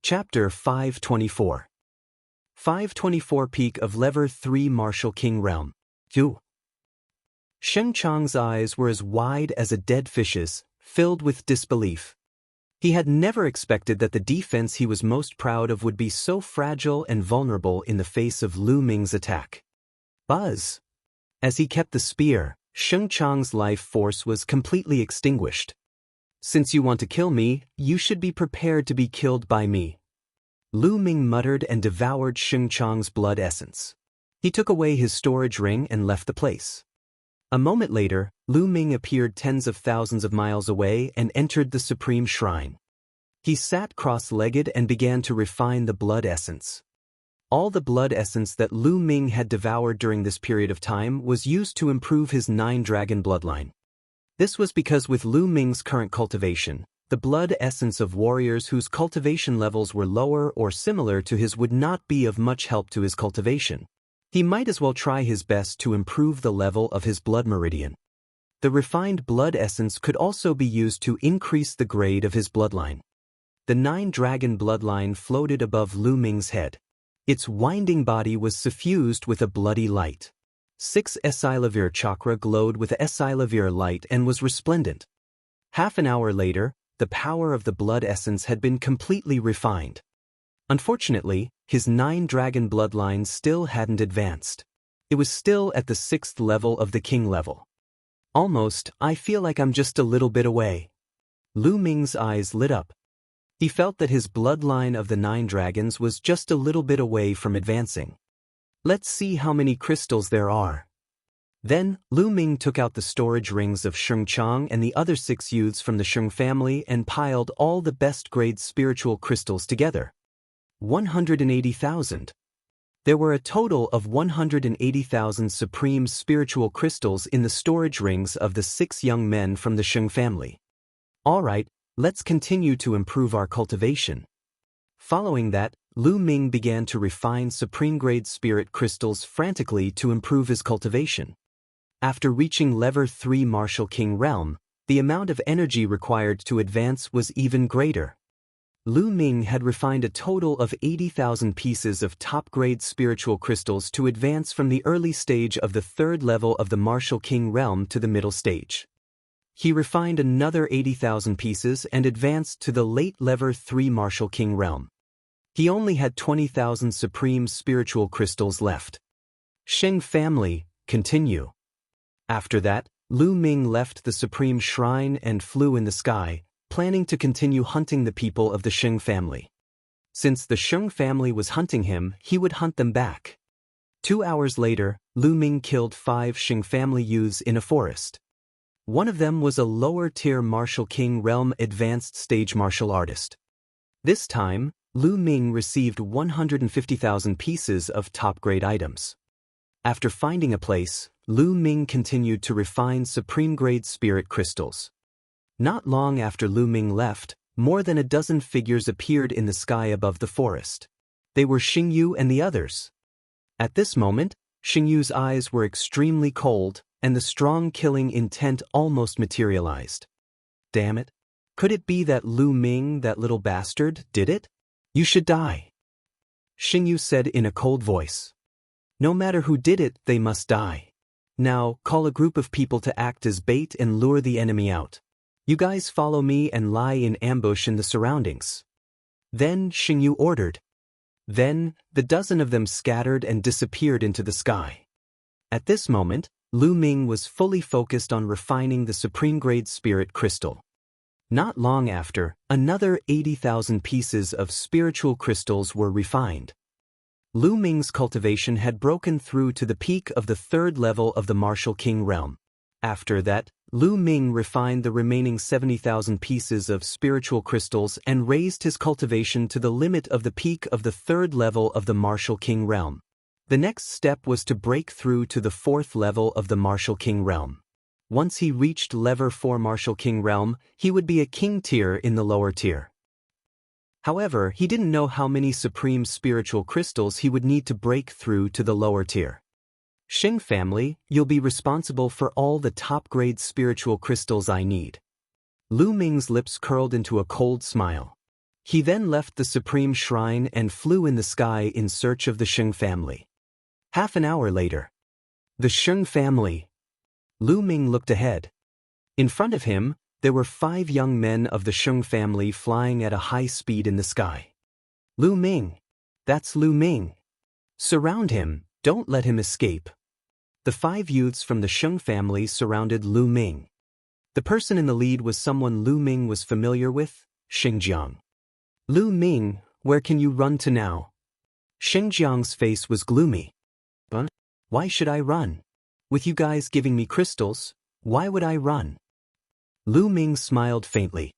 Chapter 524. 524 Peak of Lever 3 Martial King Realm. 2. Sheng Chang's eyes were as wide as a dead fish's, filled with disbelief. He had never expected that the defense he was most proud of would be so fragile and vulnerable in the face of Lu Ming's attack. Buzz! As he kept the spear, Sheng Chang's life force was completely extinguished. Since you want to kill me, you should be prepared to be killed by me. Lu Ming muttered and devoured Sheng Chang's blood essence. He took away his storage ring and left the place. A moment later, Lu Ming appeared tens of thousands of miles away and entered the Supreme Shrine. He sat cross-legged and began to refine the blood essence. All the blood essence that Lu Ming had devoured during this period of time was used to improve his 9-dragon bloodline. This was because with Lu Ming's current cultivation, the blood essence of warriors whose cultivation levels were lower or similar to his would not be of much help to his cultivation. He might as well try his best to improve the level of his blood meridian. The refined blood essence could also be used to increase the grade of his bloodline. The 9-dragon bloodline floated above Lu Ming's head. Its winding body was suffused with a bloody light. 6 Esilavir chakra glowed with Esilavir light and was resplendent. Half an hour later, the power of the blood essence had been completely refined. Unfortunately, his 9-dragon bloodline still hadn't advanced. It was still at the 6th level of the king level. Almost, I feel like I'm just a little bit away. Lu Ming's eyes lit up. He felt that his bloodline of the 9 dragons was just a little bit away from advancing. Let's see how many crystals there are. Then, Lu Ming took out the storage rings of Sheng Chang and the other 6 youths from the Sheng family and piled all the best-grade spiritual crystals together. 180,000. There were a total of 180,000 supreme spiritual crystals in the storage rings of the 6 young men from the Sheng family. All right, let's continue to improve our cultivation. Following that, Lu Ming began to refine supreme-grade spirit crystals frantically to improve his cultivation. After reaching Lever 3 Martial King Realm, the amount of energy required to advance was even greater. Lu Ming had refined a total of 80,000 pieces of top-grade spiritual crystals to advance from the early stage of the 3rd level of the Martial King Realm to the middle stage. He refined another 80,000 pieces and advanced to the late Lever 3 Martial King Realm. He only had 20,000 supreme spiritual crystals left. Sheng family, continue. After that, Lu Ming left the Supreme Shrine and flew in the sky, planning to continue hunting the people of the Sheng family. Since the Sheng family was hunting him, he would hunt them back. 2 hours later, Lu Ming killed 5 Sheng family youths in a forest. One of them was a lower-tier Martial King Realm advanced stage martial artist. This time, Lu Ming received 150,000 pieces of top-grade items. After finding a place, Lu Ming continued to refine supreme-grade spirit crystals. Not long after Lu Ming left, more than a dozen figures appeared in the sky above the forest. They were Xingyu and the others. At this moment, Xingyu's eyes were extremely cold, and the strong killing intent almost materialized. Damn it. Could it be that Lu Ming, that little bastard, did it? You should die. Xingyu said in a cold voice. No matter who did it, they must die. Now, call a group of people to act as bait and lure the enemy out. You guys follow me and lie in ambush in the surroundings. Then Xingyu ordered. Then, the dozen of them scattered and disappeared into the sky. At this moment, Lu Ming was fully focused on refining the supreme-grade spirit crystal. Not long after, another 80,000 pieces of spiritual crystals were refined. Lu Ming's cultivation had broken through to the peak of the 3rd level of the Martial King Realm. After that, Lu Ming refined the remaining 70,000 pieces of spiritual crystals and raised his cultivation to the limit of the peak of the 3rd level of the Martial King Realm. The next step was to break through to the 4th level of the Martial King Realm. Once he reached Lever 4 Martial King Realm, he would be a king tier in the lower tier. However, he didn't know how many supreme spiritual crystals he would need to break through to the lower tier. Sheng family, you'll be responsible for all the top-grade spiritual crystals I need. Lu Ming's lips curled into a cold smile. He then left the supreme shrine and flew in the sky in search of the Sheng family. Half an hour later. The Sheng family. Lu Ming looked ahead. In front of him, there were 5 young men of the Sheng family flying at a high speed in the sky. Lu Ming. That's Lu Ming. Surround him, don't let him escape. The 5 youths from the Sheng family surrounded Lu Ming. The person in the lead was someone Lu Ming was familiar with, Xingjiang. Lu Ming, where can you run to now? Xingjiang's face was gloomy. But why should I run? With you guys giving me crystals, why would I run? Lu Ming smiled faintly.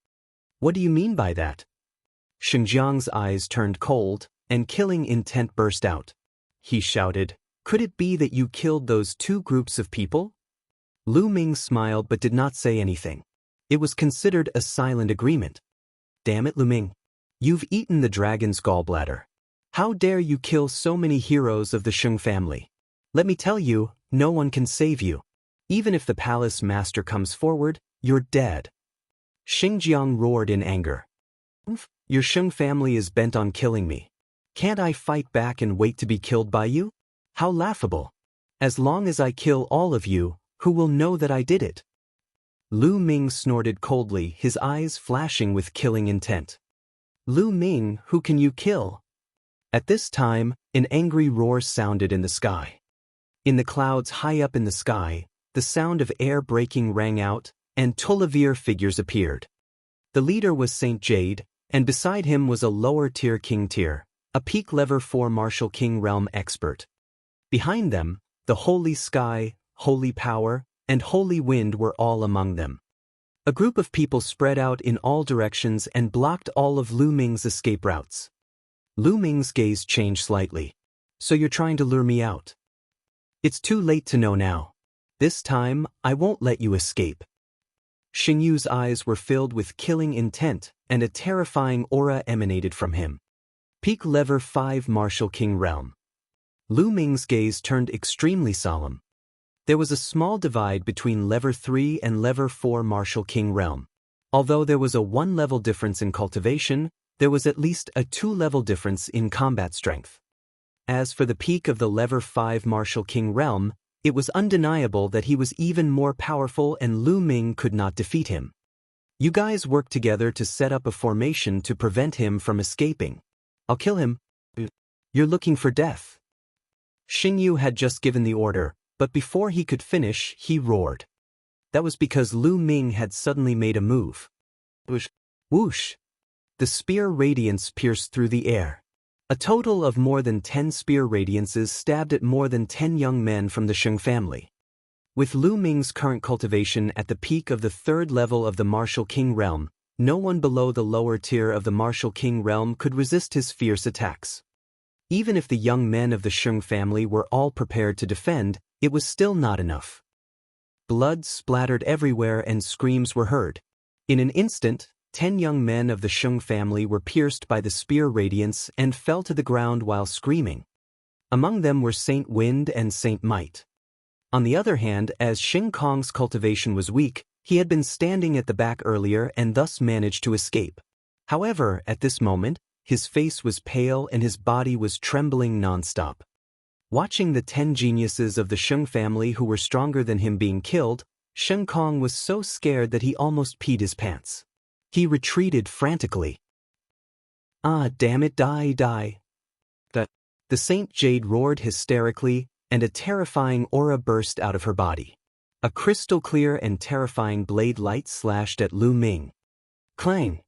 What do you mean by that? Xingjiang's eyes turned cold, and killing intent burst out. He shouted, could it be that you killed those 2 groups of people? Lu Ming smiled but did not say anything. It was considered a silent agreement. Damn it, Lu Ming. You've eaten the dragon's gallbladder. How dare you kill so many heroes of the Sheng family? Let me tell you, no one can save you. Even if the palace master comes forward, you're dead. Xingjiang roared in anger. Your Sheng family is bent on killing me. Can't I fight back and wait to be killed by you? How laughable. As long as I kill all of you, who will know that I did it? Lu Ming snorted coldly, his eyes flashing with killing intent. Lu Ming, who can you kill? At this time, an angry roar sounded in the sky. In the clouds high up in the sky, the sound of air breaking rang out, and Tullavir figures appeared. The leader was Saint Jade, and beside him was a lower-tier King Tier, a peak level 4 martial king realm expert. Behind them, the holy sky, holy power, and holy wind were all among them. A group of people spread out in all directions and blocked all of Lu Ming's escape routes. Lu Ming's gaze changed slightly. So you're trying to lure me out? It's too late to know now. This time, I won't let you escape. Xingyu's eyes were filled with killing intent, and a terrifying aura emanated from him. Peak level 5 martial king realm. Lu Ming's gaze turned extremely solemn. There was a small divide between level 3 and level 4 martial king realm. Although there was a 1-level difference in cultivation, there was at least a 2-level difference in combat strength. As for the peak of the level 5 martial king realm, it was undeniable that he was even more powerful and Lu Ming could not defeat him. You guys worked together to set up a formation to prevent him from escaping. I'll kill him. You're looking for death. Xingyu had just given the order, but before he could finish, he roared. That was because Lu Ming had suddenly made a move. Whoosh! Whoosh! The spear radiance pierced through the air. A total of more than 10 spear radiances stabbed at more than 10 young men from the Sheng family. With Lu Ming's current cultivation at the peak of the 3rd level of the martial king realm, no one below the lower tier of the martial king realm could resist his fierce attacks. Even if the young men of the Sheng family were all prepared to defend, it was still not enough. Blood splattered everywhere and screams were heard. In an instant, 10 young men of the Sheng family were pierced by the spear radiance and fell to the ground while screaming. Among them were Saint Wind and Saint Might. On the other hand, as Xing Kong's cultivation was weak, he had been standing at the back earlier and thus managed to escape. However, at this moment, his face was pale and his body was trembling non-stop. Watching the 10 geniuses of the Sheng family who were stronger than him being killed, Xing Kong was so scared that he almost peed his pants. He retreated frantically. Ah, damn it, die. The Saint Jade roared hysterically, and a terrifying aura burst out of her body. A crystal-clear and terrifying blade light slashed at Lu Ming. Clang!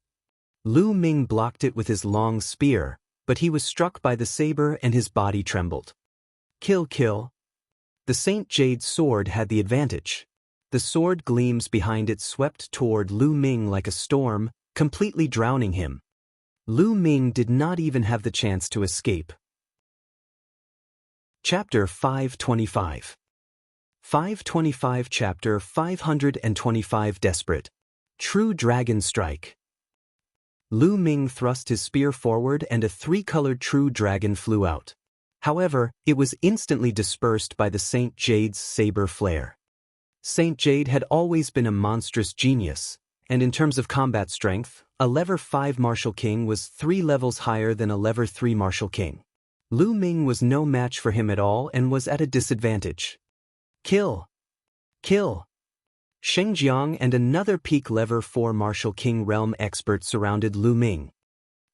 Lu Ming blocked it with his long spear, but he was struck by the saber and his body trembled. Kill. The Saint Jade's sword had the advantage. The sword gleams behind it swept toward Lu Ming like a storm, completely drowning him. Lu Ming did not even have the chance to escape. Chapter 525. 525 Chapter 525 Desperate. True Dragon Strike. Lu Ming thrust his spear forward and a 3-colored true dragon flew out. However, it was instantly dispersed by the Saint Jade's saber flare. Saint Jade had always been a monstrous genius, and in terms of combat strength, A level 5 Martial King was 3 levels higher than a level 3 Martial King. Lu Ming was no match for him at all and was at a disadvantage. Kill! Kill! Sheng Jiang and another peak level 4 Martial King realm expert surrounded Lu Ming.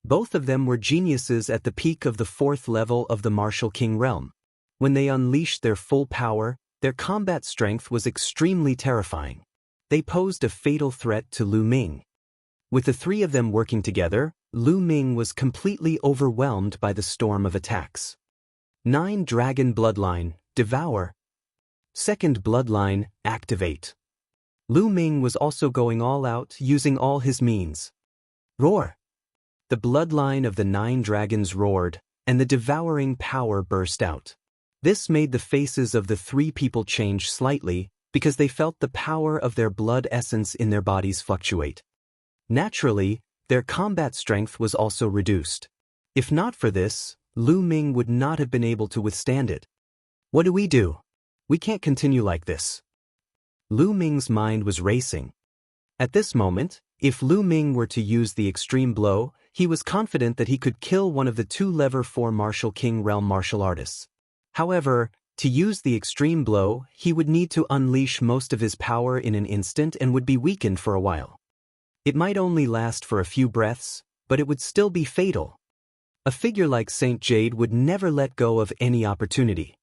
Both of them were geniuses at the peak of the 4th level of the Martial King realm. When they unleashed their full power, their combat strength was extremely terrifying. They posed a fatal threat to Lu Ming. With the three of them working together, Lu Ming was completely overwhelmed by the storm of attacks. 9 Dragon Bloodline, Devour. 2nd Bloodline, Activate. Lu Ming was also going all out, using all his means. Roar! The bloodline of the 9 dragons roared, and the devouring power burst out. This made the faces of the 3 people change slightly, because they felt the power of their blood essence in their bodies fluctuate. Naturally, their combat strength was also reduced. If not for this, Lu Ming would not have been able to withstand it. What do? We can't continue like this. Lu Ming's mind was racing. At this moment, if Lu Ming were to use the extreme blow, he was confident that he could kill one of the 2 level 4 Martial King realm martial artists. However, to use the extreme blow, he would need to unleash most of his power in an instant and would be weakened for a while. It might only last for a few breaths, but it would still be fatal. A figure like Saint Jade would never let go of any opportunity.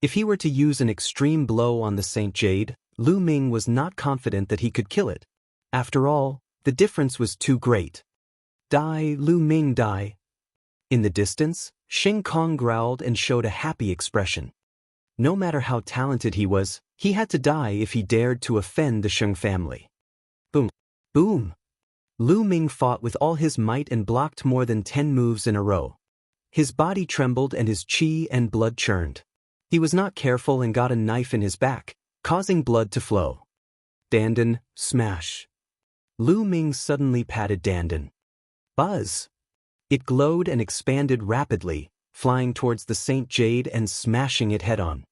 If he were to use an extreme blow on the Saint Jade, Lu Ming was not confident that he could kill it. After all, the difference was too great. Die, Lu Ming, die. In the distance, Xing Kong growled and showed a happy expression. No matter how talented he was, he had to die if he dared to offend the Sheng family. Boom! Boom! Lu Ming fought with all his might and blocked more than 10 moves in a row. His body trembled and his qi and blood churned. He was not careful and got a knife in his back, causing blood to flow. Dandan, smash. Lu Ming suddenly patted Dandan. Buzz! It glowed and expanded rapidly, flying towards the Saint Jade and smashing it head-on.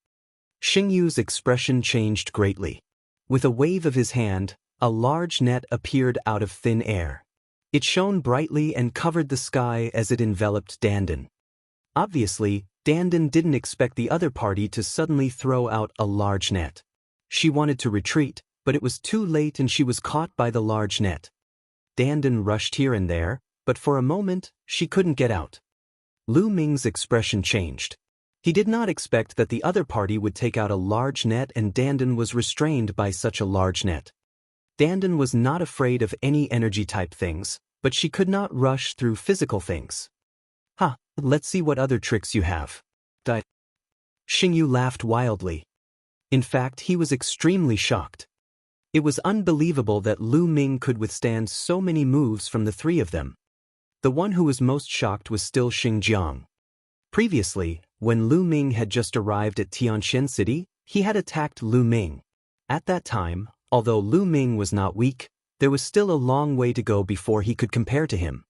Xingyu's expression changed greatly. With a wave of his hand, a large net appeared out of thin air. It shone brightly and covered the sky as it enveloped Dandan. Obviously, Dandan didn't expect the other party to suddenly throw out a large net. She wanted to retreat, but it was too late and she was caught by the large net. Dandan rushed here and there, but for a moment, she couldn't get out. Lu Ming's expression changed. He did not expect that the other party would take out a large net and Dandan was restrained by such a large net. Dandan was not afraid of any energy-type things, but she could not rush through physical things. Let's see what other tricks you have. Xingyu laughed wildly. In fact, he was extremely shocked. It was unbelievable that Lu Ming could withstand so many moves from the 3 of them. The one who was most shocked was still Xing Jiang. Previously, when Lu Ming had just arrived at Tianxian City, he had attacked Lu Ming. At that time, although Lu Ming was not weak, there was still a long way to go before he could compare to him.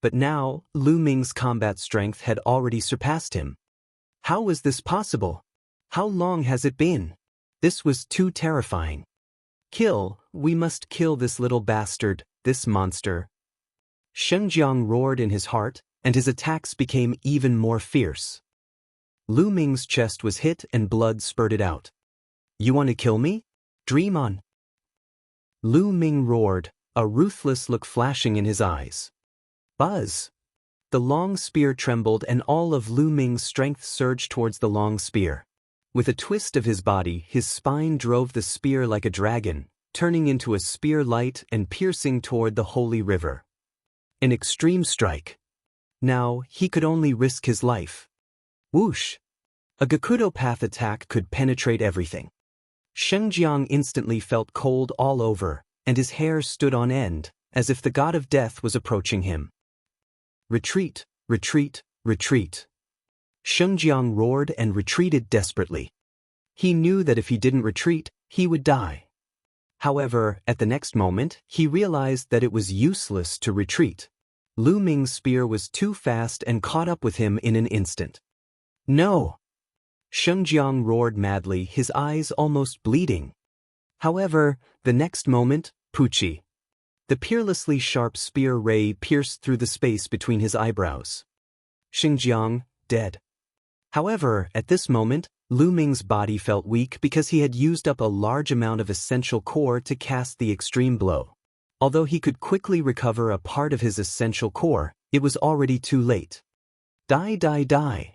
But now, Lu Ming's combat strength had already surpassed him. How was this possible? How long has it been? This was too terrifying. We must kill this little bastard, this monster. Sheng Jiang roared in his heart, and his attacks became even more fierce. Lu Ming's chest was hit and blood spurted out. You want to kill me? Dream on. Lu Ming roared, a ruthless look flashing in his eyes. Buzz! The long spear trembled and all of Lu Ming's strength surged towards the long spear. With a twist of his body, his spine drove the spear like a dragon, turning into a spear light and piercing toward the holy river. An extreme strike. Now, he could only risk his life. Whoosh! A Gakudo path attack could penetrate everything. Sheng Jiang instantly felt cold all over, and his hair stood on end, as if the god of death was approaching him. Retreat, retreat, retreat. Sheng Jiang roared and retreated desperately. He knew that if he didn't retreat, he would die. However, at the next moment, he realized that it was useless to retreat. Lu Ming's spear was too fast and caught up with him in an instant. No! Sheng Jiang roared madly, his eyes almost bleeding. However, the next moment, Pucci. The peerlessly sharp spear ray pierced through the space between his eyebrows. Xingjiang, dead. However, at this moment, Lu Ming's body felt weak because he had used up a large amount of essential core to cast the extreme blow. Although he could quickly recover a part of his essential core, it was already too late. Die, die, die.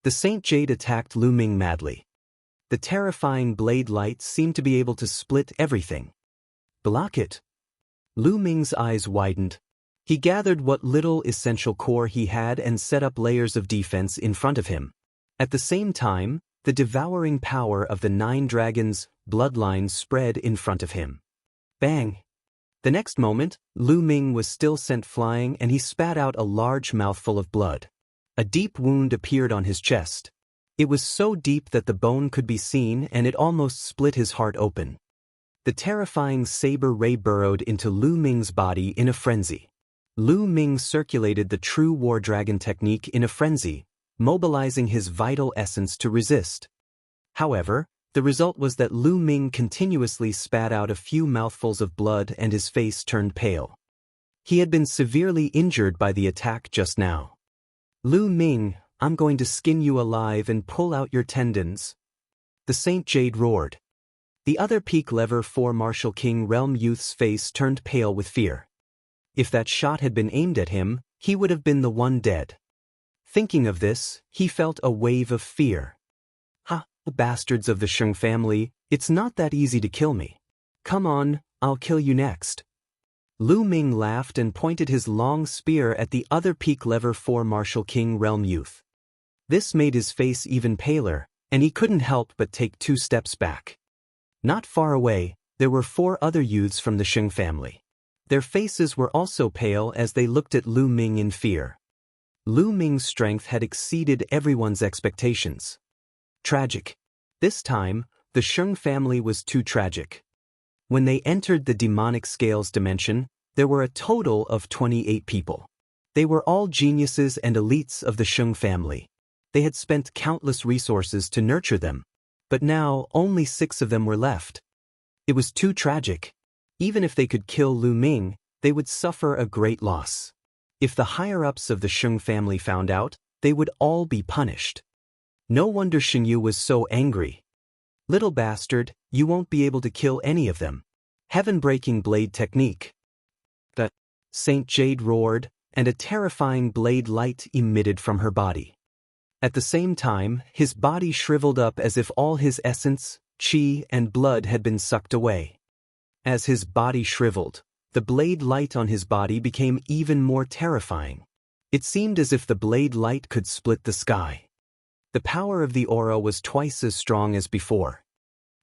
The Saint Jade attacked Lu Ming madly. The terrifying blade light seemed to be able to split everything. Block it. Lu Ming's eyes widened. He gathered what little essential core he had and set up layers of defense in front of him. At the same time, the devouring power of the 9 dragons' bloodline spread in front of him. Bang! The next moment, Lu Ming was still sent flying and he spat out a large mouthful of blood. A deep wound appeared on his chest. It was so deep that the bone could be seen and it almost split his heart open. The terrifying saber ray burrowed into Lu Ming's body in a frenzy. Lu Ming circulated the true war dragon technique in a frenzy, mobilizing his vital essence to resist. However, the result was that Lu Ming continuously spat out a few mouthfuls of blood and his face turned pale. He had been severely injured by the attack just now. Lu Ming, I'm going to skin you alive and pull out your tendons. The Saint Jade roared. The other peak lever 4 Martial King Realm youth's face turned pale with fear. If that shot had been aimed at him, he would have been the one dead. Thinking of this, he felt a wave of fear. Ha, the bastards of the Sheng family, it's not that easy to kill me. Come on, I'll kill you next. Lu Ming laughed and pointed his long spear at the other peak lever 4 Martial King Realm youth. This made his face even paler, and he couldn't help but take 2 steps back. Not far away, there were 4 other youths from the Sheng family. Their faces were also pale as they looked at Lu Ming in fear. Lu Ming's strength had exceeded everyone's expectations. Tragic. This time, the Sheng family was too tragic. When they entered the demonic scales dimension, there were a total of 28 people. They were all geniuses and elites of the Sheng family. They had spent countless resources to nurture them. But now, only 6 of them were left. It was too tragic. Even if they could kill Lu Ming, they would suffer a great loss. If the higher-ups of the Sheng family found out, they would all be punished. No wonder Xingyu was so angry. Little bastard, you won't be able to kill any of them. Heaven-breaking blade technique. The Saint Jade roared, and a terrifying blade light emitted from her body. At the same time, his body shriveled up as if all his essence, qi, and blood had been sucked away. As his body shriveled, the blade light on his body became even more terrifying. It seemed as if the blade light could split the sky. The power of the aura was twice as strong as before.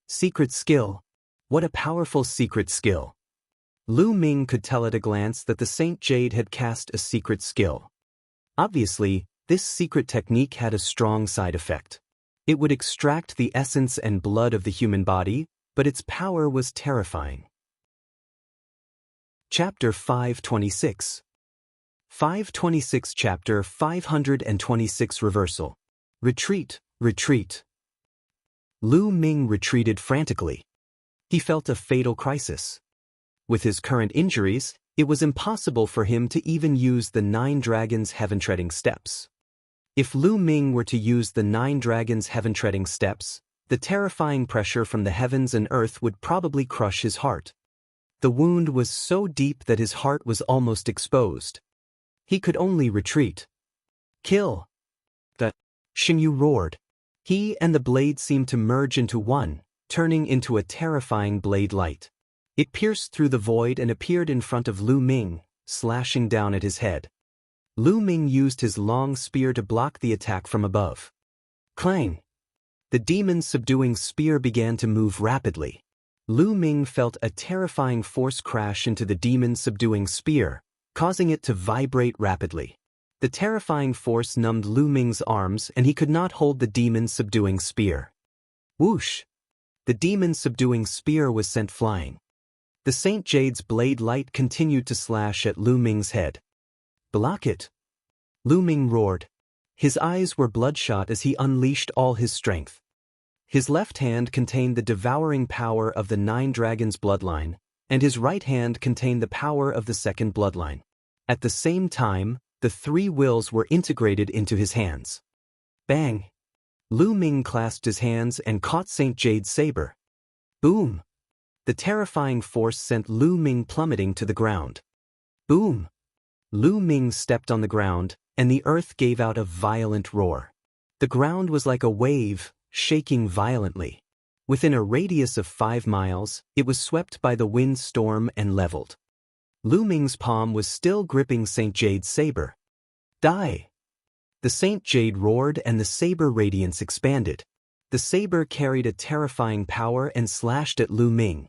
Secret skill. What a powerful secret skill. Lu Ming could tell at a glance that the Saint Jade had cast a secret skill. Obviously, this secret technique had a strong side effect. It would extract the essence and blood of the human body, but its power was terrifying. Chapter 526. 526 Chapter 526 Reversal. Retreat, retreat. Lu Ming retreated frantically. He felt a fatal crisis. With his current injuries, it was impossible for him to even use the 9 dragons' heaven-treading steps. If Lu Ming were to use the 9 dragons' heaven-treading steps, the terrifying pressure from the heavens and earth would probably crush his heart. The wound was so deep that his heart was almost exposed. He could only retreat. Kill! The Xingyu roared. He and the blade seemed to merge into one, turning into a terrifying blade light. It pierced through the void and appeared in front of Lu Ming, slashing down at his head. Lu Ming used his long spear to block the attack from above. Clang! The demon-subduing spear began to move rapidly. Lu Ming felt a terrifying force crash into the demon-subduing spear, causing it to vibrate rapidly. The terrifying force numbed Lu Ming's arms and he could not hold the demon-subduing spear. Whoosh! The demon-subduing spear was sent flying. The Saint Jade's blade light continued to slash at Lu Ming's head. Block it! Lu Ming roared. His eyes were bloodshot as he unleashed all his strength. His left hand contained the devouring power of the 9 dragons' bloodline, and his right hand contained the power of the second bloodline. At the same time, the three wills were integrated into his hands. Bang! Lu Ming clasped his hands and caught St. Jade's saber. Boom! The terrifying force sent Lu Ming plummeting to the ground. Boom! Lu Ming stepped on the ground, and the earth gave out a violent roar. The ground was like a wave, shaking violently. Within a radius of 5 miles, it was swept by the wind storm and leveled. Lu Ming's palm was still gripping St. Jade's saber. Die! The St. Jade roared and the saber radiance expanded. The saber carried a terrifying power and slashed at Lu Ming.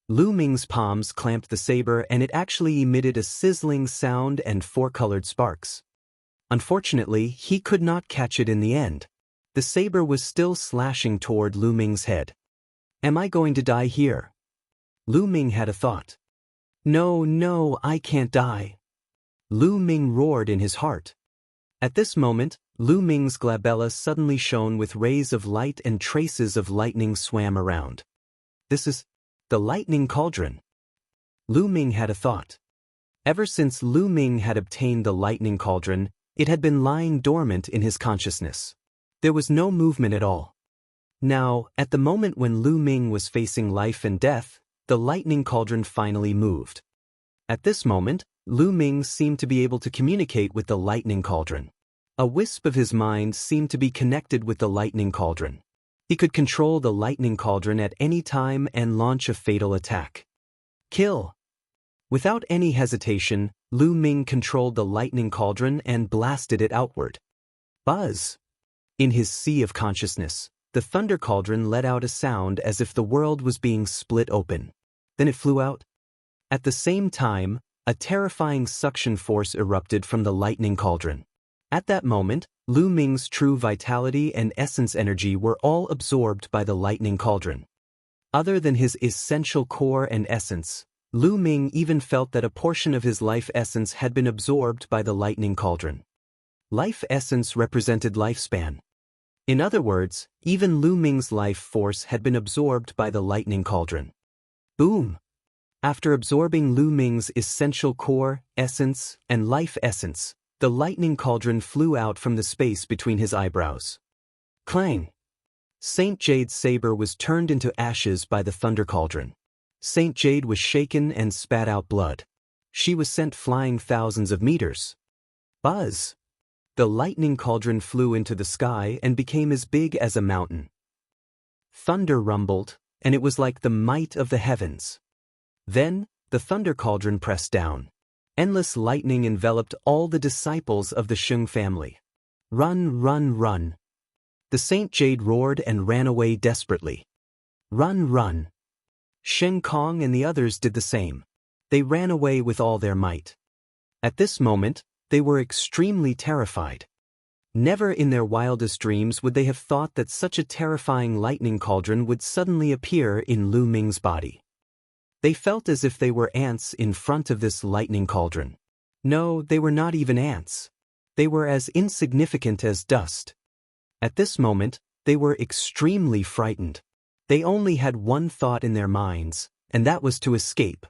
Lu Ming's palms clamped the saber and it actually emitted a sizzling sound and 4-colored sparks. Unfortunately, he could not catch it in the end. The saber was still slashing toward Lu Ming's head. Am I going to die here? Lu Ming had a thought. No, I can't die. Lu Ming roared in his heart. At this moment, Lu Ming's glabella suddenly shone with rays of light and traces of lightning swam around. This is the lightning cauldron. Lu Ming had a thought. Ever since Lu Ming had obtained the lightning cauldron, it had been lying dormant in his consciousness. There was no movement at all. Now, at the moment when Lu Ming was facing life and death, the lightning cauldron finally moved. At this moment, Lu Ming seemed to be able to communicate with the lightning cauldron. A wisp of his mind seemed to be connected with the lightning cauldron. He could control the lightning cauldron at any time and launch a fatal attack. Kill! Without any hesitation, Lu Ming controlled the lightning cauldron and blasted it outward. Buzz! In his sea of consciousness, the thunder cauldron let out a sound as if the world was being split open. Then it flew out. At the same time, a terrifying suction force erupted from the lightning cauldron. At that moment, Lu Ming's true vitality and essence energy were all absorbed by the lightning cauldron. Other than his essential core and essence, Lu Ming even felt that a portion of his life essence had been absorbed by the lightning cauldron. Life essence represented lifespan. In other words, even Lu Ming's life force had been absorbed by the lightning cauldron. Boom! After absorbing Lu Ming's essential core, essence, and life essence, the lightning cauldron flew out from the space between his eyebrows. Clang! St. Jade's saber was turned into ashes by the thunder cauldron. St. Jade was shaken and spat out blood. She was sent flying thousands of meters. Buzz! The lightning cauldron flew into the sky and became as big as a mountain. Thunder rumbled, and it was like the might of the heavens. Then, the thunder cauldron pressed down. Endless lightning enveloped all the disciples of the Shung family. Run, run, run! The St. Jade roared and ran away desperately. Run, run! Shen Kong and the others did the same. They ran away with all their might. At this moment, they were extremely terrified. Never in their wildest dreams would they have thought that such a terrifying lightning cauldron would suddenly appear in Lu Ming's body. They felt as if they were ants in front of this lightning cauldron. No, they were not even ants. They were as insignificant as dust. At this moment, they were extremely frightened. They only had one thought in their minds, and that was to escape.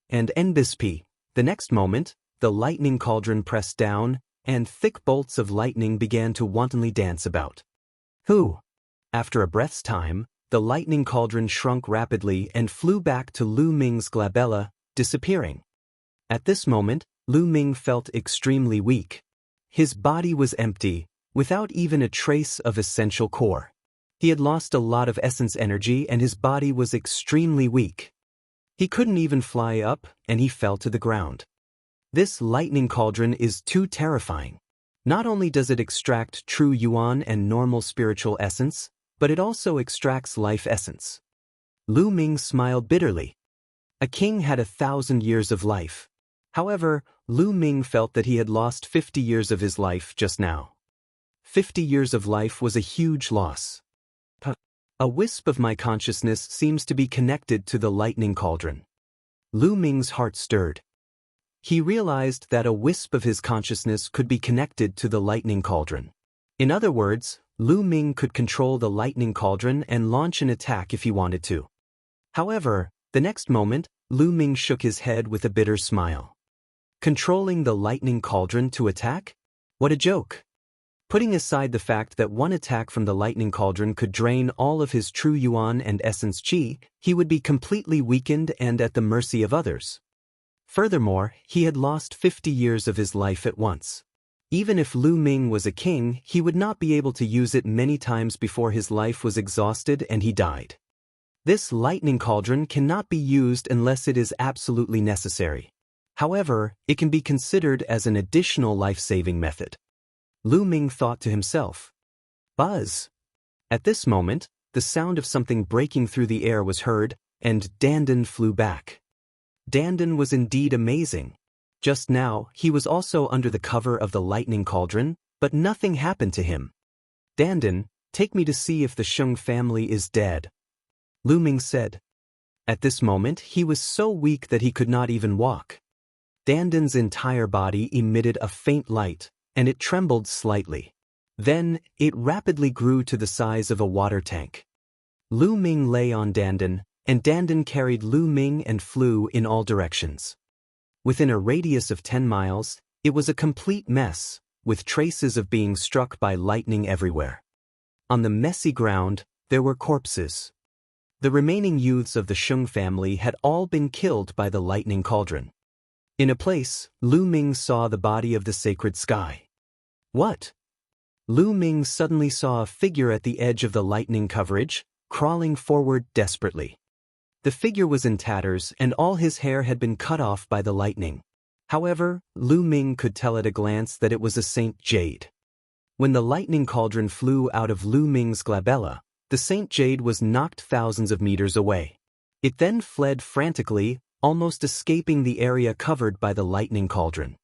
And NBSP, the next moment, the lightning cauldron pressed down, and thick bolts of lightning began to wantonly dance about. Who? After a breath's time, the lightning cauldron shrunk rapidly and flew back to Lu Ming's glabella, disappearing. At this moment, Lu Ming felt extremely weak. His body was empty, without even a trace of essential core. He had lost a lot of essence energy and his body was extremely weak. He couldn't even fly up, and he fell to the ground. This lightning cauldron is too terrifying. Not only does it extract true yuan and normal spiritual essence, but it also extracts life essence. Lu Ming smiled bitterly. A king had 1,000 years of life. However, Lu Ming felt that he had lost 50 years of his life just now. 50 years of life was a huge loss. A wisp of my consciousness seems to be connected to the lightning cauldron. Lu Ming's heart stirred. He realized that a wisp of his consciousness could be connected to the lightning cauldron. In other words, Lu Ming could control the lightning cauldron and launch an attack if he wanted to. However, The next moment, Lu Ming shook his head with a bitter smile. Controlling the lightning cauldron to attack? What a joke! Putting aside the fact that one attack from the lightning cauldron could drain all of his true yuan and essence qi, he would be completely weakened and at the mercy of others. Furthermore, he had lost 50 years of his life at once. Even if Lu Ming was a king, he would not be able to use it many times before his life was exhausted and he died. This lightning cauldron cannot be used unless it is absolutely necessary. However, it can be considered as an additional life-saving method. Lu Ming thought to himself. Buzz! At this moment, the sound of something breaking through the air was heard, and Dandan flew back. Dandan was indeed amazing. Just now, he was also under the cover of the lightning cauldron, but nothing happened to him. Dandan, take me to see if the Sheng family is dead, Lu Ming said. At this moment, he was so weak that he could not even walk. Dandan's entire body emitted a faint light, and it trembled slightly. Then, it rapidly grew to the size of a water tank. Lu Ming lay on Dandan, and Dandan carried Lu Ming and flew in all directions. Within a radius of 10 miles, it was a complete mess, with traces of being struck by lightning everywhere. On the messy ground, there were corpses. The remaining youths of the Sheng family had all been killed by the lightning cauldron. In a place, Lu Ming saw the body of the sacred sky. What? Lu Ming suddenly saw a figure at the edge of the lightning coverage, crawling forward desperately. The figure was in tatters and all his hair had been cut off by the lightning. However, Lu Ming could tell at a glance that it was a Saint Jade. When the lightning cauldron flew out of Lu Ming's glabella, the Saint Jade was knocked thousands of meters away. It then fled frantically, almost escaping the area covered by the lightning cauldron.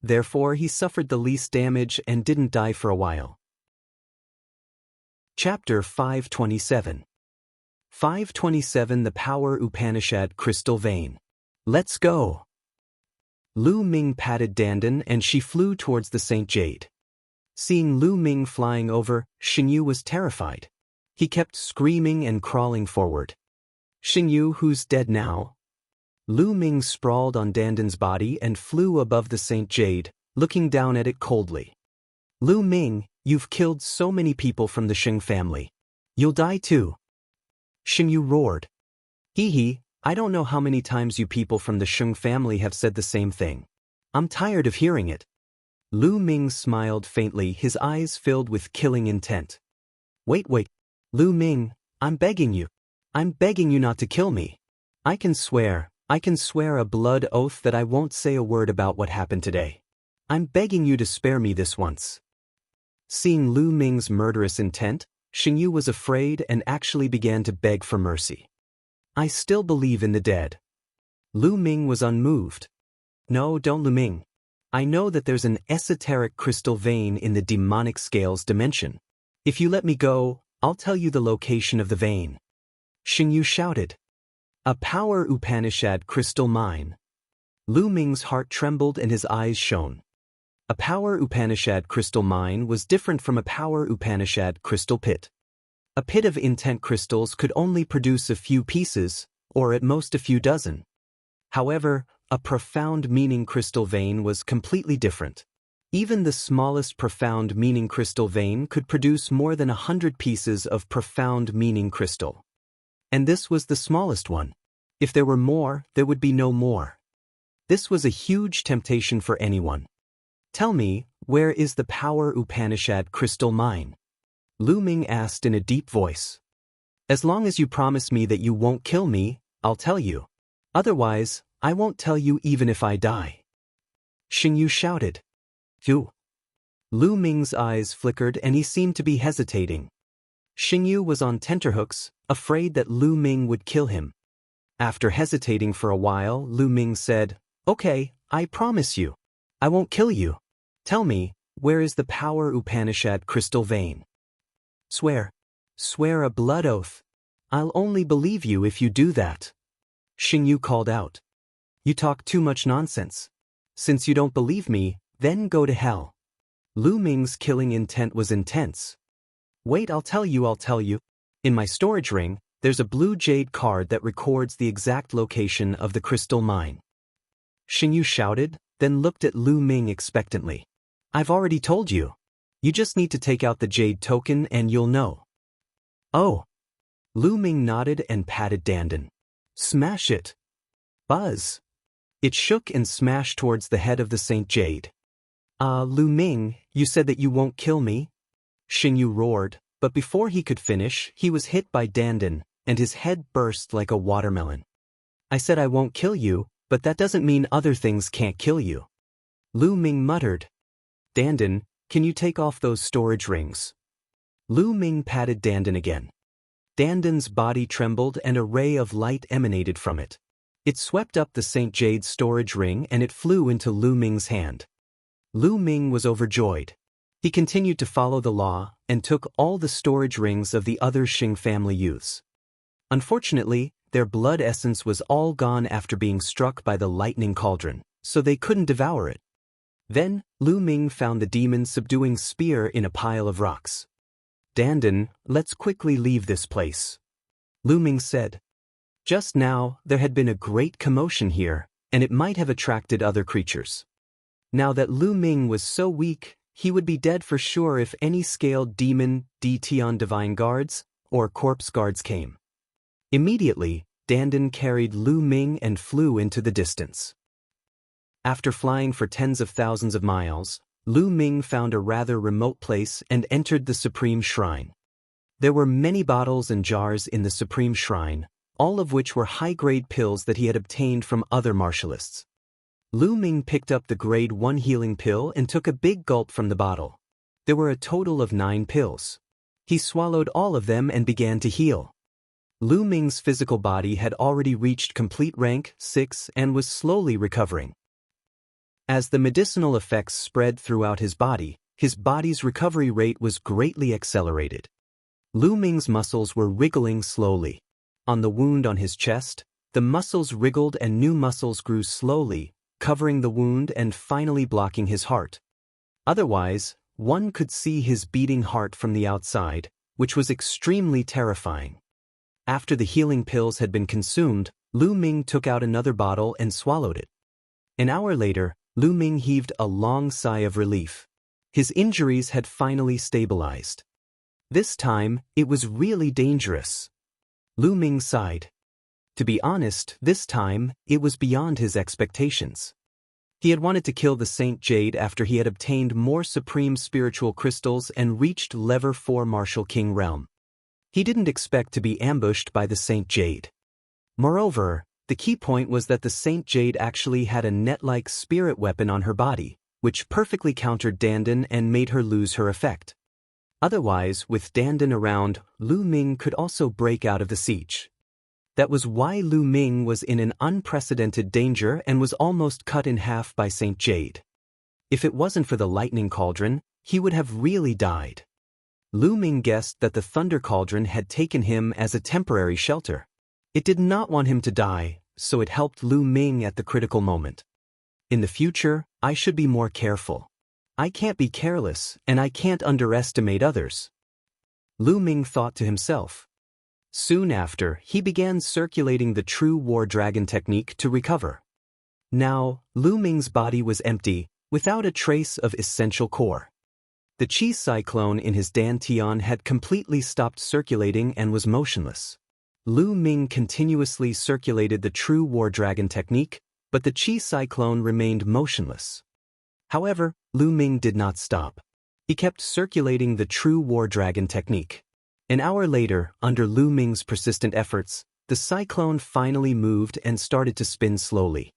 Therefore, he suffered the least damage and didn't die for a while. Chapter 527. 527 The Power Upanishad Crystal Vein. Let's go! Lu Ming patted Dandan and she flew towards the Saint Jade. Seeing Lu Ming flying over, Xingyu was terrified. He kept screaming and crawling forward. Xingyu, who's dead now? Lu Ming sprawled on Dandan's body and flew above the Saint Jade, looking down at it coldly. Lu Ming, you've killed so many people from the Sheng family. You'll die too. Xingyu roared. Hee, I don't know how many times you people from the Sheng family have said the same thing. I'm tired of hearing it. Lu Ming smiled faintly, his eyes filled with killing intent. Wait. Lu Ming, I'm begging you not to kill me. I can swear a blood oath that I won't say a word about what happened today. I'm begging you to spare me this once. Seeing Lu Ming's murderous intent, Xingyu was afraid and actually began to beg for mercy. I still believe in the dead. Lu Ming was unmoved. No, don't Lu Ming. I know that there's an esoteric crystal vein in the demonic scales dimension. If you let me go, I'll tell you the location of the vein. Xingyu shouted. A power Upanishad crystal mine. Lu Ming's heart trembled and his eyes shone. A power Upanishad crystal mine was different from a power Upanishad crystal pit. A pit of intent crystals could only produce a few pieces, or at most a few dozen. However, a profound meaning crystal vein was completely different. Even the smallest profound meaning crystal vein could produce more than 100 pieces of profound meaning crystal. And this was the smallest one. If there were more, there would be no more. This was a huge temptation for anyone. Tell me, where is the power Upanishad crystal mine? Lu Ming asked in a deep voice. As long as you promise me that you won't kill me, I'll tell you. Otherwise, I won't tell you even if I die. Xingyu shouted. Phew. Lu Ming's eyes flickered and he seemed to be hesitating. Xingyu was on tenterhooks, afraid that Lu Ming would kill him. After hesitating for a while, Lu Ming said, Okay, I promise you. I won't kill you. Tell me, where is the power Upanishad crystal vein? Swear a blood oath. I'll only believe you if you do that. Xingyu called out. You talk too much nonsense. Since you don't believe me, then go to hell. Lu Ming's killing intent was intense. Wait, I'll tell you. In my storage ring, There's a blue jade card that records the exact location of the crystal mine. Xingyu shouted, then looked at Lu Ming expectantly. I've already told you. You just need to take out the jade token and you'll know. Oh. Lu Ming nodded and patted Dandan. Smash it. Buzz. It shook and smashed towards the head of the Saint Jade. Lu Ming, you said that you won't kill me? Xingyu roared, but before he could finish, he was hit by Dandan, and his head burst like a watermelon. I said I won't kill you, but that doesn't mean other things can't kill you. Lu Ming muttered. Dandan, can you take off those storage rings? Lu Ming patted Dandan again. Dandan's body trembled and a ray of light emanated from it. It swept up the Saint Jade's storage ring and it flew into Lu Ming's hand. Lu Ming was overjoyed. He continued to follow the law and took all the storage rings of the other Xing family youths. Unfortunately, their blood essence was all gone after being struck by the lightning cauldron, so they couldn't devour it. Then, Lu Ming found the demon subduing spear in a pile of rocks. Dandan, let's quickly leave this place. Lu Ming said. Just now, there had been a great commotion here, and it might have attracted other creatures. Now that Lu Ming was so weak, he would be dead for sure if any scaled demon, Tion divine guards, or corpse guards came. Immediately, Dandan carried Lu Ming and flew into the distance. After flying for tens of thousands of miles, Lu Ming found a rather remote place and entered the Supreme Shrine. There were many bottles and jars in the Supreme Shrine, all of which were high-grade pills that he had obtained from other martialists. Lu Ming picked up the grade 1 healing pill and took a big gulp from the bottle. There were a total of 9 pills. He swallowed all of them and began to heal. Lu Ming's physical body had already reached complete rank 6 and was slowly recovering. As the medicinal effects spread throughout his body's recovery rate was greatly accelerated. Lu Ming's muscles were wriggling slowly. On the wound on his chest, the muscles wriggled and new muscles grew slowly, covering the wound and finally blocking his heart. Otherwise, one could see his beating heart from the outside, which was extremely terrifying. After the healing pills had been consumed, Lu Ming took out another bottle and swallowed it. An hour later, Lu Ming heaved a long sigh of relief. His injuries had finally stabilized. This time, it was really dangerous. Lu Ming sighed. To be honest, this time, it was beyond his expectations. He had wanted to kill the Saint Jade after he had obtained more supreme spiritual crystals and reached Level 4 Martial King realm. He didn't expect to be ambushed by the Saint Jade. Moreover, the key point was that the Saint Jade actually had a net-like spirit weapon on her body, which perfectly countered Dandan and made her lose her effect. Otherwise, with Dandan around, Lu Ming could also break out of the siege. That was why Lu Ming was in an unprecedented danger and was almost cut in half by Saint Jade. If it wasn't for the lightning cauldron, he would have really died. Lu Ming guessed that the thunder cauldron had taken him as a temporary shelter. It did not want him to die, so it helped Lu Ming at the critical moment. In the future, I should be more careful. I can't be careless, and I can't underestimate others. Lu Ming thought to himself. Soon after, he began circulating the true War Dragon technique to recover. Now, Lu Ming's body was empty, without a trace of essential core. The chi cyclone in his dantian had completely stopped circulating and was motionless. Lu Ming continuously circulated the true War Dragon technique, but the chi cyclone remained motionless. However, Lu Ming did not stop. He kept circulating the true War Dragon technique. An hour later, under Lu Ming's persistent efforts, the cyclone finally moved and started to spin slowly.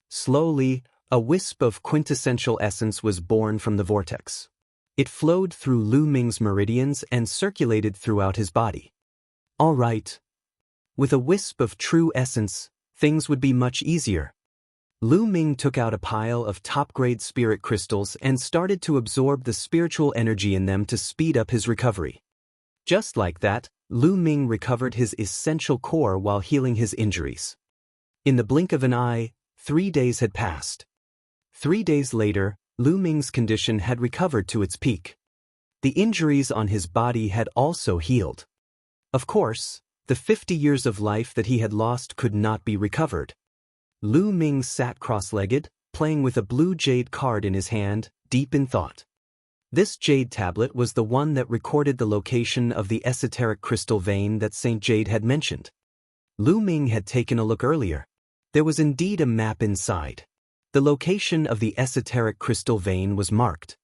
Slowly, a wisp of quintessential essence was born from the vortex. It flowed through Lu Ming's meridians and circulated throughout his body. All right. With a wisp of true essence, things would be much easier. Lu Ming took out a pile of top-grade spirit crystals and started to absorb the spiritual energy in them to speed up his recovery. Just like that, Lu Ming recovered his essential core while healing his injuries. In the blink of an eye, 3 days had passed. 3 days later, Lu Ming's condition had recovered to its peak. The injuries on his body had also healed. Of course, The 50 years of life that he had lost could not be recovered. Lu Ming sat cross-legged, playing with a blue jade card in his hand, deep in thought. This jade tablet was the one that recorded the location of the esoteric crystal vein that Saint Jade had mentioned. Lu Ming had taken a look earlier. There was indeed a map inside. The location of the esoteric crystal vein was marked.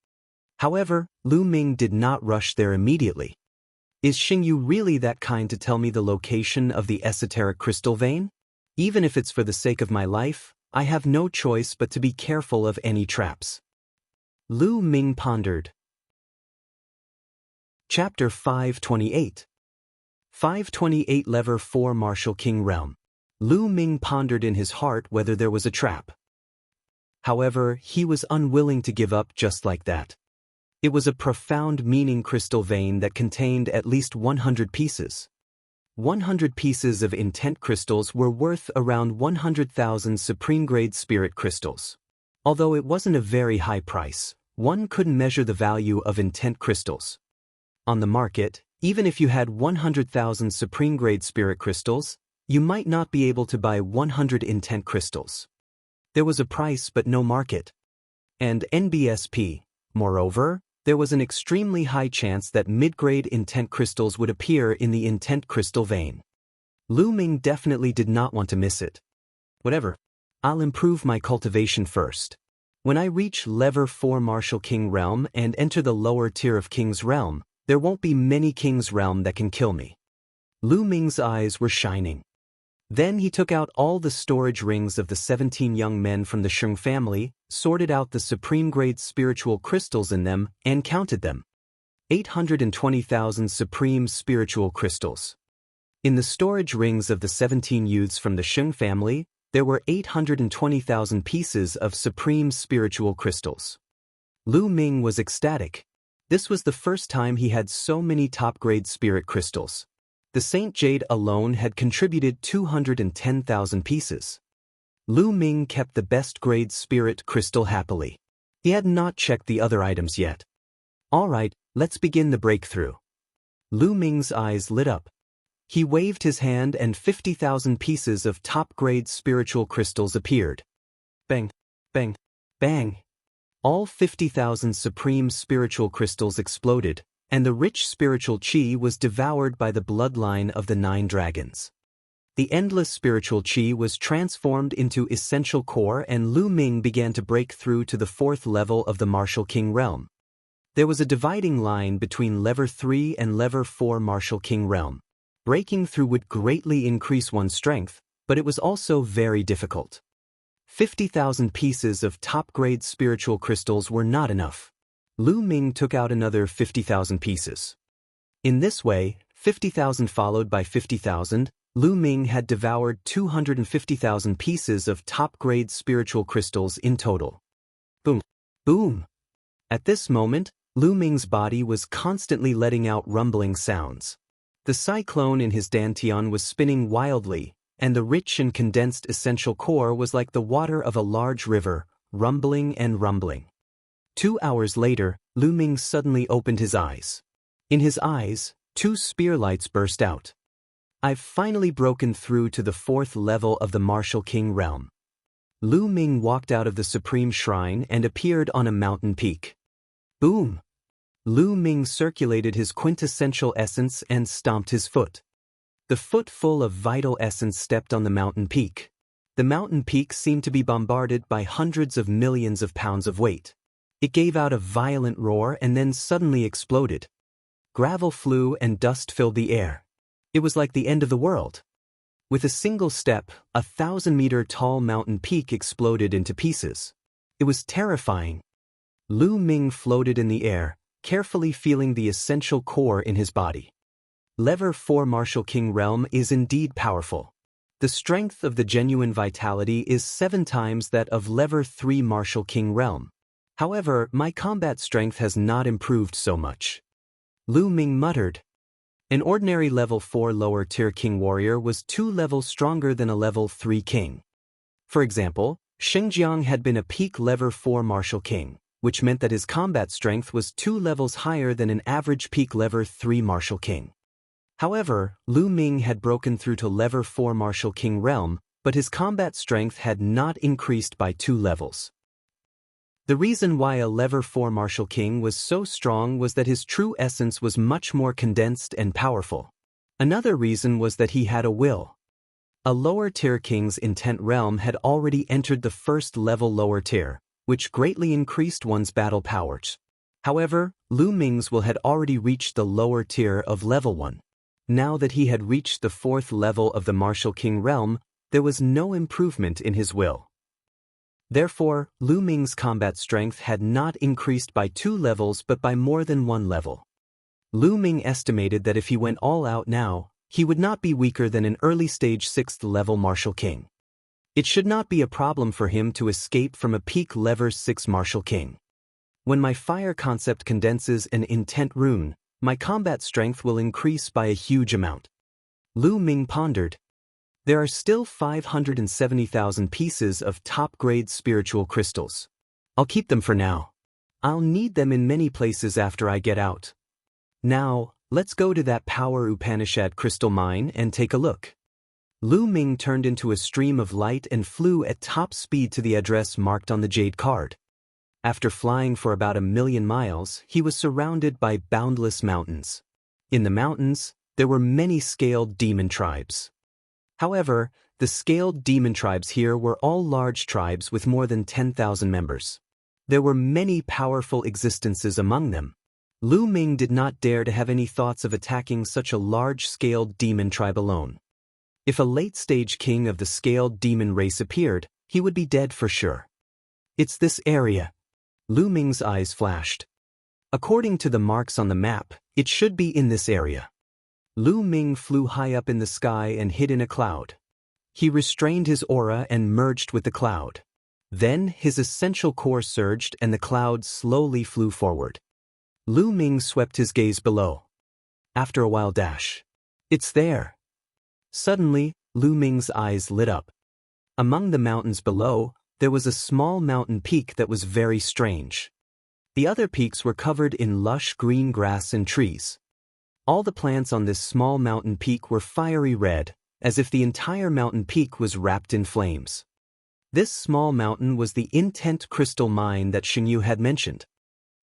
However, Lu Ming did not rush there immediately. Is Xingyu really that kind to tell me the location of the esoteric crystal vein? Even if it's for the sake of my life, I have no choice but to be careful of any traps. Lu Ming pondered. Chapter 528. 528 Lever 4 Martial King Realm. Lu Ming pondered in his heart whether there was a trap. However, he was unwilling to give up just like that. It was a profound meaning crystal vein that contained at least 100 pieces. 100 pieces of intent crystals were worth around 100,000 supreme-grade spirit crystals. Although it wasn't a very high price, one couldn't measure the value of intent crystals. On the market, even if you had 100,000 supreme-grade spirit crystals, you might not be able to buy 100 intent crystals. There was a price but no market. And NBSP, moreover, there was an extremely high chance that mid-grade intent crystals would appear in the intent crystal vein. Lu Ming definitely did not want to miss it. Whatever. I'll improve my cultivation first. When I reach Lever 4 Martial King Realm and enter the lower tier of King's Realm, there won't be many King's Realm that can kill me. Lu Ming's eyes were shining. Then he took out all the storage rings of the 17 young men from the Shung family, sorted out the supreme-grade spiritual crystals in them, and counted them. 820,000 supreme spiritual crystals. In the storage rings of the 17 youths from the Shung family, there were 820,000 pieces of supreme spiritual crystals. Lu Ming was ecstatic. This was the first time he had so many top-grade spirit crystals. The Saint Jade alone had contributed 210,000 pieces. Lu Ming kept the best-grade spirit crystal happily. He had not checked the other items yet. All right, let's begin the breakthrough. Lu Ming's eyes lit up. He waved his hand and 50,000 pieces of top-grade spiritual crystals appeared. Bang, bang, bang. All 50,000 supreme spiritual crystals exploded, and the rich spiritual chi was devoured by the bloodline of the 9 dragons. The endless spiritual chi was transformed into essential core, and Lu Ming began to break through to the 4th level of the Martial King Realm. There was a dividing line between Lever 3 and Lever 4 Martial King Realm. Breaking through would greatly increase one's strength, but it was also very difficult. 50,000 pieces of top-grade spiritual crystals were not enough. Lu Ming took out another 50,000 pieces. In this way, 50,000 followed by 50,000, Lu Ming had devoured 250,000 pieces of top-grade spiritual crystals in total. Boom! Boom! At this moment, Lu Ming's body was constantly letting out rumbling sounds. The cyclone in his dantian was spinning wildly, and the rich and condensed essential core was like the water of a large river, rumbling and rumbling. 2 hours later, Lu Ming suddenly opened his eyes. In his eyes, 2 spear lights burst out. I've finally broken through to the 4th level of the Martial King Realm. Lu Ming walked out of the Supreme Shrine and appeared on a mountain peak. Boom! Lu Ming circulated his quintessential essence and stomped his foot. The foot full of vital essence stepped on the mountain peak. The mountain peak seemed to be bombarded by hundreds of millions of pounds of weight. It gave out a violent roar and then suddenly exploded. Gravel flew and dust filled the air. It was like the end of the world. With a single step, a 1,000-meter-tall mountain peak exploded into pieces. It was terrifying. Lu Ming floated in the air, carefully feeling the essential core in his body. Lever 4 Martial King Realm is indeed powerful. The strength of the genuine vitality is 7 times that of Lever 3 Martial King Realm. However, my combat strength has not improved so much. Lu Ming muttered. An ordinary level 4 lower tier king warrior was 2 levels stronger than a level 3 king. For example, Xingjiang had been a peak level 4 martial king, which meant that his combat strength was 2 levels higher than an average peak level 3 martial king. However, Lu Ming had broken through to level 4 Martial King realm, but his combat strength had not increased by 2 levels. The reason why a level 4 Martial King was so strong was that his true essence was much more condensed and powerful. Another reason was that he had a will. A lower tier king's intent realm had already entered the first level lower tier, which greatly increased one's battle powers. However, Lu Ming's will had already reached the lower tier of level 1. Now that he had reached the 4th level of the Martial King realm, there was no improvement in his will. Therefore, Lu Ming's combat strength had not increased by 2 levels but by more than 1 level. Lu Ming estimated that if he went all out now, he would not be weaker than an early stage 6th level Martial King. It should not be a problem for him to escape from a peak level 6 Martial King. When my fire concept condenses an intent rune, my combat strength will increase by a huge amount. Lu Ming pondered. There are still 570,000 pieces of top-grade spiritual crystals. I'll keep them for now. I'll need them in many places after I get out. Now, let's go to that Power Upanishad crystal mine and take a look. Lu Ming turned into a stream of light and flew at top speed to the address marked on the jade card. After flying for about 1,000,000 miles, he was surrounded by boundless mountains. In the mountains, there were many scaled demon tribes. However, the scaled demon tribes here were all large tribes with more than 10,000 members. There were many powerful existences among them. Lu Ming did not dare to have any thoughts of attacking such a large-scaled demon tribe alone. If a late-stage king of the scaled demon race appeared, he would be dead for sure. It's this area. Lu Ming's eyes flashed. According to the marks on the map, it should be in this area. Lu Ming flew high up in the sky and hid in a cloud. He restrained his aura and merged with the cloud. Then his essential core surged and the cloud slowly flew forward. Lu Ming swept his gaze below. After a while dash. It's there. Suddenly, Lu Ming's eyes lit up. Among the mountains below, there was a small mountain peak that was very strange. The other peaks were covered in lush green grass and trees. All the plants on this small mountain peak were fiery red, as if the entire mountain peak was wrapped in flames. This small mountain was the intent crystal mine that Xingyu had mentioned.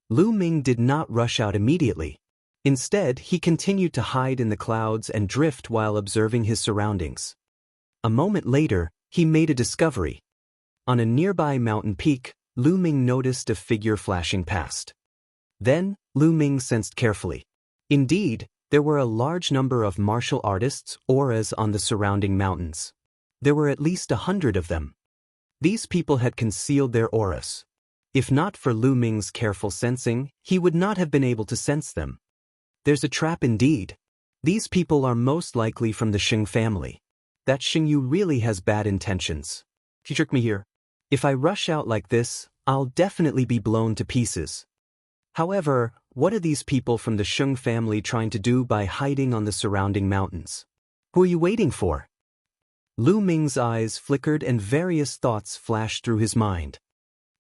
Lu Ming did not rush out immediately. Instead, he continued to hide in the clouds and drift while observing his surroundings. A moment later, he made a discovery. On a nearby mountain peak, Lu Ming noticed a figure flashing past. Then, Lu Ming sensed carefully. Indeed, there were a large number of martial artists' auras on the surrounding mountains. There were at least 100 of them. These people had concealed their auras. If not for Lu Ming's careful sensing, he would not have been able to sense them. There's a trap indeed. These people are most likely from the Xing family. That Xingyu really has bad intentions. He tricked me here. If I rush out like this, I'll definitely be blown to pieces. However, what are these people from the Xing family trying to do by hiding on the surrounding mountains? Who are you waiting for? Lu Ming's eyes flickered and various thoughts flashed through his mind.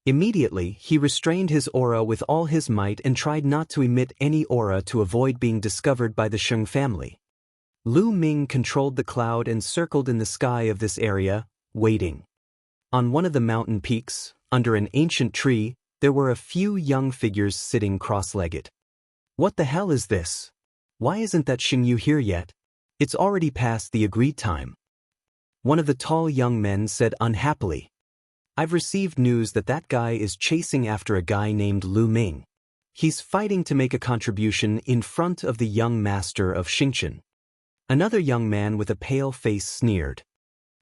Immediately, he restrained his aura with all his might and tried not to emit any aura to avoid being discovered by the Xing family. Lu Ming controlled the cloud and circled in the sky of this area, waiting. On one of the mountain peaks, under an ancient tree, there were a few young figures sitting cross-legged. What the hell is this? Why isn't that Xingyu here yet? It's already past the agreed time. One of the tall young men said unhappily. I've received news that that guy is chasing after a guy named Lu Ming. He's fighting to make a contribution in front of the young master of Xingchen. Another young man with a pale face sneered.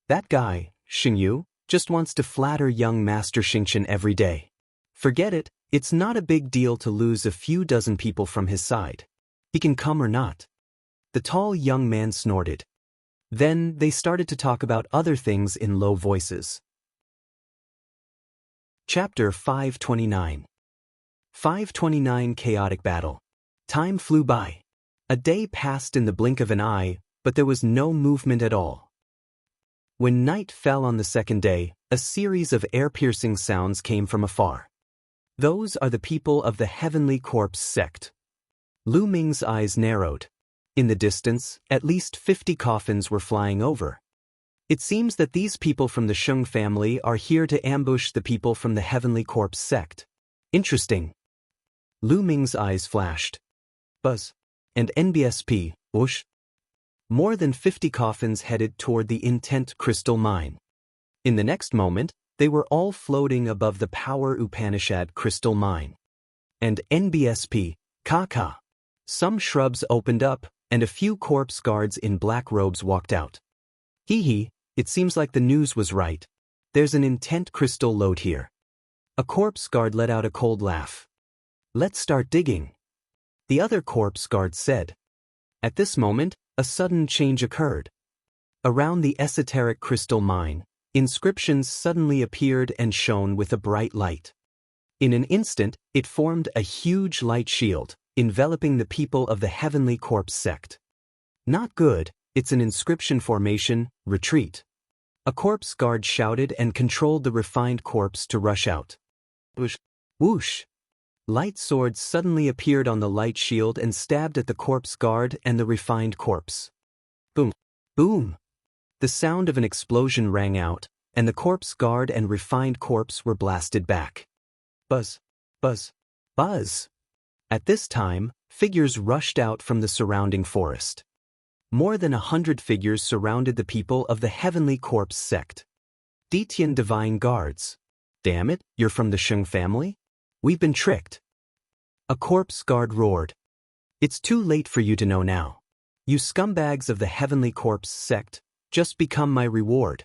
That guy, Xingyu, just wants to flatter young master Xingchen every day. Forget it, it's not a big deal to lose a few dozen people from his side. He can come or not. The tall young man snorted. Then they started to talk about other things in low voices. Chapter 529. 529 Chaotic Battle. Time flew by. A day passed in the blink of an eye, but there was no movement at all. When night fell on the second day, a series of ear-piercing sounds came from afar. Those are the people of the Heavenly Corpse sect. Lu Ming's eyes narrowed. In the distance, at least 50 coffins were flying over. It seems that these people from the Shung family are here to ambush the people from the Heavenly Corpse sect. Interesting. Lu Ming's eyes flashed. Buzz. And NBSP, whoosh. More than 50 coffins headed toward the intent crystal mine. In the next moment, they were all floating above the Power Upanishad crystal mine. And NBSP, Kaka. Some shrubs opened up, and a few corpse guards in black robes walked out. Hee, it seems like the news was right. There's an intent crystal lode here. A corpse guard let out a cold laugh. Let's start digging. The other corpse guard said. At this moment, a sudden change occurred. Around the esoteric crystal mine, inscriptions suddenly appeared and shone with a bright light. In an instant, it formed a huge light shield, enveloping the people of the Heavenly Corpse sect. Not good, it's an inscription formation, retreat. A corpse guard shouted and controlled the refined corpse to rush out. Whoosh! Whoosh! Light swords suddenly appeared on the light shield and stabbed at the corpse guard and the refined corpse. Boom! Boom! The sound of an explosion rang out, and the corpse guard and refined corpse were blasted back. Buzz! Buzz! Buzz! At this time, figures rushed out from the surrounding forest. More than 100 figures surrounded the people of the Heavenly Corpse sect. Detian Divine Guards. Damn it, you're from the Shung family? We've been tricked. A corpse guard roared. It's too late for you to know now. You scumbags of the Heavenly Corpse sect, just become my reward.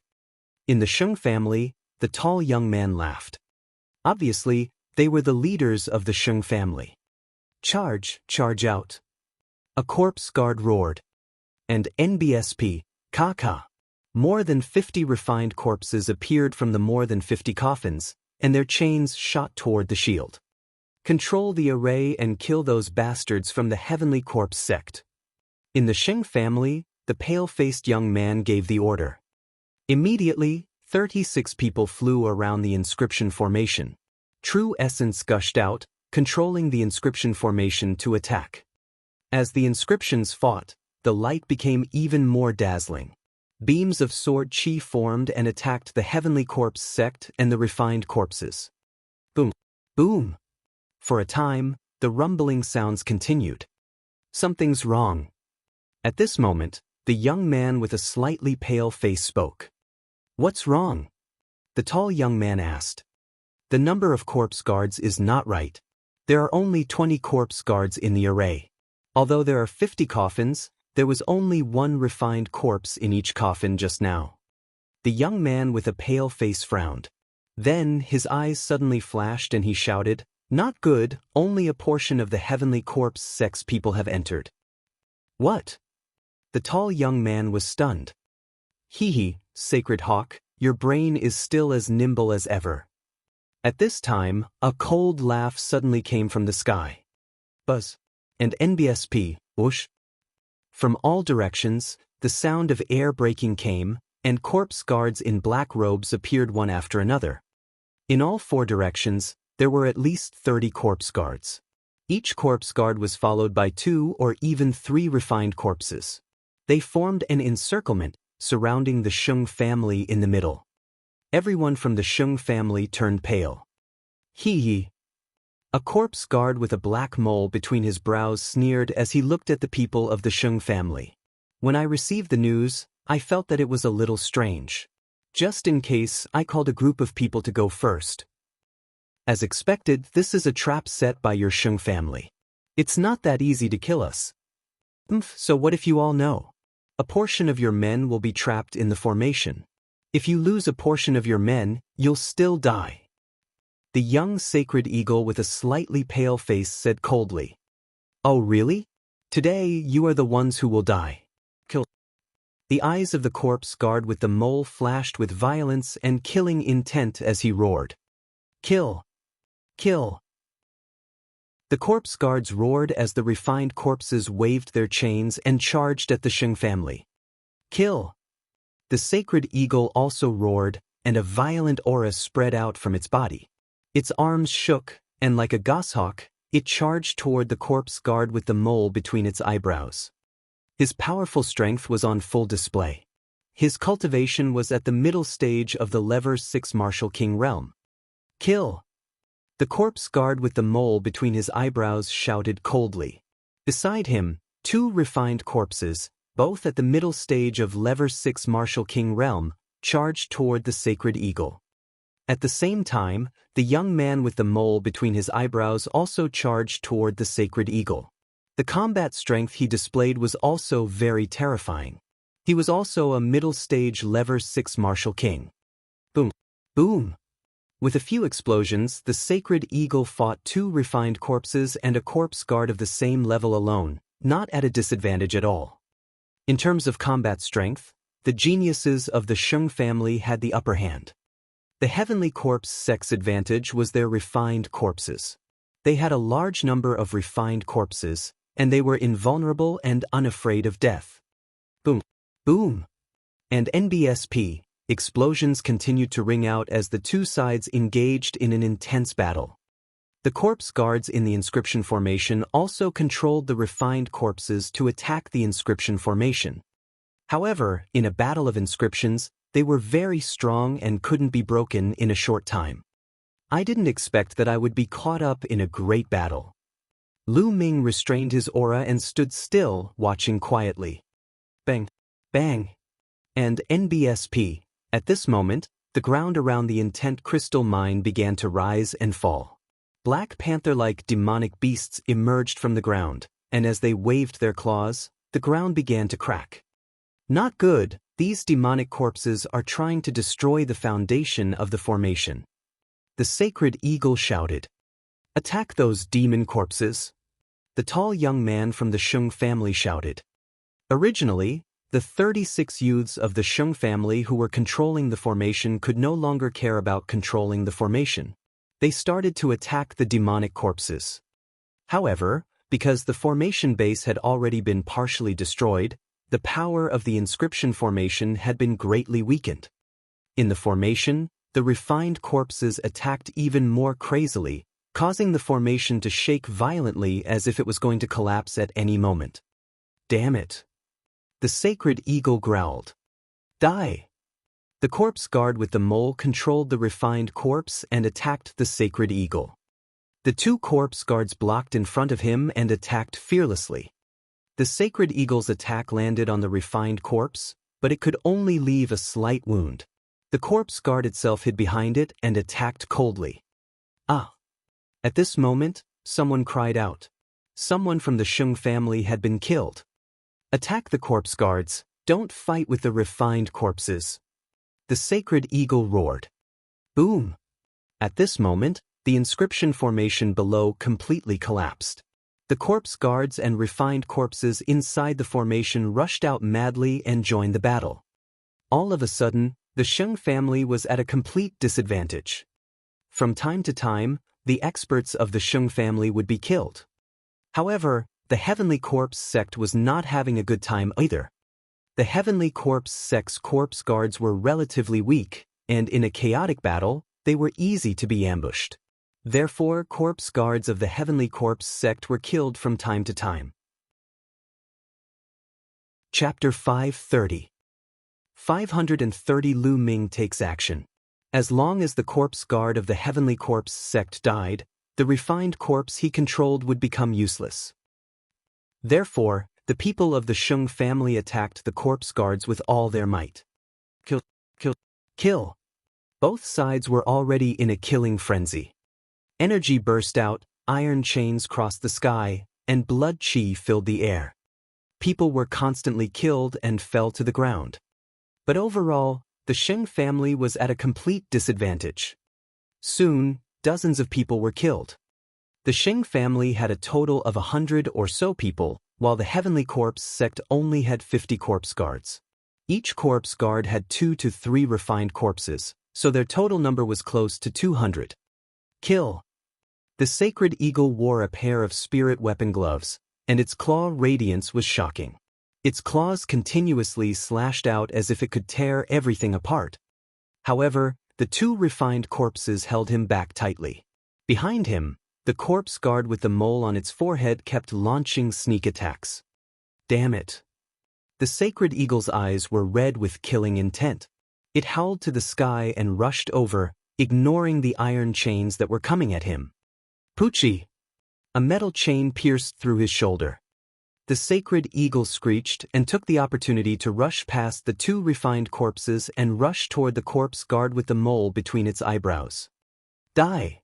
In the Shung family, the tall young man laughed. Obviously, they were the leaders of the Shung family. Charge out. A corpse guard roared. And NBSP, Kaka. More than 50 refined corpses appeared from the more than 50 coffins, and their chains shot toward the shield. Control the array and kill those bastards from the Heavenly Corpse sect. In the Sheng family, the pale-faced young man gave the order. Immediately, 36 people flew around the inscription formation. True essence gushed out, controlling the inscription formation to attack. As the inscriptions fought, the light became even more dazzling. Beams of sword chi formed and attacked the Heavenly Corpse sect and the refined corpses. Boom! Boom! For a time, the rumbling sounds continued. Something's wrong. At this moment, the young man with a slightly pale face spoke. What's wrong? The tall young man asked. The number of corpse guards is not right. There are only 20 corpse guards in the array. Although there are 50 coffins, there was only one refined corpse in each coffin just now. The young man with a pale face frowned. Then his eyes suddenly flashed and he shouted, Not good, only a portion of the Heavenly Corpse sect's people have entered. What? The tall young man was stunned. Hee, Sacred Hawk, your brain is still as nimble as ever. At this time, a cold laugh suddenly came from the sky. Buzz. And NBSP, whoosh. From all directions, the sound of air breaking came, and corpse guards in black robes appeared one after another. In all 4 directions, there were at least 30 corpse guards. Each corpse guard was followed by 2 or even 3 refined corpses. They formed an encirclement, surrounding the Shung family in the middle. Everyone from the Shung family turned pale. Hee. A corpse guard with a black mole between his brows sneered as he looked at the people of the Shung family. When I received the news, I felt that it was a little strange. Just in case, I called a group of people to go first. As expected, this is a trap set by your Shung family. It's not that easy to kill us. So what if you all know? A portion of your men will be trapped in the formation. If you lose a portion of your men, you'll still die. The young sacred eagle with a slightly pale face said coldly. Oh really? Today you are the ones who will die. Kill. The eyes of the corpse guard with the mole flashed with violence and killing intent as he roared. Kill. Kill. The corpse guards roared as the refined corpses waved their chains and charged at the Sheng family. Kill. The sacred eagle also roared, and a violent aura spread out from its body. Its arms shook, and like a goshawk, it charged toward the corpse guard with the mole between its eyebrows. His powerful strength was on full display. His cultivation was at the middle stage of the lever 6 Martial King realm. Kill! The corpse guard with the mole between his eyebrows shouted coldly. Beside him, 2 refined corpses, both at the middle stage of lever 6 Martial King realm, charged toward the sacred eagle. At the same time, the young man with the mole between his eyebrows also charged toward the sacred eagle. The combat strength he displayed was also very terrifying. He was also a middle-stage lever 6 Martial King. Boom! Boom! With a few explosions, the sacred eagle fought 2 refined corpses and a corpse guard of the same level alone, not at a disadvantage at all. In terms of combat strength, the geniuses of the Shung family had the upper hand. The heavenly corpse sex advantage was their refined corpses. They had a large number of refined corpses, and they were invulnerable and unafraid of death. Boom! Boom! And NBSP, explosions continued to ring out as the 2 sides engaged in an intense battle. The corpse guards in the inscription formation also controlled the refined corpses to attack the inscription formation. However, in a battle of inscriptions, they were very strong and couldn't be broken in a short time. I didn't expect that I would be caught up in a great battle. Lu Ming restrained his aura and stood still, watching quietly. Bang! Bang! And NBSP. At this moment, the ground around the intent crystal mine began to rise and fall. Black panther-like demonic beasts emerged from the ground, and as they waved their claws, the ground began to crack. Not good, these demonic corpses are trying to destroy the foundation of the formation. The sacred eagle shouted. Attack those demon corpses! The tall young man from the Shung family shouted. Originally, the 36 youths of the Shung family who were controlling the formation could no longer care about controlling the formation. They started to attack the demonic corpses. However, because the formation base had already been partially destroyed, the power of the inscription formation had been greatly weakened. In the formation, the refined corpses attacked even more crazily, causing the formation to shake violently as if it was going to collapse at any moment. Damn it! The sacred eagle growled. Die! The corpse guard with the mole controlled the refined corpse and attacked the sacred eagle. The 2 corpse guards blocked in front of him and attacked fearlessly. The sacred eagle's attack landed on the refined corpse, but it could only leave a slight wound. The corpse guard itself hid behind it and attacked coldly. Ah! At this moment, someone cried out. Someone from the Shung family had been killed. Attack the corpse guards, don't fight with the refined corpses. The sacred eagle roared. Boom! At this moment, the inscription formation below completely collapsed. The corpse guards and refined corpses inside the formation rushed out madly and joined the battle. All of a sudden, the Shung family was at a complete disadvantage. From time to time, the experts of the Shung family would be killed. However, the Heavenly Corpse sect was not having a good time either. The Heavenly Corpse sect's corpse guards were relatively weak, and in a chaotic battle, they were easy to be ambushed. Therefore, corpse guards of the Heavenly Corpse sect were killed from time to time. Chapter 530. 530 Lu Ming takes action. As long as the corpse guard of the Heavenly Corpse sect died, the refined corpse he controlled would become useless. Therefore, the people of the Shung family attacked the corpse guards with all their might. Kill! Kill! Kill! Both sides were already in a killing frenzy. Energy burst out, iron chains crossed the sky, and blood chi filled the air. People were constantly killed and fell to the ground. But overall, the Shung family was at a complete disadvantage. Soon, dozens of people were killed. The Shung family had a total of 100 or so people, while the Heavenly Corpse sect only had 50 corpse guards. Each corpse guard had 2 to 3 refined corpses, so their total number was close to 200. Kill! The sacred eagle wore a pair of spirit weapon gloves, and its claw radiance was shocking. Its claws continuously slashed out as if it could tear everything apart. However, the 2 refined corpses held him back tightly. Behind him, the corpse guard with the mole on its forehead kept launching sneak attacks. Damn it! The sacred eagle's eyes were red with killing intent. It howled to the sky and rushed over, ignoring the iron chains that were coming at him. Poochie! A metal chain pierced through his shoulder. The sacred eagle screeched and took the opportunity to rush past the two refined corpses and rush toward the corpse guard with the mole between its eyebrows. Die!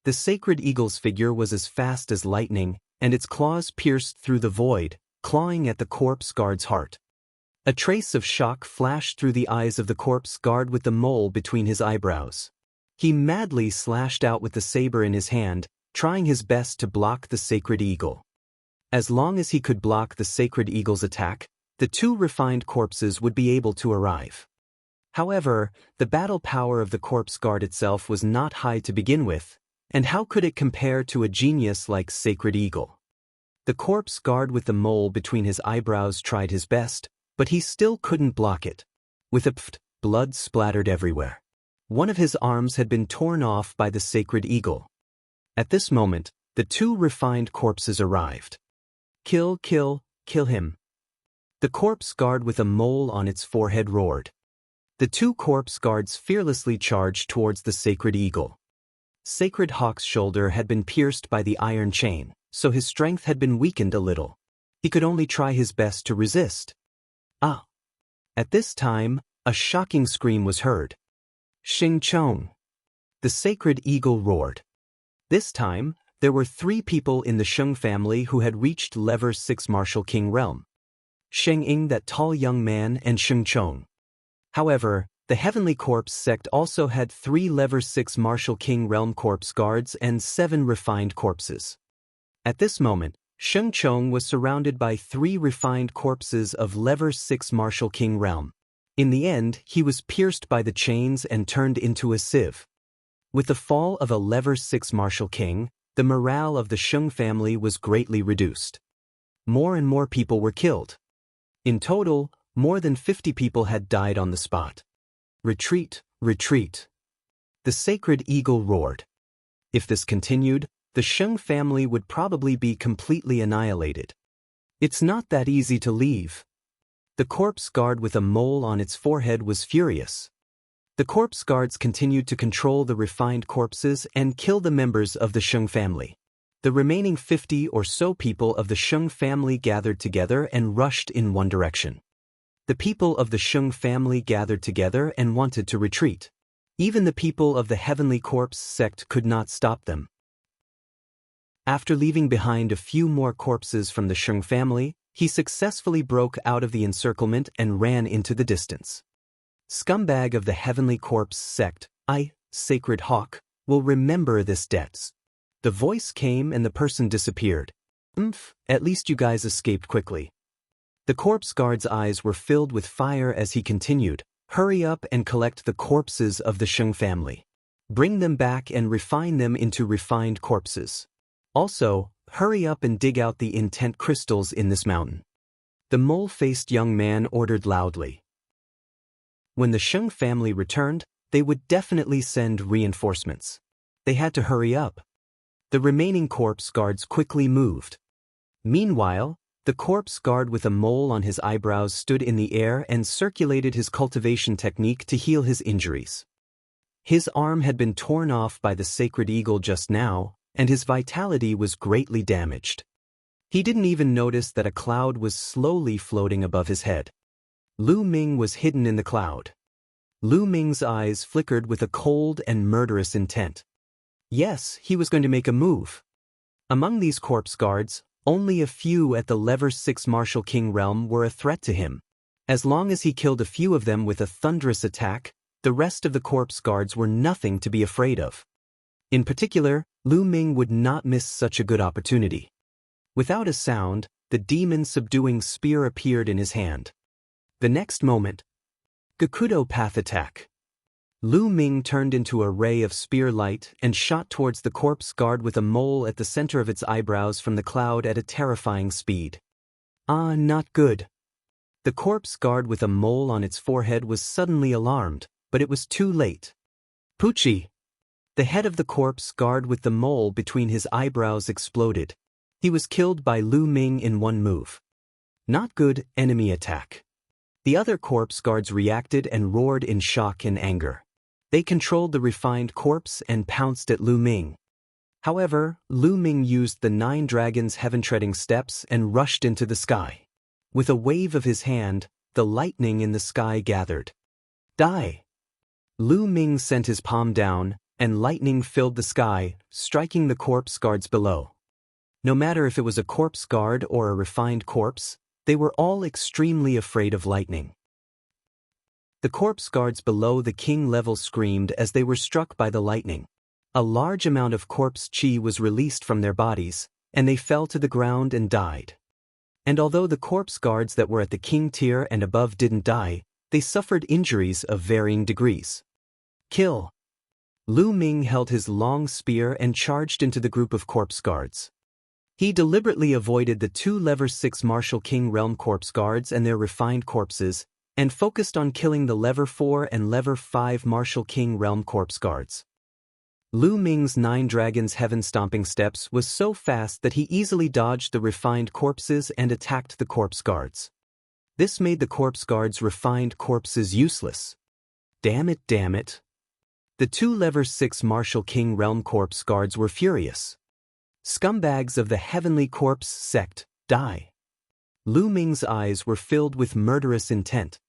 The sacred eagle's figure was as fast as lightning, and its claws pierced through the void, clawing at the corpse guard's heart. A trace of shock flashed through the eyes of the corpse guard with the mole between his eyebrows. He madly slashed out with the saber in his hand, trying his best to block the sacred eagle. As long as he could block the sacred eagle's attack, the two refined corpses would be able to arrive. However, the battle power of the corpse guard itself was not high to begin with, and how could it compare to a genius like Sacred Eagle? The corpse guard with the mole between his eyebrows tried his best, but he still couldn't block it. With a pft, blood splattered everywhere. One of his arms had been torn off by the Sacred Eagle. At this moment, the two refined corpses arrived. Kill, kill, kill him. The corpse guard with a mole on its forehead roared. The two corpse guards fearlessly charged towards the Sacred Eagle. Sacred Hawk's shoulder had been pierced by the iron chain, so his strength had been weakened a little. He could only try his best to resist. Ah! At this time, a shocking scream was heard. Xing Chong! The Sacred Eagle roared. This time, there were 3 people in the Sheng family who had reached Level 6 Martial King realm. Sheng Ying, that tall young man, and Xing Chong. However, the Heavenly Corpse sect also had 3 Level 6 Martial King realm corpse guards and 7 refined corpses. At this moment, Xing Chong was surrounded by 3 refined corpses of Level 6 Martial King realm. In the end, he was pierced by the chains and turned into a sieve. With the fall of a Level 6 Martial King, the morale of the Sheng family was greatly reduced. More and more people were killed. In total, more than 50 people had died on the spot. Retreat, retreat. The Sacred Eagle roared. If this continued, the Sheng family would probably be completely annihilated. It's not that easy to leave. The corpse guard with a mole on its forehead was furious. The corpse guards continued to control the refined corpses and kill the members of the Sheng family. The remaining 50 or so people of the Sheng family gathered together and rushed in one direction. The people of the Sheng family gathered together and wanted to retreat. Even the people of the Heavenly Corpse sect could not stop them. After leaving behind a few more corpses from the Sheng family, he successfully broke out of the encirclement and ran into the distance. Scumbag of the Heavenly Corpse sect, I, Sacred Hawk, will remember this debt. The voice came and the person disappeared. At least you guys escaped quickly. The corpse guard's eyes were filled with fire as he continued, hurry up and collect the corpses of the Sheng family. Bring them back and refine them into refined corpses. Also, hurry up and dig out the intent crystals in this mountain. The mole-faced young man ordered loudly. When the Sheng family returned, they would definitely send reinforcements. They had to hurry up. The remaining corpse guards quickly moved. Meanwhile, the corpse guard with a mole on his eyebrows stood in the air and circulated his cultivation technique to heal his injuries. His arm had been torn off by the Sacred Eagle just now, and his vitality was greatly damaged. He didn't even notice that a cloud was slowly floating above his head. Lu Ming was hidden in the cloud. Lu Ming's eyes flickered with a cold and murderous intent. Yes, he was going to make a move. Among these corpse guards, only a few at the Level 6 Martial King realm were a threat to him. As long as he killed a few of them with a thunderous attack, the rest of the corpse guards were nothing to be afraid of. In particular, Lu Ming would not miss such a good opportunity. Without a sound, the demon-subduing spear appeared in his hand. The next moment, Gakudo Path attack. Lu Ming turned into a ray of spear light and shot towards the corpse guard with a mole at the center of its eyebrows from the cloud at a terrifying speed. Ah, not good. The corpse guard with a mole on its forehead was suddenly alarmed, but it was too late. Poochie! The head of the corpse guard with the mole between his eyebrows exploded. He was killed by Lu Ming in one move. Not good, enemy attack. The other corpse guards reacted and roared in shock and anger. They controlled the refined corpse and pounced at Lu Ming. However, Lu Ming used the 9 dragons' heaven-treading steps and rushed into the sky. With a wave of his hand, the lightning in the sky gathered. Die! Lu Ming sent his palm down, and lightning filled the sky, striking the corpse guards below. No matter if it was a corpse guard or a refined corpse, they were all extremely afraid of lightning. The corpse guards below the king level screamed as they were struck by the lightning. A large amount of corpse chi was released from their bodies, and they fell to the ground and died. And although the corpse guards that were at the king tier and above didn't die, they suffered injuries of varying degrees. Kill! Lu Ming held his long spear and charged into the group of corpse guards. He deliberately avoided the 2 Level 6 Martial King Realm corpse guards and their refined corpses, and focused on killing the Level 4 and Level 5 Martial King Realm corpse guards. Lu Ming's 9 dragons heaven stomping steps was so fast that he easily dodged the refined corpses and attacked the corpse guards. This made the corpse guards' refined corpses useless. Damn it, damn it. The 2 Level 6 Martial King Realm corpse guards were furious. Scumbags of the Heavenly Corpse sect, die. Lu Ming's eyes were filled with murderous intent.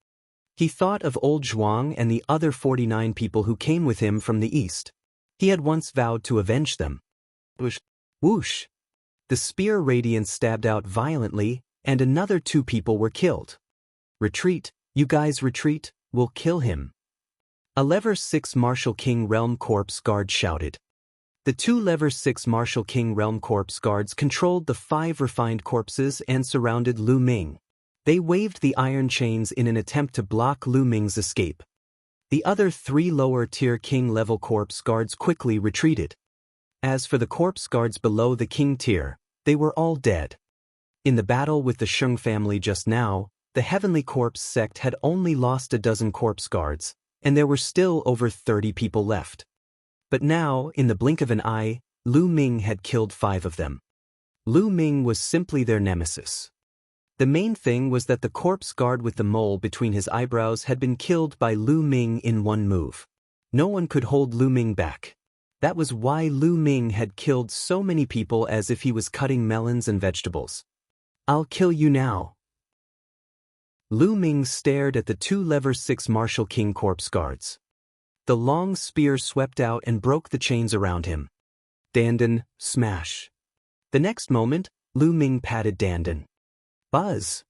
He thought of old Zhuang and the other 49 people who came with him from the east. He had once vowed to avenge them. Whoosh! Whoosh! The spear radiance stabbed out violently, and another 2 people were killed. Retreat, you guys retreat, we'll kill him. A Level 6 Martial King Realm corpse guard shouted. The 2 Level 6 Martial King Realm corpse guards controlled the 5 refined corpses and surrounded Lu Ming. They waved the iron chains in an attempt to block Lu Ming's escape. The other 3 lower-tier king-level corpse guards quickly retreated. As for the corpse guards below the king tier, they were all dead. In the battle with the Shung family just now, the Heavenly Corpse sect had only lost a dozen corpse guards, and there were still over 30 people left. But now, in the blink of an eye, Lu Ming had killed 5 of them. Lu Ming was simply their nemesis. The main thing was that the corpse guard with the mole between his eyebrows had been killed by Lu Ming in one move. No one could hold Lu Ming back. That was why Lu Ming had killed so many people as if he was cutting melons and vegetables. I'll kill you now. Lu Ming stared at the 2 Level 6 Martial King corpse guards. The long spear swept out and broke the chains around him. Dandan, smash. The next moment, Lu Ming patted Dandan. Buzz!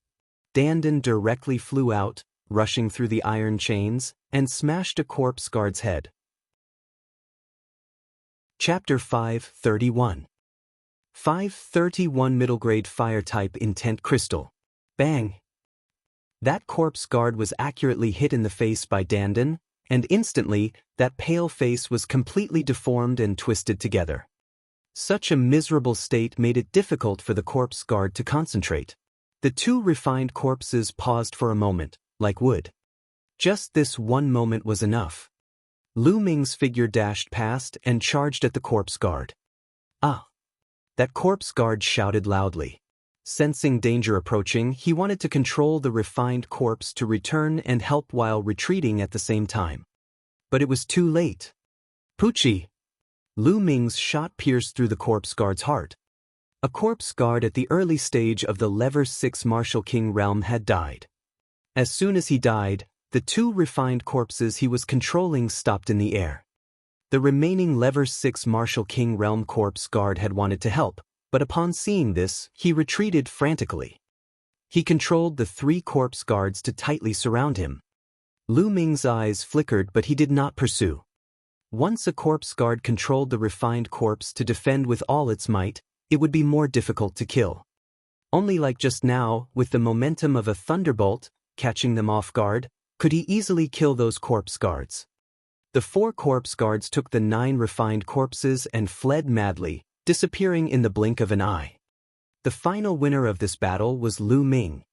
Dandan directly flew out, rushing through the iron chains, and smashed a corpse guard's head. Chapter 531. 531 Middle Grade Fire Type Intent Crystal. Bang! That corpse guard was accurately hit in the face by Dandan, and instantly, that pale face was completely deformed and twisted together. Such a miserable state made it difficult for the corpse guard to concentrate. The 2 refined corpses paused for a moment, like wood. Just this one moment was enough. Lu Ming's figure dashed past and charged at the corpse guard. Ah! That corpse guard shouted loudly. Sensing danger approaching, he wanted to control the refined corpse to return and help while retreating at the same time. But it was too late. Poochie! Lu Ming's shot pierced through the corpse guard's heart. A corpse guard at the early stage of the Level 6 Martial King realm had died. As soon as he died, the 2 refined corpses he was controlling stopped in the air. The remaining Level 6 Martial King realm corpse guard had wanted to help, but upon seeing this, he retreated frantically. He controlled the 3 corpse guards to tightly surround him. Lu Ming's eyes flickered, but he did not pursue. Once a corpse guard controlled the refined corpse to defend with all its might, it would be more difficult to kill. Only like just now, with the momentum of a thunderbolt, catching them off guard, could he easily kill those corpse guards. The 4 corpse guards took the 9 refined corpses and fled madly, disappearing in the blink of an eye. The final winner of this battle was Lu Ming.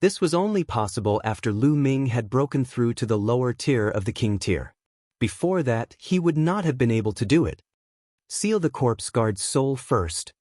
This was only possible after Lu Ming had broken through to the lower tier of the king tier. Before that, he would not have been able to do it. Seal the corpse guard's soul first.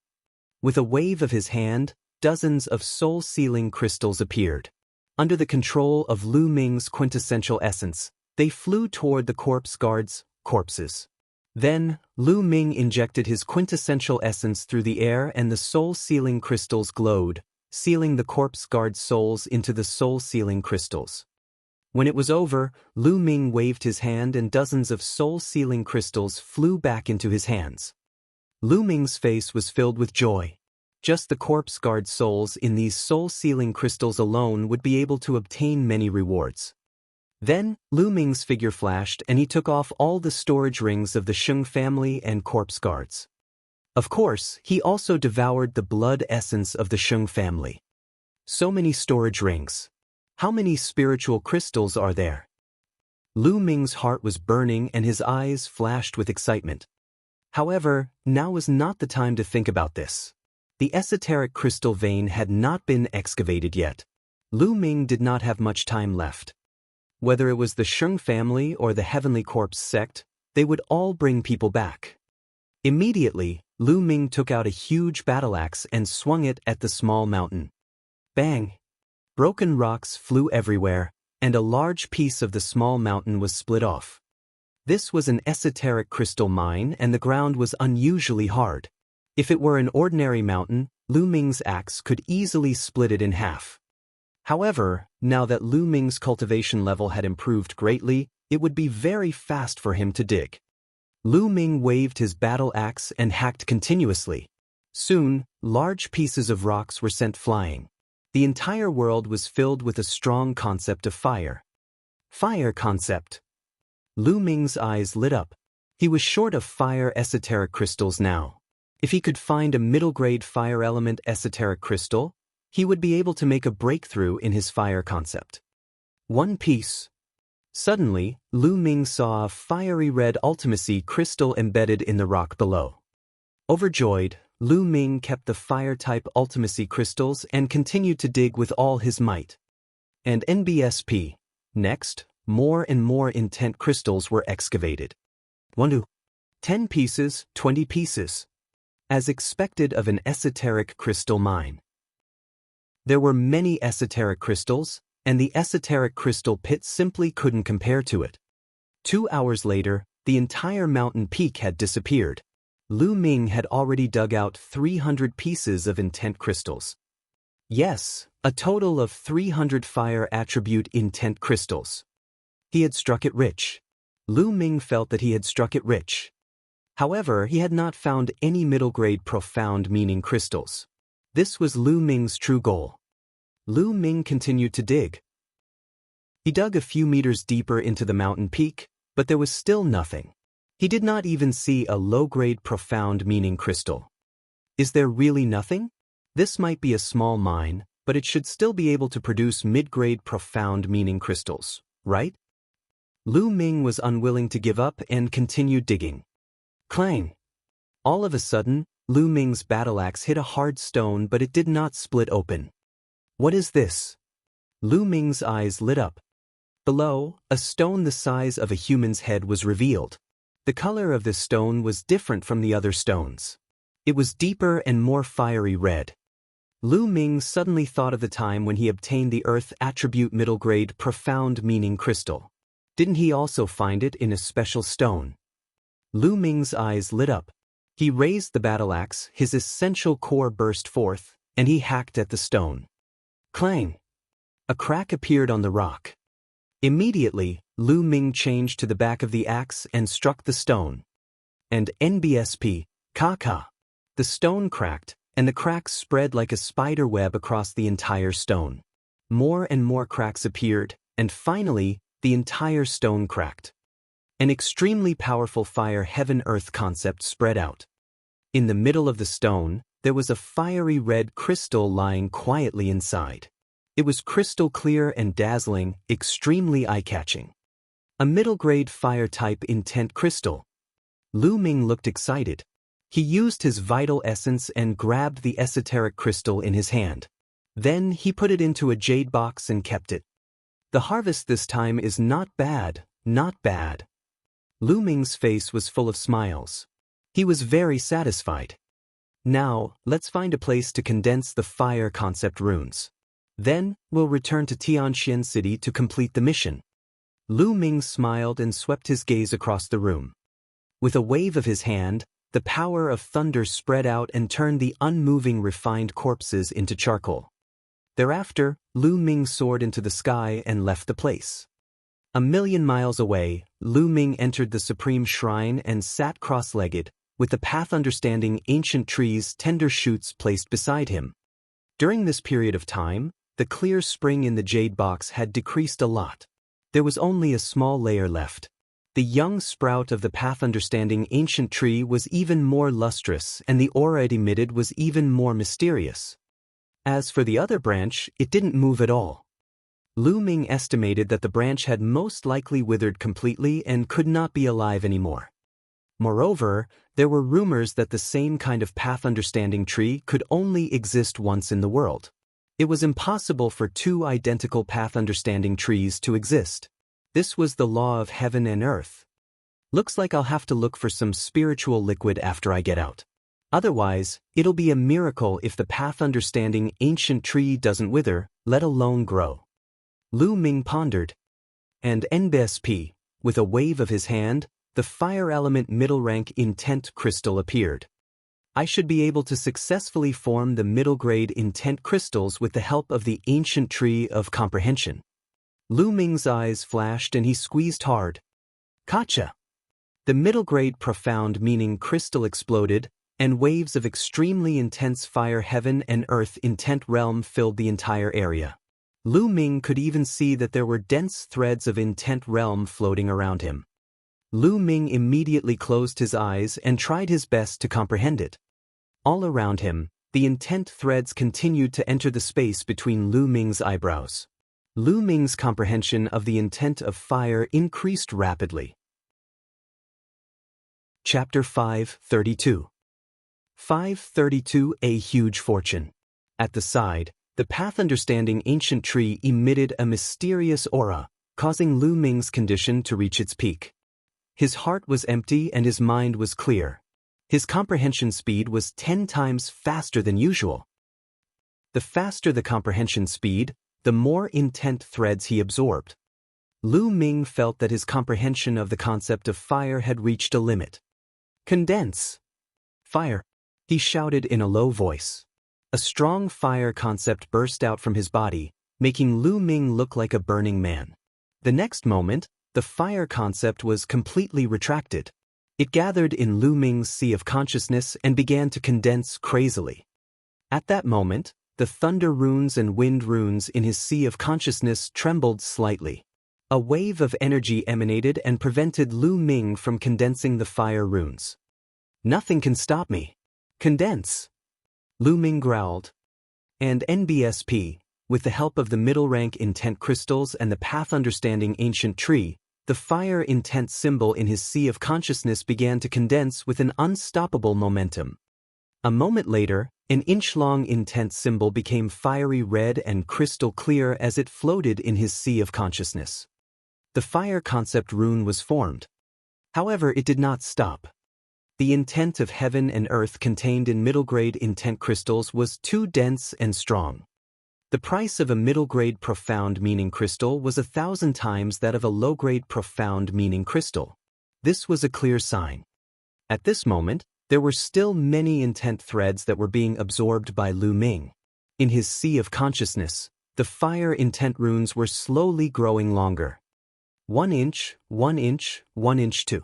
With a wave of his hand, dozens of soul-sealing crystals appeared. Under the control of Lu Ming's quintessential essence, they flew toward the corpse guards' corpses. Then, Lu Ming injected his quintessential essence through the air and the soul-sealing crystals glowed, sealing the corpse guards' souls into the soul-sealing crystals. When it was over, Lu Ming waved his hand and dozens of soul-sealing crystals flew back into his hands. Lu Ming's face was filled with joy. Just the corpse guard souls in these soul-sealing crystals alone would be able to obtain many rewards. Then, Lu Ming's figure flashed and he took off all the storage rings of the Sheng family and corpse guards. Of course, he also devoured the blood essence of the Sheng family. So many storage rings. How many spiritual crystals are there? Lu Ming's heart was burning and his eyes flashed with excitement. However, now was not the time to think about this. The esoteric crystal vein had not been excavated yet. Lu Ming did not have much time left. Whether it was the Sheng family or the Heavenly Corpse sect, they would all bring people back. Immediately, Lu Ming took out a huge battle axe and swung it at the small mountain. Bang! Broken rocks flew everywhere, and a large piece of the small mountain was split off. This was an esoteric crystal mine and the ground was unusually hard. If it were an ordinary mountain, Lu Ming's axe could easily split it in half. However, now that Lu Ming's cultivation level had improved greatly, it would be very fast for him to dig. Lu Ming waved his battle axe and hacked continuously. Soon, large pieces of rocks were sent flying. The entire world was filled with a strong concept of fire. Fire concept. Lu Ming's eyes lit up. He was short of fire esoteric crystals now. If he could find a middle-grade fire element esoteric crystal, he would be able to make a breakthrough in his fire concept. One piece. Suddenly, Lu Ming saw a fiery red ultimacy crystal embedded in the rock below. Overjoyed, Lu Ming kept the fire-type ultimacy crystals and continued to dig with all his might. And NBSP. Next, more and more intent crystals were excavated. 1 to 10 pieces, 20 pieces. As expected of an esoteric crystal mine. There were many esoteric crystals, and the esoteric crystal pit simply couldn't compare to it. 2 hours later, the entire mountain peak had disappeared. Lu Ming had already dug out 300 pieces of intent crystals. Yes, a total of 300 fire attribute intent crystals. He had struck it rich. Lu Ming felt that he had struck it rich. However, he had not found any middle-grade profound meaning crystals. This was Lu Ming's true goal. Lu Ming continued to dig. He dug a few meters deeper into the mountain peak, but there was still nothing. He did not even see a low-grade profound meaning crystal. Is there really nothing? This might be a small mine, but it should still be able to produce mid-grade profound meaning crystals, right? Lu Ming was unwilling to give up and continued digging. Clang! All of a sudden, Lu Ming's battle axe hit a hard stone but it did not split open. What is this? Lu Ming's eyes lit up. Below, a stone the size of a human's head was revealed. The color of this stone was different from the other stones. It was deeper and more fiery red. Lu Ming suddenly thought of the time when he obtained the Earth Attribute Middle Grade Profound Meaning Crystal. Didn't he also find it in a special stone? Lu Ming's eyes lit up. He raised the battle axe, his essential core burst forth, and he hacked at the stone. Clang! A crack appeared on the rock. Immediately, Lu Ming changed to the back of the axe and struck the stone. And NBSP, ka-ka. The stone cracked, and the cracks spread like a spider web across the entire stone. More and more cracks appeared, and finally, the entire stone cracked. An extremely powerful fire heaven-earth concept spread out. In the middle of the stone, there was a fiery red crystal lying quietly inside. It was crystal clear and dazzling, extremely eye-catching. A middle-grade fire-type intent crystal. Lu Ming looked excited. He used his vital essence and grabbed the esoteric crystal in his hand. Then he put it into a jade box and kept it. The harvest this time is not bad, not bad. Lu Ming's face was full of smiles. He was very satisfied. Now, let's find a place to condense the fire concept runes. Then, we'll return to Tianxian City to complete the mission. Lu Ming smiled and swept his gaze across the room. With a wave of his hand, the power of thunder spread out and turned the unmoving refined corpses into charcoal. Thereafter, Lu Ming soared into the sky and left the place. 1,000,000 miles away, Lu Ming entered the Supreme Shrine and sat cross-legged, with the path understanding ancient tree's tender shoots placed beside him. During this period of time, the clear spring in the jade box had decreased a lot. There was only a small layer left. The young sprout of the path understanding ancient tree was even more lustrous, and the aura it emitted was even more mysterious. As for the other branch, it didn't move at all. Lu Ming estimated that the branch had most likely withered completely and could not be alive anymore. Moreover, there were rumors that the same kind of path understanding tree could only exist once in the world. It was impossible for two identical path understanding trees to exist. This was the law of heaven and earth. Looks like I'll have to look for some spiritual liquid after I get out. Otherwise, it'll be a miracle if the path understanding ancient tree doesn't wither, let alone grow. Lu Ming pondered. And NBSP, with a wave of his hand, the fire element middle rank intent crystal appeared. I should be able to successfully form the middle grade intent crystals with the help of the ancient tree of comprehension. Lu Ming's eyes flashed and he squeezed hard. Gotcha! The middle grade profound meaning crystal exploded, and waves of extremely intense fire heaven and earth intent realm filled the entire area. Lu Ming could even see that there were dense threads of intent realm floating around him. Lu Ming immediately closed his eyes and tried his best to comprehend it. All around him, the intent threads continued to enter the space between Lu Ming's eyebrows. Lu Ming's comprehension of the intent of fire increased rapidly. Chapter 532. 532 A Huge Fortune. At the side, the path understanding ancient tree emitted a mysterious aura, causing Lu Ming's condition to reach its peak. His heart was empty and his mind was clear. His comprehension speed was 10 times faster than usual. The faster the comprehension speed, the more intent threads he absorbed. Lu Ming felt that his comprehension of the concept of fire had reached a limit. Condense! Fire! He shouted in a low voice. A strong fire concept burst out from his body, making Lu Ming look like a burning man. The next moment, the fire concept was completely retracted. It gathered in Lu Ming's sea of consciousness and began to condense crazily. At that moment, the thunder runes and wind runes in his sea of consciousness trembled slightly. A wave of energy emanated and prevented Lu Ming from condensing the fire runes. Nothing can stop me. Condense! Lu Ming growled. And NBSP, with the help of the middle rank intent crystals and the path understanding ancient tree, the fire intent symbol in his sea of consciousness began to condense with an unstoppable momentum. A moment later, an inch-long intent symbol became fiery red and crystal clear as it floated in his sea of consciousness. The fire concept rune was formed. However, it did not stop. The intent of heaven and earth contained in middle-grade intent crystals was too dense and strong. The price of a middle-grade profound meaning crystal was 1,000 times that of a low-grade profound meaning crystal. This was a clear sign. At this moment, there were still many intent threads that were being absorbed by Lu Ming. In his sea of consciousness, the fire intent runes were slowly growing longer. 1 inch, 1 inch, 1 inch 2.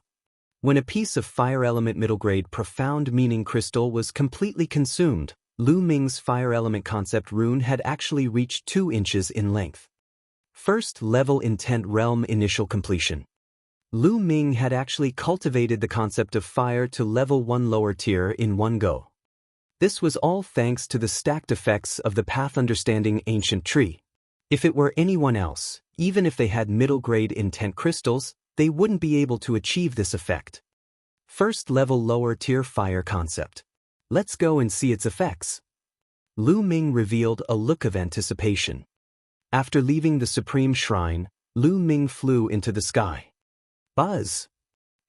When a piece of fire element middle grade profound meaning crystal was completely consumed, Lu Ming's fire element concept rune had actually reached 2 inches in length. First level intent realm initial completion. Lu Ming had actually cultivated the concept of fire to level 1 lower tier in one go. This was all thanks to the stacked effects of the path understanding ancient tree. If it were anyone else, even if they had middle grade intent crystals, they wouldn't be able to achieve this effect. First level lower tier fire concept. Let's go and see its effects. Lu Ming revealed a look of anticipation. After leaving the Supreme Shrine, Lu Ming flew into the sky. Buzz!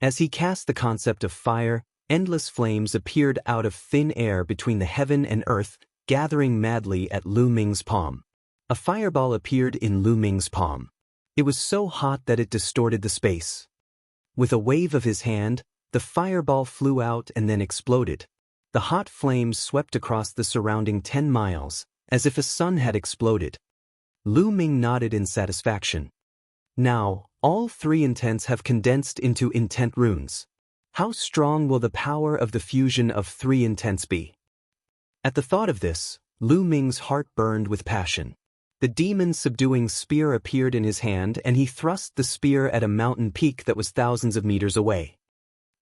As he cast the concept of fire, Endless flames appeared out of thin air between the heaven and earth, gathering madly at Lu Ming's palm. A fireball appeared in Lu Ming's palm. It was so hot that it distorted the space. With a wave of his hand, the fireball flew out and then exploded. The hot flames swept across the surrounding 10 miles, as if a sun had exploded. Lu Ming nodded in satisfaction. Now, all 3 intents have condensed into intent runes. How strong will the power of the fusion of 3 intents be? At the thought of this, Lu Ming's heart burned with passion. The demon-subduing spear appeared in his hand and he thrust the spear at a mountain peak that was thousands of meters away.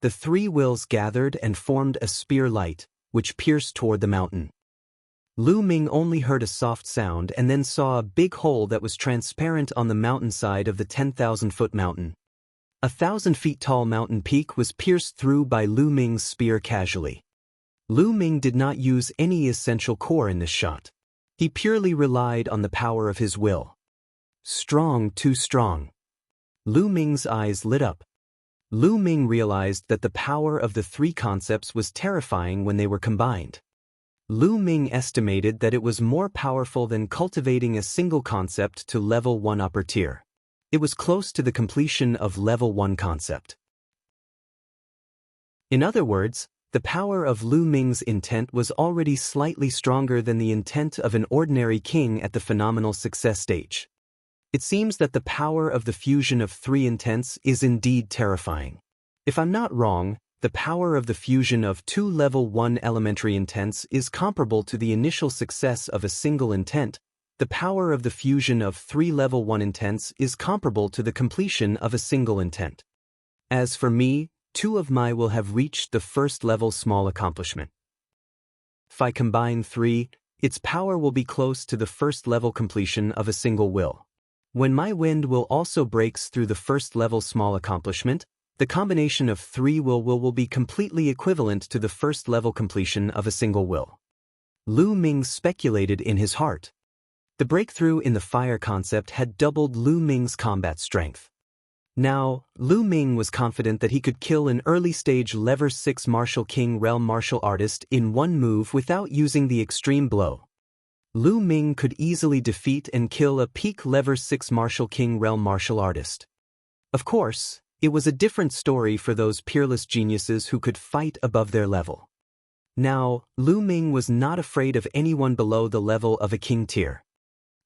The 3 wills gathered and formed a spear light, which pierced toward the mountain. Lu Ming only heard a soft sound and then saw a big hole that was transparent on the mountainside of the 10,000-foot mountain. 1,000 feet tall mountain peak was pierced through by Lu Ming's spear casually. Lu Ming did not use any essential core in this shot. He purely relied on the power of his will. Strong, too strong. Lu Ming's eyes lit up. Lu Ming realized that the power of the 3 concepts was terrifying when they were combined. Lu Ming estimated that it was more powerful than cultivating a single concept to level 1 upper tier. It was close to the completion of level 1 concept. In other words, the power of Lu Ming's intent was already slightly stronger than the intent of an ordinary king at the phenomenal success stage. It seems that the power of the fusion of 3 intents is indeed terrifying. If I'm not wrong, the power of the fusion of 2 level 1 elementary intents is comparable to the initial success of a single intent. The power of the fusion of 3 level 1 intents is comparable to the completion of a single intent. As for me, 2 of my will have reached the first level small accomplishment. If I combine 3, its power will be close to the first level completion of a single will. When my wind will also breaks through the first level small accomplishment, the combination of 3 will be completely equivalent to the first level completion of a single will. Lu Ming speculated in his heart. The breakthrough in the fire concept had doubled Lu Ming's combat strength. Now, Lu Ming was confident that he could kill an early-stage Level 6 Martial King Realm martial artist in 1 move without using the extreme blow. Lu Ming could easily defeat and kill a peak Level 6 Martial King Realm martial artist. Of course, it was a different story for those peerless geniuses who could fight above their level. Now, Lu Ming was not afraid of anyone below the level of a king tier.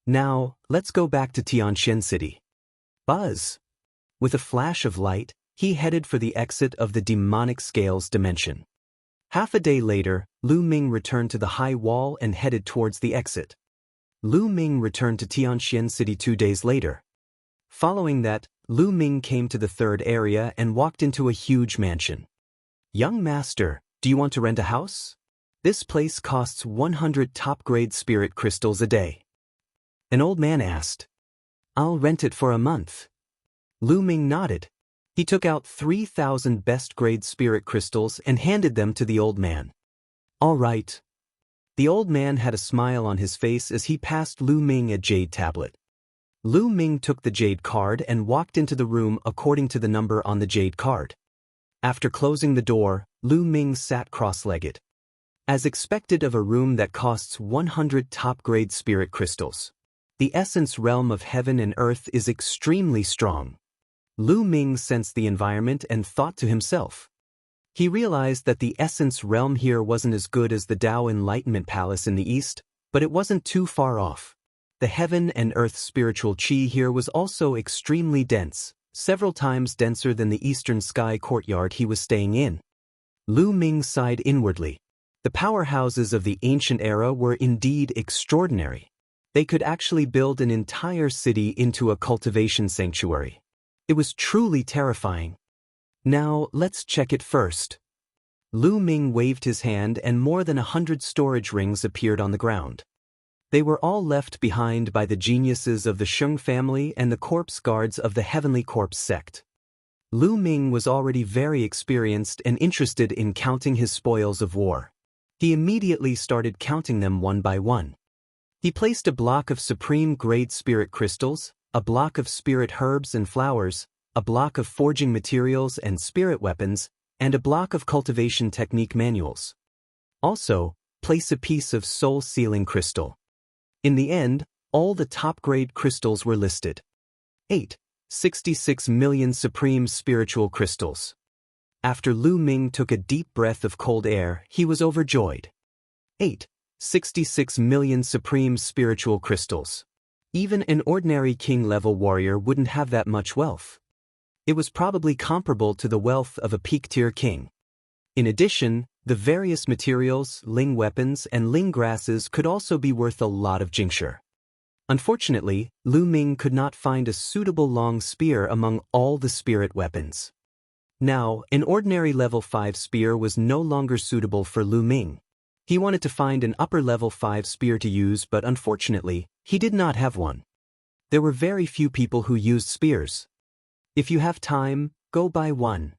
Now, let's go back to Tianxian City. Buzz! With a flash of light, he headed for the exit of the demonic scales dimension. Half a day later, Lu Ming returned to the high wall and headed towards the exit. Lu Ming returned to Tianxian City 2 days later. Following that, Lu Ming came to the 3rd area and walked into a huge mansion. Young master, do you want to rent a house? This place costs 100 top-grade spirit crystals a day. An old man asked. I'll rent it for a month. Lu Ming nodded. He took out 3,000 best-grade spirit crystals and handed them to the old man. All right. The old man had a smile on his face as he passed Lu Ming a jade tablet. Lu Ming took the jade card and walked into the room according to the number on the jade card. After closing the door, Lu Ming sat cross-legged. As expected of a room that costs 100 top-grade spirit crystals. The essence realm of heaven and earth is extremely strong. Lu Ming sensed the environment and thought to himself. He realized that the essence realm here wasn't as good as the Tao Enlightenment Palace in the east, but it wasn't too far off. The heaven and earth spiritual chi here was also extremely dense, several times denser than the eastern sky courtyard he was staying in. Lu Ming sighed inwardly. The powerhouses of the ancient era were indeed extraordinary. They could actually build an entire city into a cultivation sanctuary. It was truly terrifying. Now, let's check it first. Lu Ming waved his hand and more than 100 storage rings appeared on the ground. They were all left behind by the geniuses of the Shung family and the corpse guards of the Heavenly Corpse sect. Lu Ming was already very experienced and interested in counting his spoils of war. He immediately started counting them one by one. He placed a block of supreme-grade spirit crystals, a block of spirit herbs and flowers, a block of forging materials and spirit weapons, and a block of cultivation technique manuals. Also, place a piece of soul sealing crystal. In the end, all the top-grade crystals were listed. 8. 66 million supreme spiritual crystals. After Lu Ming took a deep breath of cold air, he was overjoyed. 8. 66 million supreme spiritual crystals. Even an ordinary king-level warrior wouldn't have that much wealth. It was probably comparable to the wealth of a peak-tier king. In addition, the various materials, ling weapons, and ling grasses could also be worth a lot of jingsher. Unfortunately, Lu Ming could not find a suitable long spear among all the spirit weapons. Now, an ordinary level 5 spear was no longer suitable for Lu Ming. He wanted to find an upper level 5 spear to use, but unfortunately, he did not have one. There were very few people who used spears. If you have time, go buy one.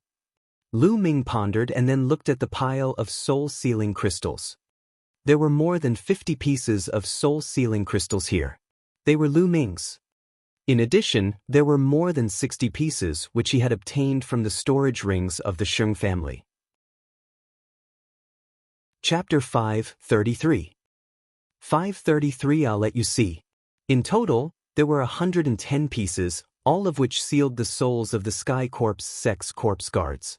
Lu Ming pondered and then looked at the pile of soul-sealing crystals. There were more than 50 pieces of soul-sealing crystals here. They were Lu Ming's. In addition, there were more than 60 pieces which he had obtained from the storage rings of the Shung family. Chapter 5:33. 5:33. I'll let you see. In total, there were 110 pieces, all of which sealed the souls of the Sky Corps Sex Corps guards.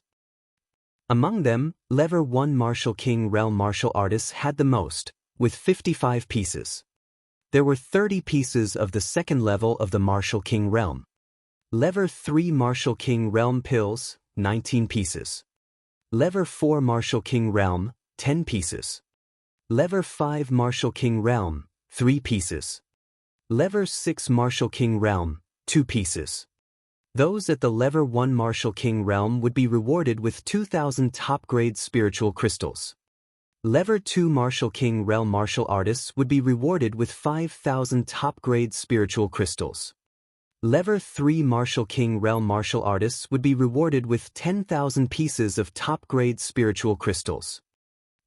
Among them, Level 1 Martial King Realm martial artists had the most, with 55 pieces. There were 30 pieces of the second level of the Martial King Realm. Level 3 Martial King Realm Pills, 19 pieces. Level 4 Martial King Realm, 10 pieces. Level 5 Martial King Realm, 3 pieces. Level 6 Martial King Realm, 2 pieces. Those at the Level 1 Martial King Realm would be rewarded with 2,000 top-grade spiritual crystals. Level 2 Martial King Realm martial artists would be rewarded with 5,000 top-grade spiritual crystals. Level 3 Martial King Realm martial artists would be rewarded with 10,000 pieces of top-grade spiritual crystals.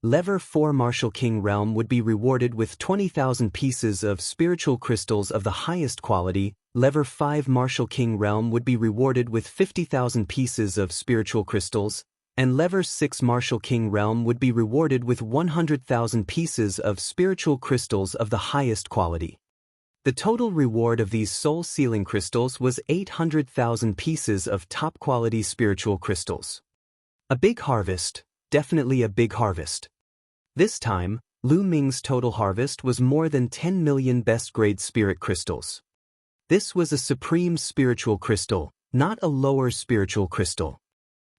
Level 4 Martial King Realm would be rewarded with 20,000 pieces of spiritual crystals of the highest quality. Level 5 Martial King Realm would be rewarded with 50,000 pieces of spiritual crystals, and Level 6 Martial King Realm would be rewarded with 100,000 pieces of spiritual crystals of the highest quality. The total reward of these soul-sealing crystals was 800,000 pieces of top-quality spiritual crystals. A big harvest, definitely a big harvest. This time, Lu Ming's total harvest was more than 10 million best-grade spirit crystals. This was a supreme spiritual crystal, not a lower spiritual crystal.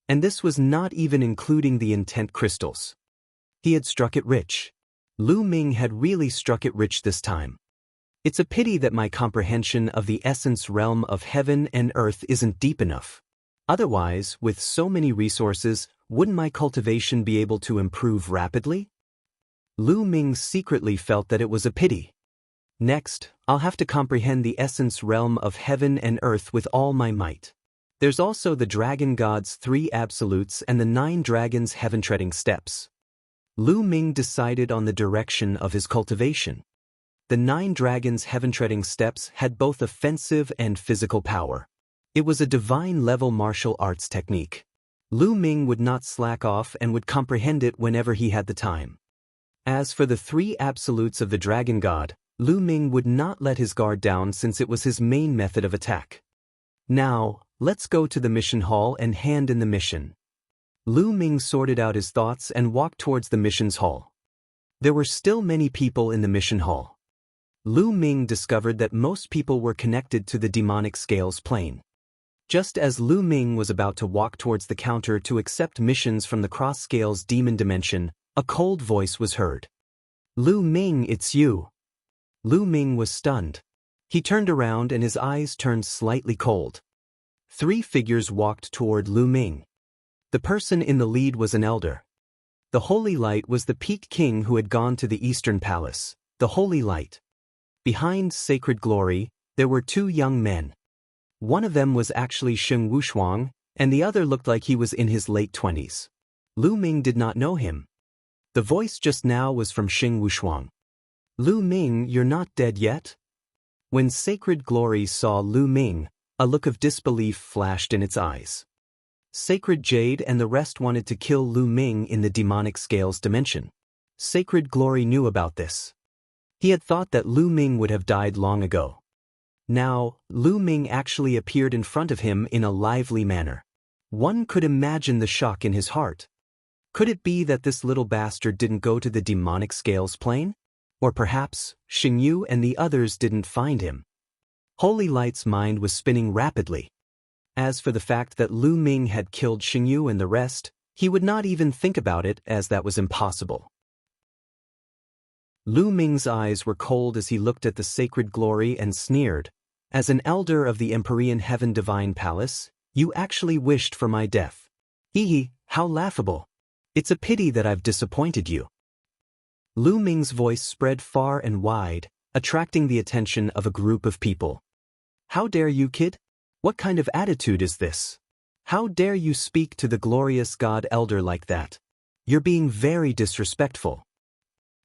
And this was not even including the intent crystals. He had struck it rich. Lu Ming had really struck it rich this time. It's a pity that my comprehension of the essence realm of heaven and earth isn't deep enough. Otherwise, with so many resources, wouldn't my cultivation be able to improve rapidly? Lu Ming secretly felt that it was a pity. Next, I'll have to comprehend the essence realm of heaven and earth with all my might. There's also the Dragon God's 3 absolutes and the 9 dragons' heaven-treading steps. Lu Ming decided on the direction of his cultivation. The 9 dragons' heaven-treading steps had both offensive and physical power. It was a divine-level martial arts technique. Lu Ming would not slack off and would comprehend it whenever he had the time. As for the 3 absolutes of the Dragon God, Lu Ming would not let his guard down since it was his main method of attack. Now, let's go to the mission hall and hand in the mission. Lu Ming sorted out his thoughts and walked towards the missions hall. There were still many people in the mission hall. Lu Ming discovered that most people were connected to the demonic scales plane. Just as Lu Ming was about to walk towards the counter to accept missions from the cross scales demon dimension, a cold voice was heard. Lu Ming, it's you. Lu Ming was stunned. He turned around and his eyes turned slightly cold. 3 figures walked toward Lu Ming. The person in the lead was an elder. The Holy Light was the Peak King who had gone to the Eastern Palace, the Holy Light. Behind Sacred Glory, there were 2 young men. One of them was actually Sheng Wushuang, and the other looked like he was in his late 20s. Lu Ming did not know him. The voice just now was from Sheng Wushuang. Lu Ming, you're not dead yet? When Sacred Glory saw Lu Ming, a look of disbelief flashed in its eyes. Sacred Jade and the rest wanted to kill Lu Ming in the demonic scales dimension. Sacred Glory knew about this. He had thought that Lu Ming would have died long ago. Now, Lu Ming actually appeared in front of him in a lively manner. One could imagine the shock in his heart. Could it be that this little bastard didn't go to the demonic scales plane? Or perhaps, Xingyu and the others didn't find him. Holy Light's mind was spinning rapidly. As for the fact that Lu Ming had killed Xingyu and the rest, he would not even think about it, as that was impossible. Lu Ming's eyes were cold as he looked at the Sacred Glory and sneered. As an elder of the Empyrean Heaven Divine Palace, you actually wished for my death. Hee, how laughable. It's a pity that I've disappointed you. Lu Ming's voice spread far and wide, attracting the attention of a group of people. How dare you, kid? What kind of attitude is this? How dare you speak to the glorious God Elder like that? You're being very disrespectful.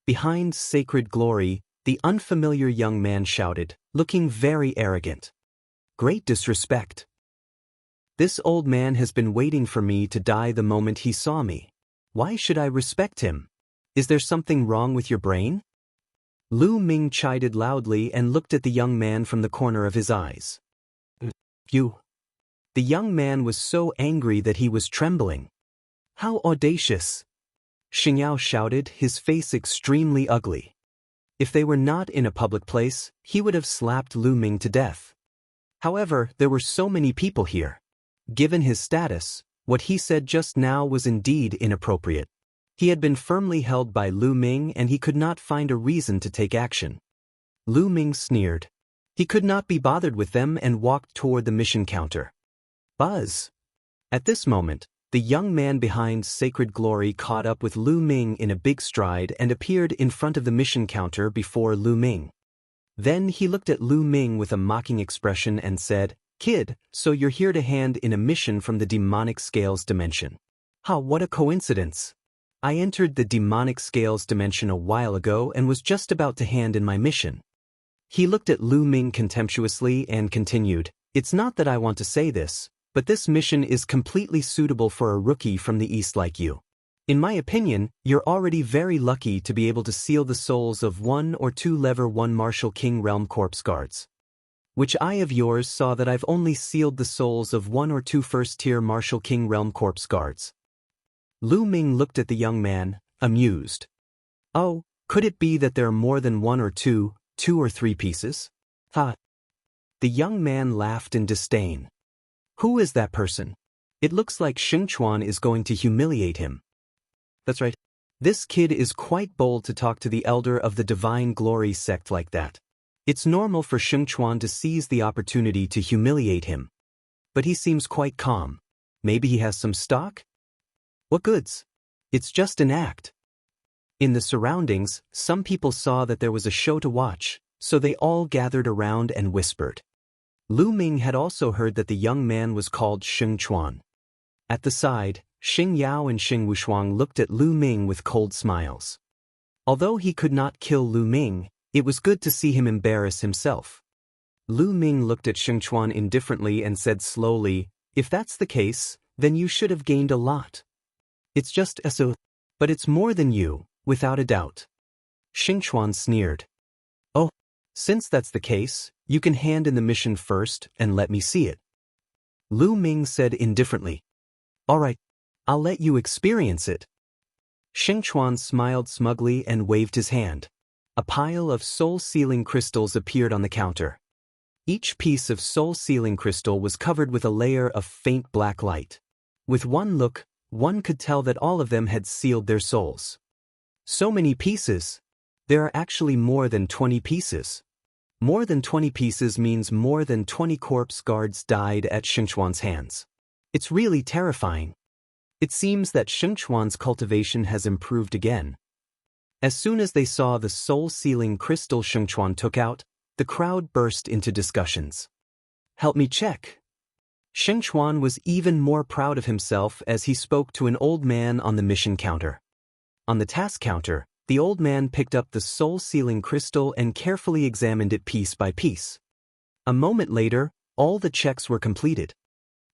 Behind Sacred Glory, the unfamiliar young man shouted, looking very arrogant. Great disrespect. This old man has been waiting for me to die the moment he saw me. Why should I respect him? Is there something wrong with your brain? Lu Ming chided loudly and looked at the young man from the corner of his eyes. You. The young man was so angry that he was trembling. How audacious! Xingyao shouted, his face extremely ugly. If they were not in a public place, he would have slapped Lu Ming to death. However, there were so many people here. Given his status, what he said just now was indeed inappropriate. He had been firmly held by Lu Ming and he could not find a reason to take action. Lu Ming sneered. He could not be bothered with them and walked toward the mission counter. Buzz! At this moment, the young man behind Sacred Glory caught up with Lu Ming in a big stride and appeared in front of the mission counter before Lu Ming. Then he looked at Lu Ming with a mocking expression and said, Kid, so you're here to hand in a mission from the demonic scales dimension. What a coincidence. I entered the demonic scales dimension a while ago and was just about to hand in my mission. He looked at Lu Ming contemptuously and continued, It's not that I want to say this, but this mission is completely suitable for a rookie from the East like you. In my opinion, you're already very lucky to be able to seal the souls of 1 or 2 Lever 1 Martial King Realm Corpse Guards. Which eye of yours saw that I've only sealed the souls of 1 or 2 first-tier Martial King Realm Corpse Guards? Lu Ming looked at the young man, amused. Oh, could it be that there are more than 1 or 2 or 3 pieces? The young man laughed in disdain. Who is that person? It looks like Xingchuan is going to humiliate him. That's right. This kid is quite bold to talk to the elder of the Divine Glory sect like that. It's normal for Xingchuan to seize the opportunity to humiliate him. But he seems quite calm. Maybe he has some stock? What goods? It's just an act. In the surroundings, some people saw that there was a show to watch, so they all gathered around and whispered. Lu Ming had also heard that the young man was called Xingchuan. At the side, Xing Yao and Xing Wushuang looked at Lu Ming with cold smiles. Although he could not kill Lu Ming, it was good to see him embarrass himself. Lu Ming looked at Xingchuan indifferently and said slowly, If that's the case, then you should have gained a lot. It's just so, but it's more than you, without a doubt. Xingchuan sneered. Oh, since that's the case, you can hand in the mission first and let me see it. Lu Ming said indifferently. All right, I'll let you experience it. Xingchuan smiled smugly and waved his hand. A pile of soul-sealing crystals appeared on the counter. Each piece of soul-sealing crystal was covered with a layer of faint black light. With one look, one could tell that all of them had sealed their souls. So many pieces. There are actually more than 20 pieces. More than 20 pieces means more than 20 corpse guards died at Xingchuan's hands. It's really terrifying. It seems that Xingchuan's cultivation has improved again. As soon as they saw the soul-sealing crystal Xingchuan took out, the crowd burst into discussions. Help me check. Xingchuan was even more proud of himself as he spoke to an old man on the mission counter. On the task counter, the old man picked up the soul-sealing crystal and carefully examined it piece by piece. A moment later, all the checks were completed.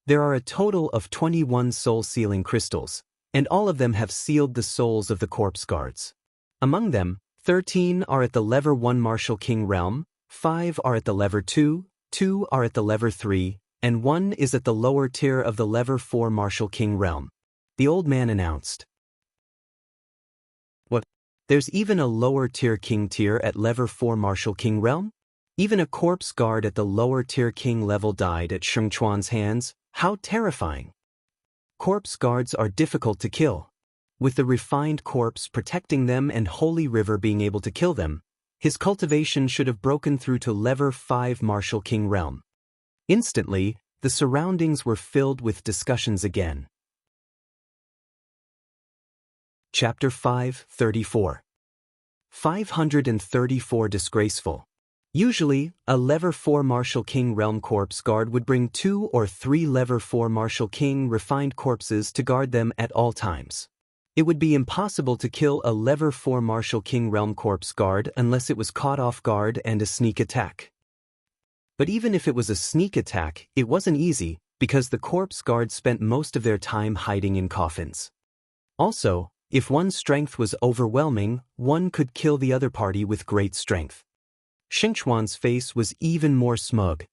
There are a total of 21 soul-sealing crystals, and all of them have sealed the souls of the corpse guards. Among them, 13 are at the level 1 Martial King realm, 5 are at the level 2, 2 are at the level 3, and 1 is at the lower tier of the level 4 Martial King realm. The old man announced. What? There's even a lower tier king tier at level 4 Martial King realm? Even a corpse guard at the lower tier king level died at Sheng Chuan's hands? How terrifying! Corpse guards are difficult to kill. With the refined corpse protecting them and Holy River being able to kill them, his cultivation should have broken through to level 5 Martial King realm. Instantly, the surroundings were filled with discussions again. Chapter 534. 534 Disgraceful. Usually, a level 4 Martial King realm corpse guard would bring 2 or 3 level 4 Martial King refined corpses to guard them at all times. It would be impossible to kill a level 4 Martial King realm corpse guard unless it was caught off guard and a sneak attack. But even if it was a sneak attack, it wasn't easy, because the corpse guards spent most of their time hiding in coffins. Also, if one's strength was overwhelming, one could kill the other party with great strength. Sheng Chuan's face was even more smug.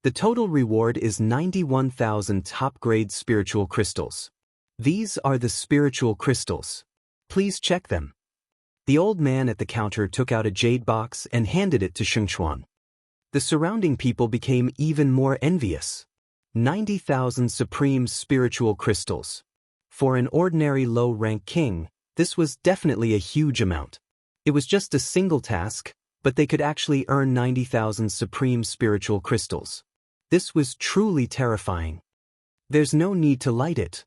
The total reward is 91,000 top-grade spiritual crystals. These are the spiritual crystals. Please check them. The old man at the counter took out a jade box and handed it to Sheng Chuan. The surrounding people became even more envious. 90,000 supreme spiritual crystals. For an ordinary low-rank king, this was definitely a huge amount. It was just a single task, but they could actually earn 90,000 supreme spiritual crystals. This was truly terrifying. There's no need to light it.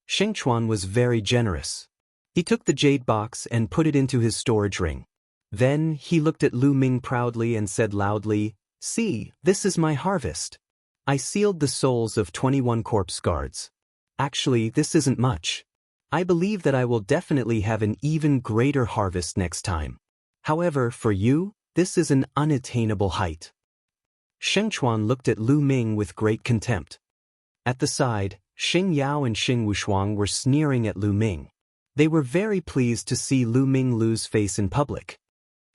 Sheng Chuan was very generous. He took the jade box and put it into his storage ring. Then he looked at Lu Ming proudly and said loudly, "See, this is my harvest. I sealed the souls of 21 corpse guards. Actually, this isn't much. I believe that I will definitely have an even greater harvest next time. However, for you, this is an unattainable height." Sheng Chuan looked at Lu Ming with great contempt. At the side, Xing Yao and Xing Wushuang were sneering at Lu Ming. They were very pleased to see Lu Ming lose face in public.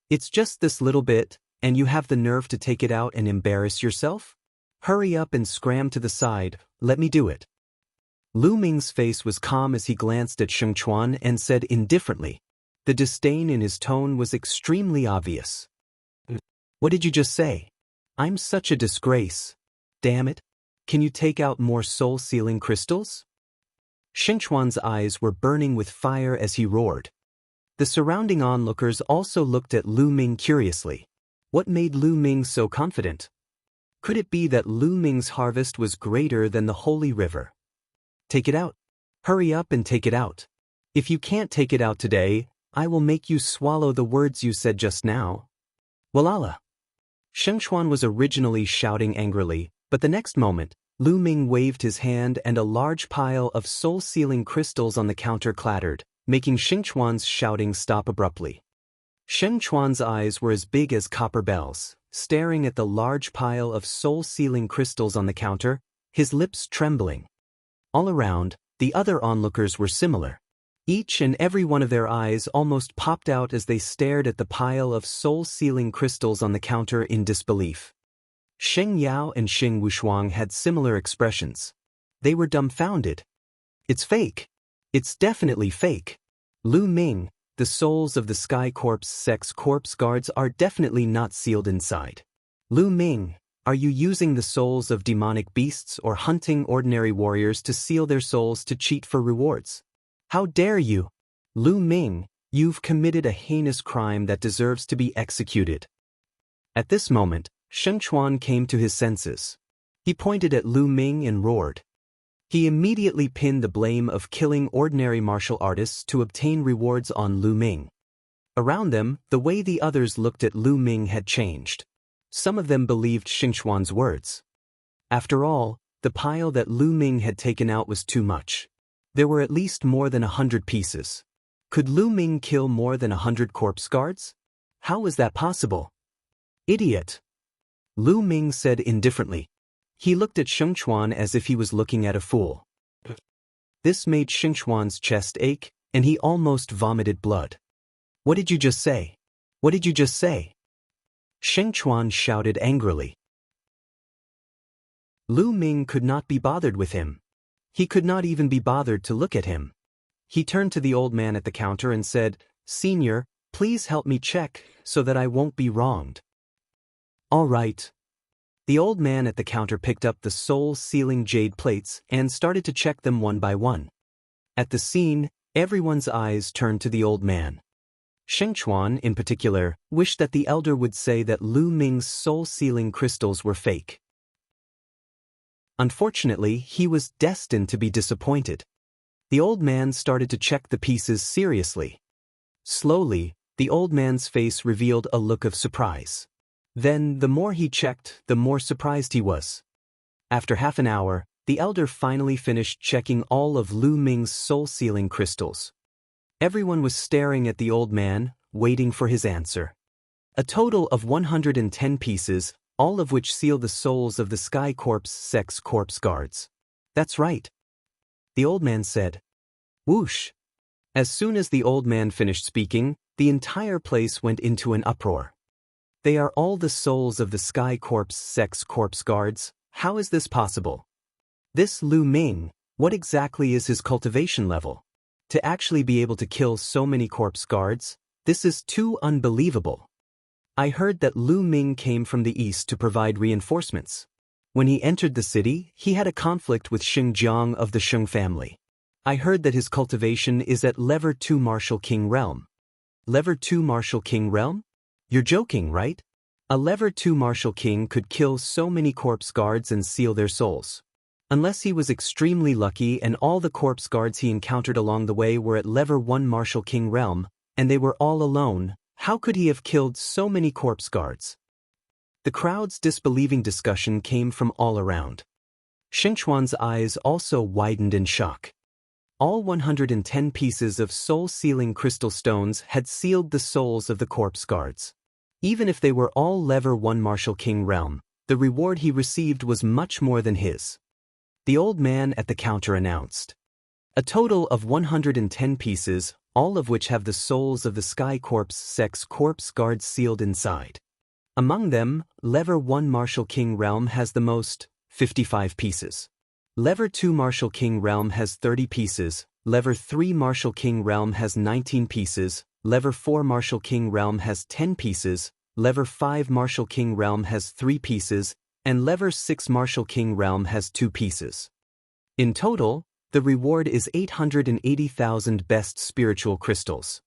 "It's just this little bit, and you have the nerve to take it out and embarrass yourself? Hurry up and scram to the side, let me do it." Lu Ming's face was calm as he glanced at Sheng Chuan and said indifferently. The disdain in his tone was extremely obvious. "What did you just say? I'm such a disgrace. Damn it. Can you take out more soul-sealing crystals?" Sheng Chuan's eyes were burning with fire as he roared. The surrounding onlookers also looked at Lu Ming curiously. What made Lu Ming so confident? Could it be that Lu Ming's harvest was greater than the Holy River? "Take it out. Hurry up and take it out. If you can't take it out today, I will make you swallow the words you said just now." "Walala!" Sheng Chuan was originally shouting angrily, but the next moment, Lu Ming waved his hand and a large pile of soul-sealing crystals on the counter clattered, making Sheng Chuan's shouting stop abruptly. Sheng Chuan's eyes were as big as copper bells, staring at the large pile of soul-sealing crystals on the counter, his lips trembling. All around, the other onlookers were similar. Each and every one of their eyes almost popped out as they stared at the pile of soul-sealing crystals on the counter in disbelief. Xing Yao and Xing Wushuang had similar expressions. They were dumbfounded. "It's fake. It's definitely fake. Lu Ming, the souls of the Sky Corpse Sex Corpse Guards are definitely not sealed inside. Lu Ming, are you using the souls of demonic beasts or hunting ordinary warriors to seal their souls to cheat for rewards? How dare you? Lu Ming, you've committed a heinous crime that deserves to be executed." At this moment, Sheng Chuan came to his senses. He pointed at Lu Ming and roared. He immediately pinned the blame of killing ordinary martial artists to obtain rewards on Lu Ming. Around them, the way the others looked at Lu Ming had changed. Some of them believed Sheng Chuan's words. After all, the pile that Lu Ming had taken out was too much. There were at least more than 100 pieces. Could Lu Ming kill more than 100 corpse guards? How was that possible? "Idiot!" Lu Ming said indifferently. He looked at Shengchuan as if he was looking at a fool. This made Shengchuan's chest ache, and he almost vomited blood. "What did you just say? What did you just say?" Shengchuan shouted angrily. Lu Ming could not be bothered with him. He could not even be bothered to look at him. He turned to the old man at the counter and said, "Senior, please help me check, so that I won't be wronged." "All right." The old man at the counter picked up the soul-sealing jade plates and started to check them one by one. At the scene, everyone's eyes turned to the old man. Shengchuan, in particular, wished that the elder would say that Lu Ming's soul-sealing crystals were fake. Unfortunately, he was destined to be disappointed. The old man started to check the pieces seriously. Slowly, the old man's face revealed a look of surprise. Then, the more he checked, the more surprised he was. After half an hour, the elder finally finished checking all of Lu Ming's soul-sealing crystals. Everyone was staring at the old man, waiting for his answer. A total of 110 pieces, all of which seal the souls of the Sky Corps Sex Corps guards. "That's right," the old man said. Whoosh! As soon as the old man finished speaking, the entire place went into an uproar. "They are all the souls of the Sky Corps Sex Corps guards. How is this possible? This Lu Ming, what exactly is his cultivation level? To actually be able to kill so many corpse guards, this is too unbelievable. I heard that Lu Ming came from the east to provide reinforcements. When he entered the city, he had a conflict with Xingjiang of the Sheng family. I heard that his cultivation is at Lever 2 Martial King Realm." Lever 2 Martial King Realm? You're joking, right? A Lever 2 Martial King could kill so many corpse guards and seal their souls. Unless he was extremely lucky and all the corpse guards he encountered along the way were at Lever 1 Martial King Realm, and they were all alone, how could he have killed so many corpse guards? The crowd's disbelieving discussion came from all around. Shengchuan's eyes also widened in shock. All 110 pieces of soul-sealing crystal stones had sealed the souls of the corpse guards. Even if they were all Lever 1 Martial King Realm, the reward he received was much more than his. The old man at the counter announced. "A total of 110 pieces, all of which have the souls of the Sky Corps Sex Corps guards sealed inside. Among them, Lever 1 Martial King Realm has the most, 55 pieces. Lever 2 Martial King Realm has 30 pieces, Lever 3 Martial King Realm has 19 pieces, Lever 4 Martial King Realm has 10 pieces, Lever 5 Martial King Realm has 3 pieces, and Lever 6 Martial King Realm has 2 pieces. In total, the reward is 880,000 best spiritual crystals."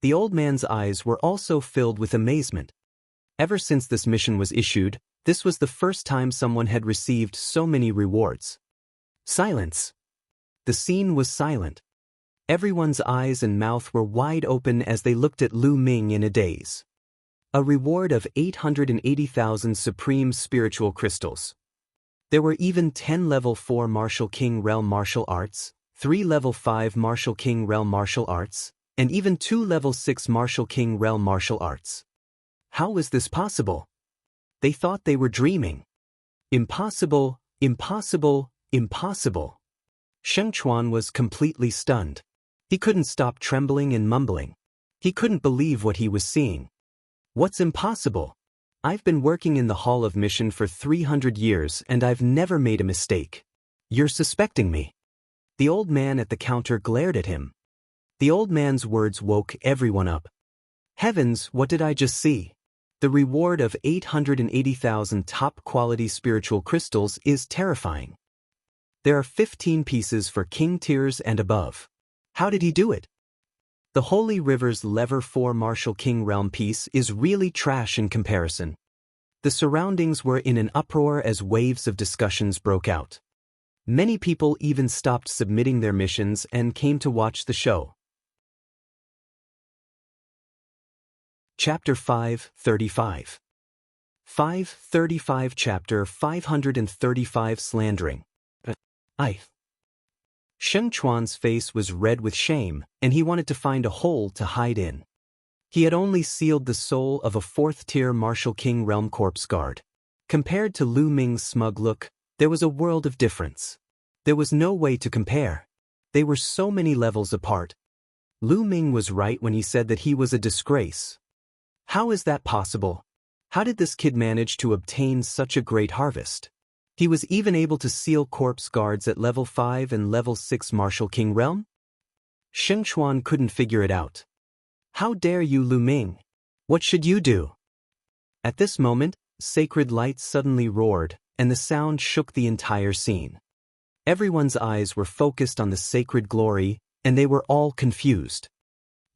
The old man's eyes were also filled with amazement. Ever since this mission was issued, this was the first time someone had received so many rewards. Silence. The scene was silent. Everyone's eyes and mouth were wide open as they looked at Lu Ming in a daze. A reward of 880,000 supreme spiritual crystals. There were even 10 Level 4 Martial King Realm martial arts, 3 Level 5 Martial King Realm martial arts, and even 2 Level 6 Martial King Realm martial arts. How was this possible? They thought they were dreaming. Impossible, impossible, impossible. Shengchuan was completely stunned. He couldn't stop trembling and mumbling. He couldn't believe what he was seeing. "What's impossible? I've been working in the Hall of Mission for 300 years and I've never made a mistake. You're suspecting me." The old man at the counter glared at him. The old man's words woke everyone up. Heavens, what did I just see? The reward of 880,000 top-quality spiritual crystals is terrifying. There are 15 pieces for king tiers and above. How did he do it? The Holy River's Lever 4 Martial King Realm piece is really trash in comparison. The surroundings were in an uproar as waves of discussions broke out. Many people even stopped submitting their missions and came to watch the show. Chapter 535. 535 Chapter 535 Slandering. Shengchuan's face was red with shame, and he wanted to find a hole to hide in. He had only sealed the soul of a 4th-tier Martial King Realm Corpse Guard. Compared to Lu Ming's smug look, There was a world of difference. There was no way to compare. They were so many levels apart. Lu Ming was right when he said that he was a disgrace. How is that possible? How did this kid manage to obtain such a great harvest? He was even able to seal corpse guards at level 5 and level 6 Martial King realm? Sheng Chuan couldn't figure it out. How dare you, Lu Ming? What should you do? At this moment, sacred light suddenly roared, and the sound shook the entire scene. Everyone's eyes were focused on the sacred glory, and they were all confused.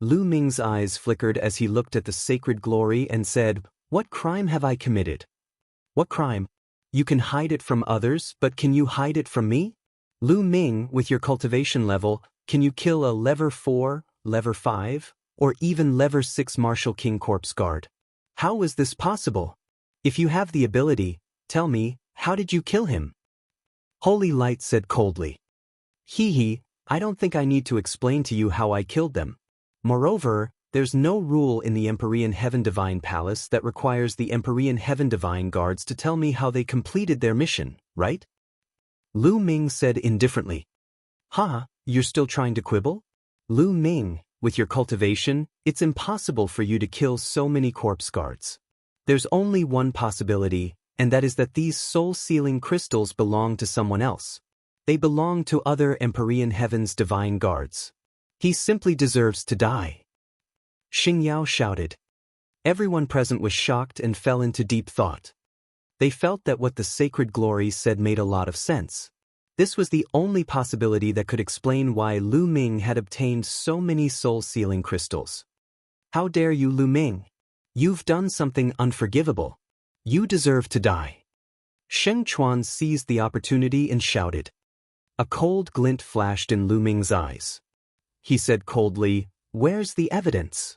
Lu Ming's eyes flickered as he looked at the sacred glory and said, "What crime have I committed?" "What crime? You can hide it from others, but can you hide it from me? Lu Ming, with your cultivation level, can you kill a level 4, level 5, or even level 6 Martial King corpse guard? How is this possible? If you have the ability, tell me, how did you kill him?" Holy Light said coldly. Hee, I don't think I need to explain to you how I killed them. Moreover, there's no rule in the Empyrean Heaven Divine Palace that requires the Empyrean Heaven Divine Guards to tell me how they completed their mission, right? Lu Ming said indifferently. You're still trying to quibble? Lu Ming, with your cultivation, it's impossible for you to kill so many corpse guards. There's only one possibility, and that is that these soul-sealing crystals belong to someone else. They belong to other Empyrean Heaven's divine guards. He simply deserves to die. Xing Yao shouted. Everyone present was shocked and fell into deep thought. They felt that what the sacred glory said made a lot of sense. This was the only possibility that could explain why Lu Ming had obtained so many soul-sealing crystals. How dare you, Lu Ming? You've done something unforgivable. You deserve to die. Sheng Chuan seized the opportunity and shouted. A cold glint flashed in Lu Ming's eyes. He said coldly, "Where's the evidence?"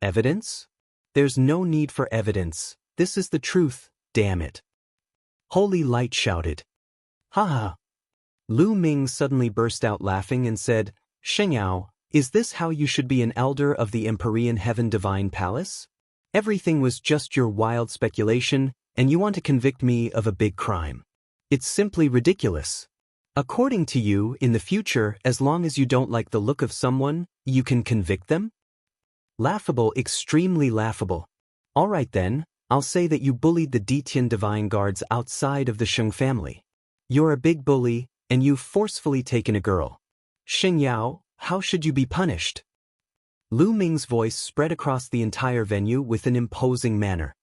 Evidence? There's no need for evidence. This is the truth, damn it. Holy Light shouted. Ha! Lu Ming suddenly burst out laughing and said, "Sheng Yao, is this how you should be an elder of the Empyrean Heaven Divine Palace? Everything was just your wild speculation, and you want to convict me of a big crime. It's simply ridiculous. According to you, in the future, as long as you don't like the look of someone, you can convict them? Laughable, extremely laughable. All right then, I'll say that you bullied the Ditian Divine Guards outside of the Sheng family. You're a big bully, and you've forcefully taken a girl. Sheng Yao, how should you be punished?" Lu Ming's voice spread across the entire venue with an imposing manner.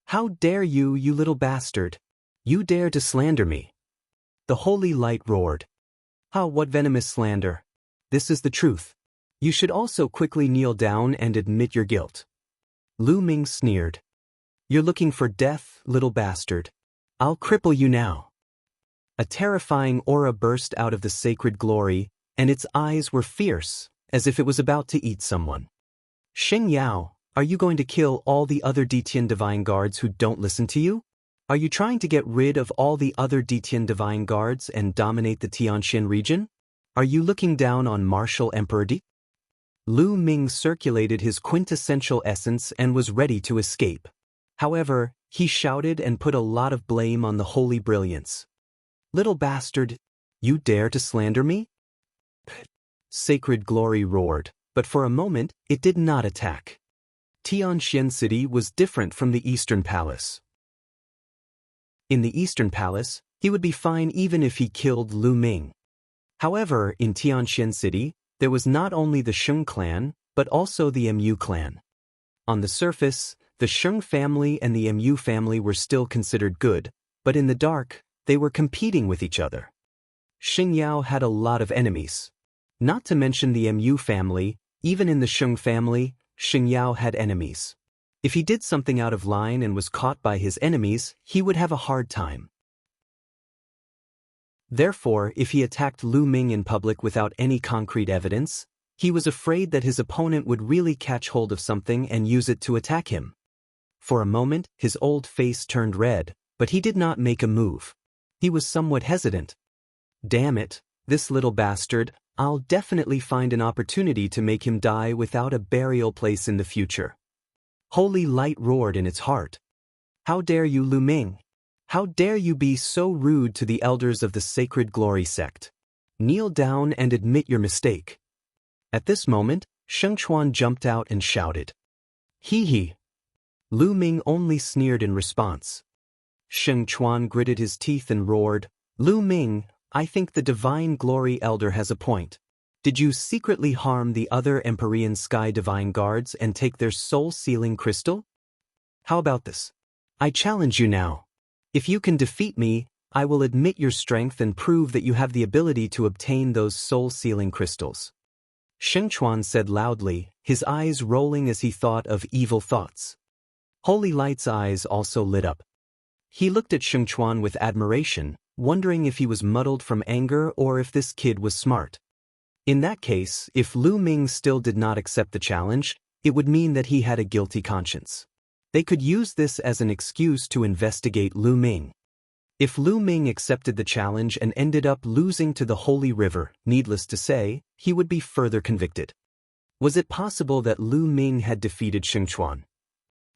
"How dare you, you little bastard! You dare to slander me!" The Holy Light roared. What venomous slander! This is the truth. You should also quickly kneel down and admit your guilt. Lu Ming sneered. You're looking for death, little bastard. I'll cripple you now. A terrifying aura burst out of the sacred glory, and its eyes were fierce, as if it was about to eat someone. Sheng Yao, are you going to kill all the other Ditian Divine Guards who don't listen to you? Are you trying to get rid of all the other Ditian Divine Guards and dominate the Tianxian region? Are you looking down on Martial Emperor Di? Lu Ming circulated his quintessential essence and was ready to escape. However, he shouted and put a lot of blame on the holy brilliance. Little bastard, you dare to slander me? Sacred glory roared, but for a moment, it did not attack. Tianxian City was different from the Eastern Palace. In the Eastern Palace, he would be fine even if he killed Lu Ming. However, in Tianxian City, there was not only the Sheng clan, but also the Mu clan. On the surface, the Sheng family and the Mu family were still considered good, but in the dark, they were competing with each other. Xing Yao had a lot of enemies. Not to mention the Mu family, even in the Sheng family, Xing Yao had enemies. If he did something out of line and was caught by his enemies, he would have a hard time. Therefore, if he attacked Lu Ming in public without any concrete evidence, he was afraid that his opponent would really catch hold of something and use it to attack him. For a moment, his old face turned red, but he did not make a move. He was somewhat hesitant. Damn it, this little bastard, I'll definitely find an opportunity to make him die without a burial place in the future. Holy light roared in its heart. How dare you, Lu Ming? How dare you be so rude to the elders of the Sacred Glory sect? Kneel down and admit your mistake. At this moment, Sheng Chuan jumped out and shouted. Hee hee. Lu Ming only sneered in response. Sheng Chuan gritted his teeth and roared, Lu Ming, I think the Divine Glory Elder has a point. Did you secretly harm the other Empyrean Sky Divine Guards and take their soul-sealing crystal? How about this? I challenge you now. If you can defeat me, I will admit your strength and prove that you have the ability to obtain those soul-sealing crystals. Sheng Chuan said loudly, his eyes rolling as he thought of evil thoughts. Holy Light's eyes also lit up. He looked at Sheng Chuan with admiration, wondering if he was muddled from anger or if this kid was smart. In that case, if Lu Ming still did not accept the challenge, it would mean that he had a guilty conscience. They could use this as an excuse to investigate Lu Ming. If Lu Ming accepted the challenge and ended up losing to the Holy River, needless to say, he would be further convicted. Was it possible that Lu Ming had defeated Sheng Chuan?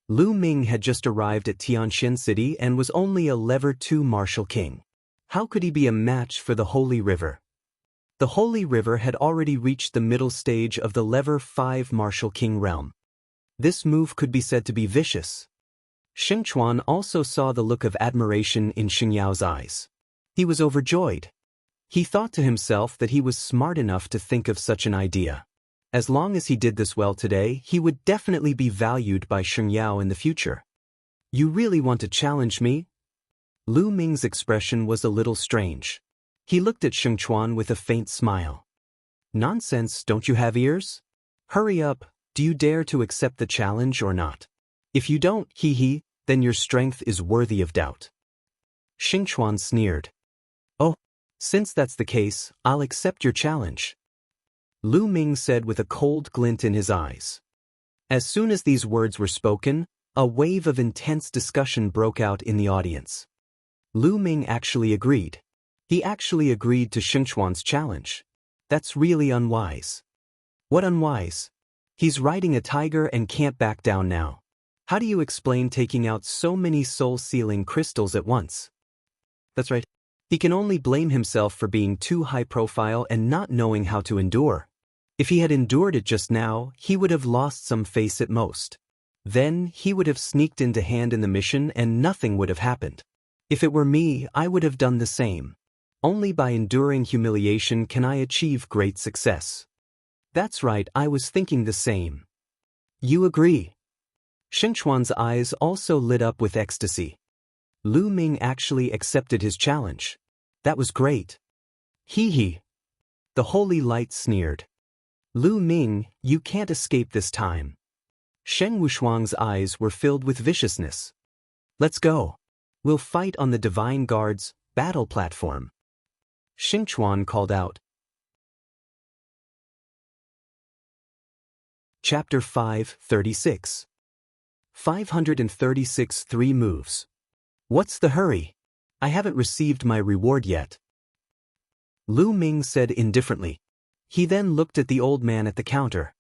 Lu Ming had just arrived at Tianxian City and was only a Level 2 Martial King. How could he be a match for the Holy River? The Holy River had already reached the middle stage of the Level 5 Martial King realm. This move could be said to be vicious. Sheng Chuan also saw the look of admiration in Xing Yao's eyes. He was overjoyed. He thought to himself that he was smart enough to think of such an idea. As long as he did this well today, he would definitely be valued by Xing Yao in the future. You really want to challenge me? Lu Ming's expression was a little strange. He looked at Sheng Chuan with a faint smile. Nonsense, don't you have ears? Hurry up, do you dare to accept the challenge or not? If you don't, hee, then your strength is worthy of doubt. Sheng Chuan sneered. Oh, since that's the case, I'll accept your challenge. Lu Ming said with a cold glint in his eyes. As soon as these words were spoken, a wave of intense discussion broke out in the audience. Lu Ming actually agreed. He actually agreed to Sheng Chuan's challenge. That's really unwise. What unwise? He's riding a tiger and can't back down now. How do you explain taking out so many soul-sealing crystals at once? That's right. He can only blame himself for being too high-profile and not knowing how to endure. If he had endured it just now, he would have lost some face at most. Then, he would have sneaked in to hand in the mission and nothing would have happened. If it were me, I would have done the same. Only by enduring humiliation can I achieve great success. That's right, I was thinking the same. You agree? Sheng Chuan's eyes also lit up with ecstasy. Lu Ming actually accepted his challenge. That was great. Hee. The Holy Light sneered. Lu Ming, you can't escape this time. Sheng Wushuang's eyes were filled with viciousness. Let's go. We'll fight on the Divine Guard's battle platform. Sheng Chuan called out. Chapter 536. 536 3 moves. What's the hurry? I haven't received my reward yet. Lu Ming said indifferently. He then looked at the old man at the counter.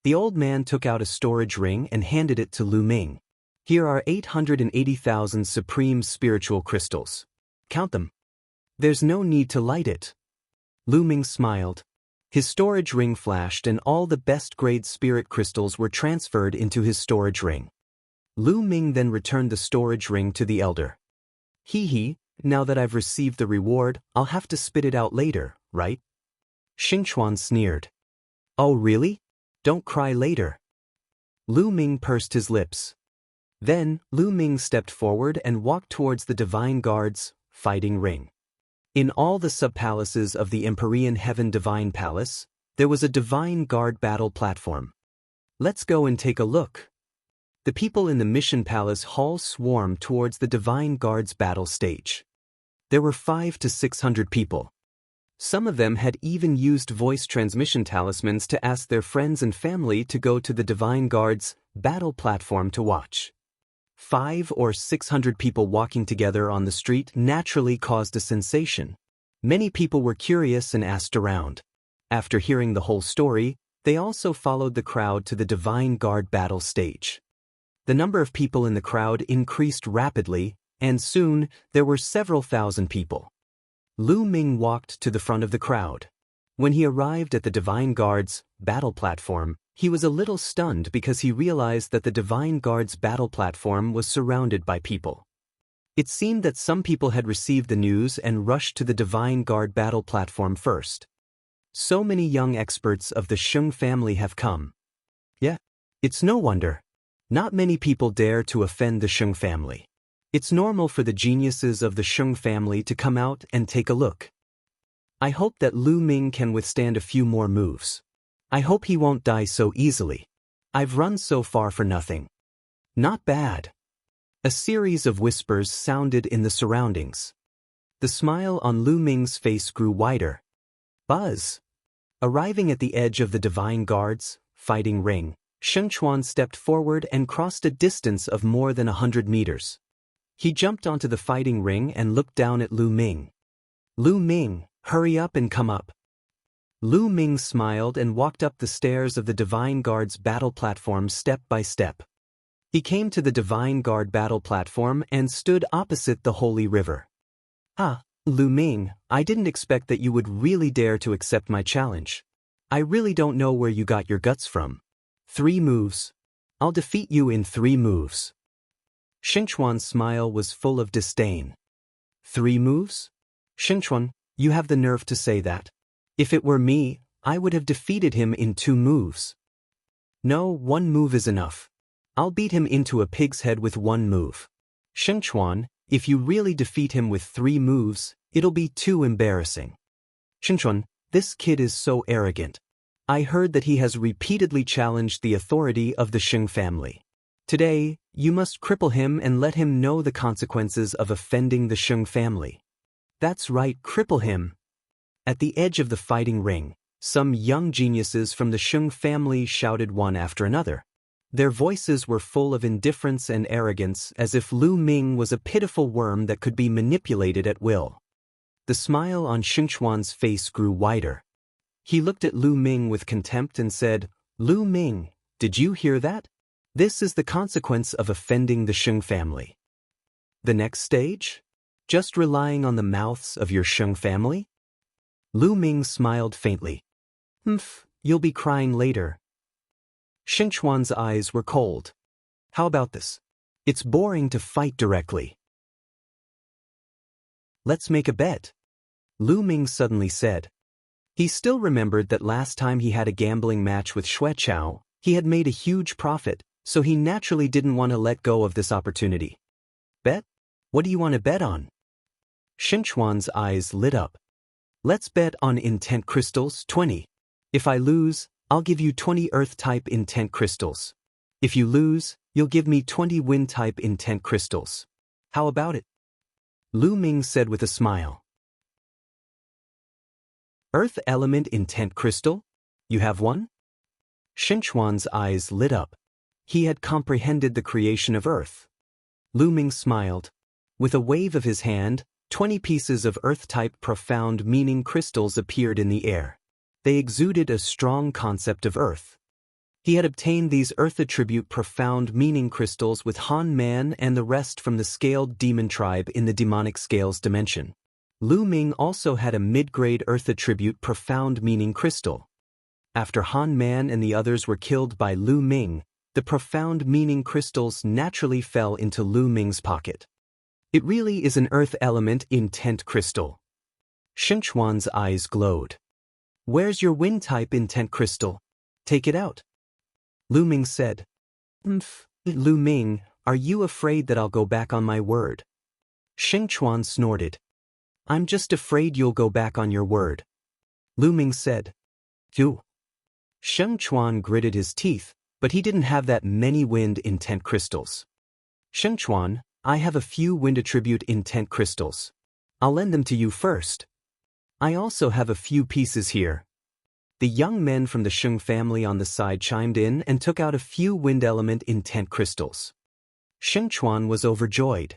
The old man took out a storage ring and handed it to Lu Ming. Here are 880,000 supreme spiritual crystals. Count them. There's no need to light it. Lu Ming smiled. His storage ring flashed and all the best-grade spirit crystals were transferred into his storage ring. Lu Ming then returned the storage ring to the elder. Hee, now that I've received the reward, I'll have to spit it out later, right? Sheng Chuan sneered. Oh really? Don't cry later. Lu Ming pursed his lips. Then, Lu Ming stepped forward and walked towards the Divine Guard's fighting ring. In all the sub-palaces of the Empyrean Heaven Divine Palace, there was a Divine Guard battle platform. Let's go and take a look. The people in the Mission Palace Hall swarmed towards the Divine Guard's battle stage. There were 500 to 600 people. Some of them had even used voice transmission talismans to ask their friends and family to go to the Divine Guard's battle platform to watch. 500 or 600 people walking together on the street naturally caused a sensation. Many people were curious and asked around. After hearing the whole story, they also followed the crowd to the Divine Guard battle stage. The number of people in the crowd increased rapidly, and soon there were several thousand people. Lu Ming walked to the front of the crowd. When he arrived at the Divine Guard's battle platform, he was a little stunned because he realized that the Divine Guard's battle platform was surrounded by people. It seemed that some people had received the news and rushed to the Divine Guard battle platform first. So many young experts of the Sheng family have come. Yeah, it's no wonder. Not many people dare to offend the Sheng family. It's normal for the geniuses of the Sheng family to come out and take a look. I hope that Lu Ming can withstand a few more moves. I hope he won't die so easily. I've run so far for nothing. Not bad. A series of whispers sounded in the surroundings. The smile on Lu Ming's face grew wider. Buzz. Arriving at the edge of the Divine Guard's fighting ring, Sheng Chuan stepped forward and crossed a distance of more than 100 meters. He jumped onto the fighting ring and looked down at Lu Ming. Lu Ming, hurry up and come up. Lu Ming smiled and walked up the stairs of the Divine Guard's battle platform step by step. He came to the Divine Guard battle platform and stood opposite the Holy River. Ah, Lu Ming, I didn't expect that you would really dare to accept my challenge. I really don't know where you got your guts from. 3 moves. I'll defeat you in 3 moves. Sheng Chuan's smile was full of disdain. 3 moves? Sheng Chuan, you have the nerve to say that. If it were me, I would have defeated him in 2 moves. No, 1 move is enough. I'll beat him into a pig's head with 1 move. Sheng Chuan, if you really defeat him with 3 moves, it'll be too embarrassing. Sheng Chuan, this kid is so arrogant. I heard that he has repeatedly challenged the authority of the Sheng family. Today, you must cripple him and let him know the consequences of offending the Sheng family. That's right, cripple him. At the edge of the fighting ring, some young geniuses from the Sheng family shouted one after another. Their voices were full of indifference and arrogance, as if Lu Ming was a pitiful worm that could be manipulated at will. The smile on Sheng Chuan's face grew wider. He looked at Lu Ming with contempt and said, Lu Ming, did you hear that? This is the consequence of offending the Sheng family. The next stage? Just relying on the mouths of your Sheng family? Lu Ming smiled faintly. You'll be crying later. Sheng Chuan's eyes were cold. How about this? It's boring to fight directly. Let's make a bet. Lu Ming suddenly said. He still remembered that last time he had a gambling match with Xue Chao, he had made a huge profit, so he naturally didn't want to let go of this opportunity. Bet? What do you want to bet on? Sheng Chuan's eyes lit up. Let's bet on intent crystals, 20. If I lose, I'll give you 20 earth-type intent crystals. If you lose, you'll give me 20 wind-type intent crystals. How about it? Lu Ming said with a smile. Earth element intent crystal? You have one? Sheng Chuan's eyes lit up. He had comprehended the creation of Earth. Lu Ming smiled. With a wave of his hand, 20 pieces of Earth-type profound meaning crystals appeared in the air. They exuded a strong concept of Earth. He had obtained these Earth attribute profound meaning crystals with Han Man and the rest from the scaled demon tribe in the demonic scales dimension. Lu Ming also had a mid-grade Earth attribute profound meaning crystal. After Han Man and the others were killed by Lu Ming, the profound meaning crystals naturally fell into Lu Ming's pocket. It really is an Earth element intent crystal. Sheng Chuan's eyes glowed. Where's your wind-type intent crystal? Take it out. Lu Ming said. Lu Ming, are you afraid that I'll go back on my word? Sheng Chuan snorted. I'm just afraid you'll go back on your word. Lu Ming said. Phew. Sheng Chuan gritted his teeth, but he didn't have that many wind intent crystals. Sheng Chuan, I have a few wind attribute intent crystals. I'll lend them to you first. I also have a few pieces here. The young men from the Sheng family on the side chimed in and took out a few wind element intent crystals. Sheng Chuan was overjoyed.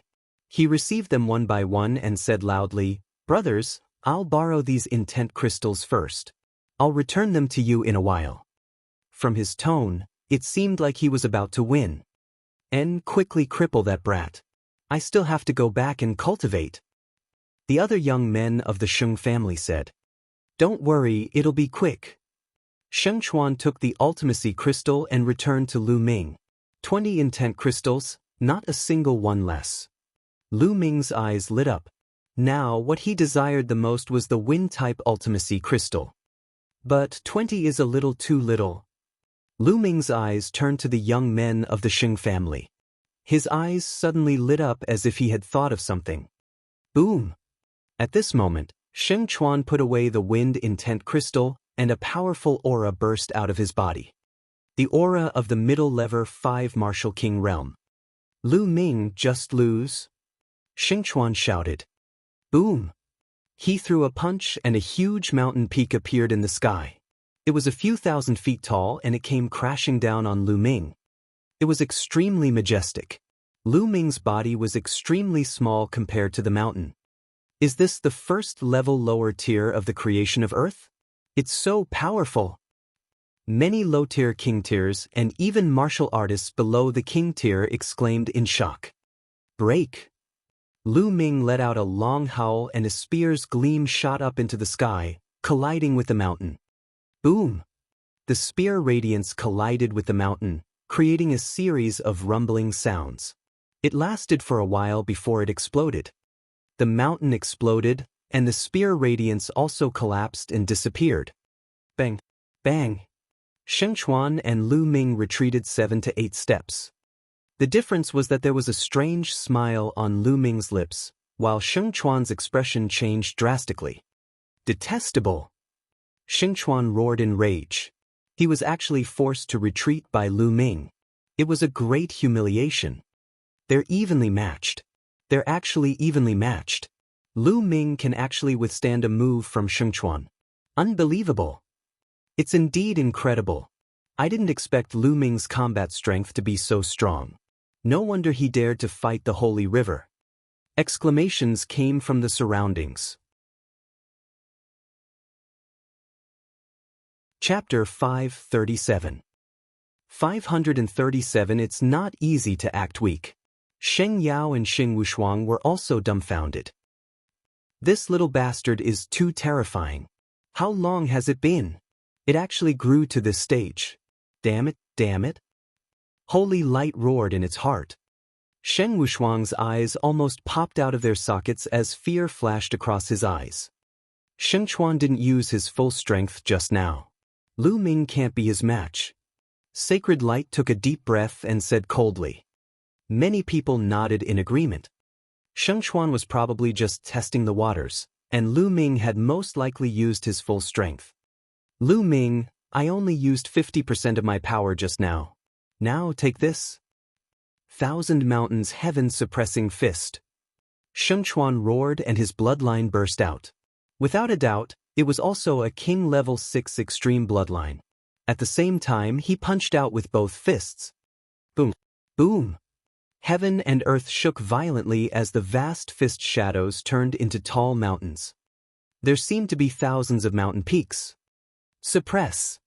He received them one by one and said loudly, Brothers, I'll borrow these intent crystals first. I'll return them to you in a while. From his tone, it seemed like he was about to win. And quickly cripple that brat. I still have to go back and cultivate. The other young men of the Sheng family said. Don't worry, it'll be quick. Sheng Chuan took the ultimacy crystal and returned to Lu Ming. 20 intent crystals, not a single one less. Lu Ming's eyes lit up. Now what he desired the most was the wind-type ultimacy crystal. But 20 is a little too little. Lu Ming's eyes turned to the young men of the Sheng family. His eyes suddenly lit up as if he had thought of something. Boom! At this moment, Sheng Chuan put away the wind intent crystal, and a powerful aura burst out of his body. The aura of the middle lever 5 Martial King realm. Lu Ming, just lose? Sheng Chuan shouted. Boom! He threw a punch and a huge mountain peak appeared in the sky. It was a few thousand feet tall and it came crashing down on Lu Ming. It was extremely majestic. Lu Ming's body was extremely small compared to the mountain. Is this the first level lower tier of the creation of Earth? It's so powerful. Many low-tier king tiers and even martial artists below the king tier exclaimed in shock. Break! Lu Ming let out a long howl and a spear's gleam shot up into the sky, colliding with the mountain. Boom! The spear radiance collided with the mountain, creating a series of rumbling sounds. It lasted for a while before it exploded. The mountain exploded, and the spear radiance also collapsed and disappeared. Bang! Bang! Sheng Chuan and Lu Ming retreated 7 to 8 steps. The difference was that there was a strange smile on Lu Ming's lips, while Sheng Chuan's expression changed drastically. Detestable! Sheng Chuan roared in rage. He was actually forced to retreat by Lu Ming. It was a great humiliation. They're evenly matched. They're actually evenly matched. Lu Ming can actually withstand a move from Sheng Chuan. Unbelievable! It's indeed incredible. I didn't expect Lu Ming's combat strength to be so strong. No wonder he dared to fight the Holy River. Exclamations came from the surroundings. Chapter 537. 537. It's not easy to act weak. Sheng Yao and Xing Wushuang were also dumbfounded. This little bastard is too terrifying. How long has it been? It actually grew to this stage. Damn it, damn it. Holy light roared in its heart. Sheng Wushuang's eyes almost popped out of their sockets as fear flashed across his eyes. Sheng Chuan didn't use his full strength just now. Lu Ming can't be his match. Sacred Light took a deep breath and said coldly. Many people nodded in agreement. Sheng Chuan was probably just testing the waters, and Lu Ming had most likely used his full strength. Lu Ming, I only used 50% of my power just now. Now take this. Thousand Mountains heaven-suppressing fist. Sheng Chuan roared and his bloodline burst out. Without a doubt, it was also a King Level 6 extreme bloodline. At the same time, he punched out with both fists. Boom! Boom! Heaven and earth shook violently as the vast fist shadows turned into tall mountains. There seemed to be thousands of mountain peaks. Suppress!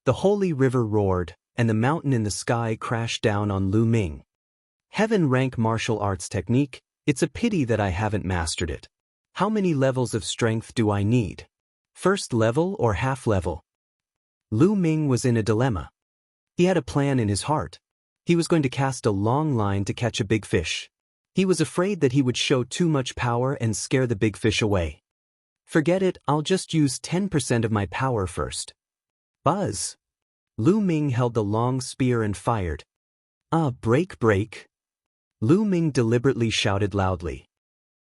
The holy river roared, and the mountain in the sky crashed down on Lu Ming. Heaven rank martial arts technique, it's a pity that I haven't mastered it. How many levels of strength do I need? First level or half level? Lu Ming was in a dilemma. He had a plan in his heart. He was going to cast a long line to catch a big fish. He was afraid that he would show too much power and scare the big fish away. Forget it, I'll just use 10% of my power first. Buzz! Lu Ming held the long spear and fired. Break, break! Lu Ming deliberately shouted loudly.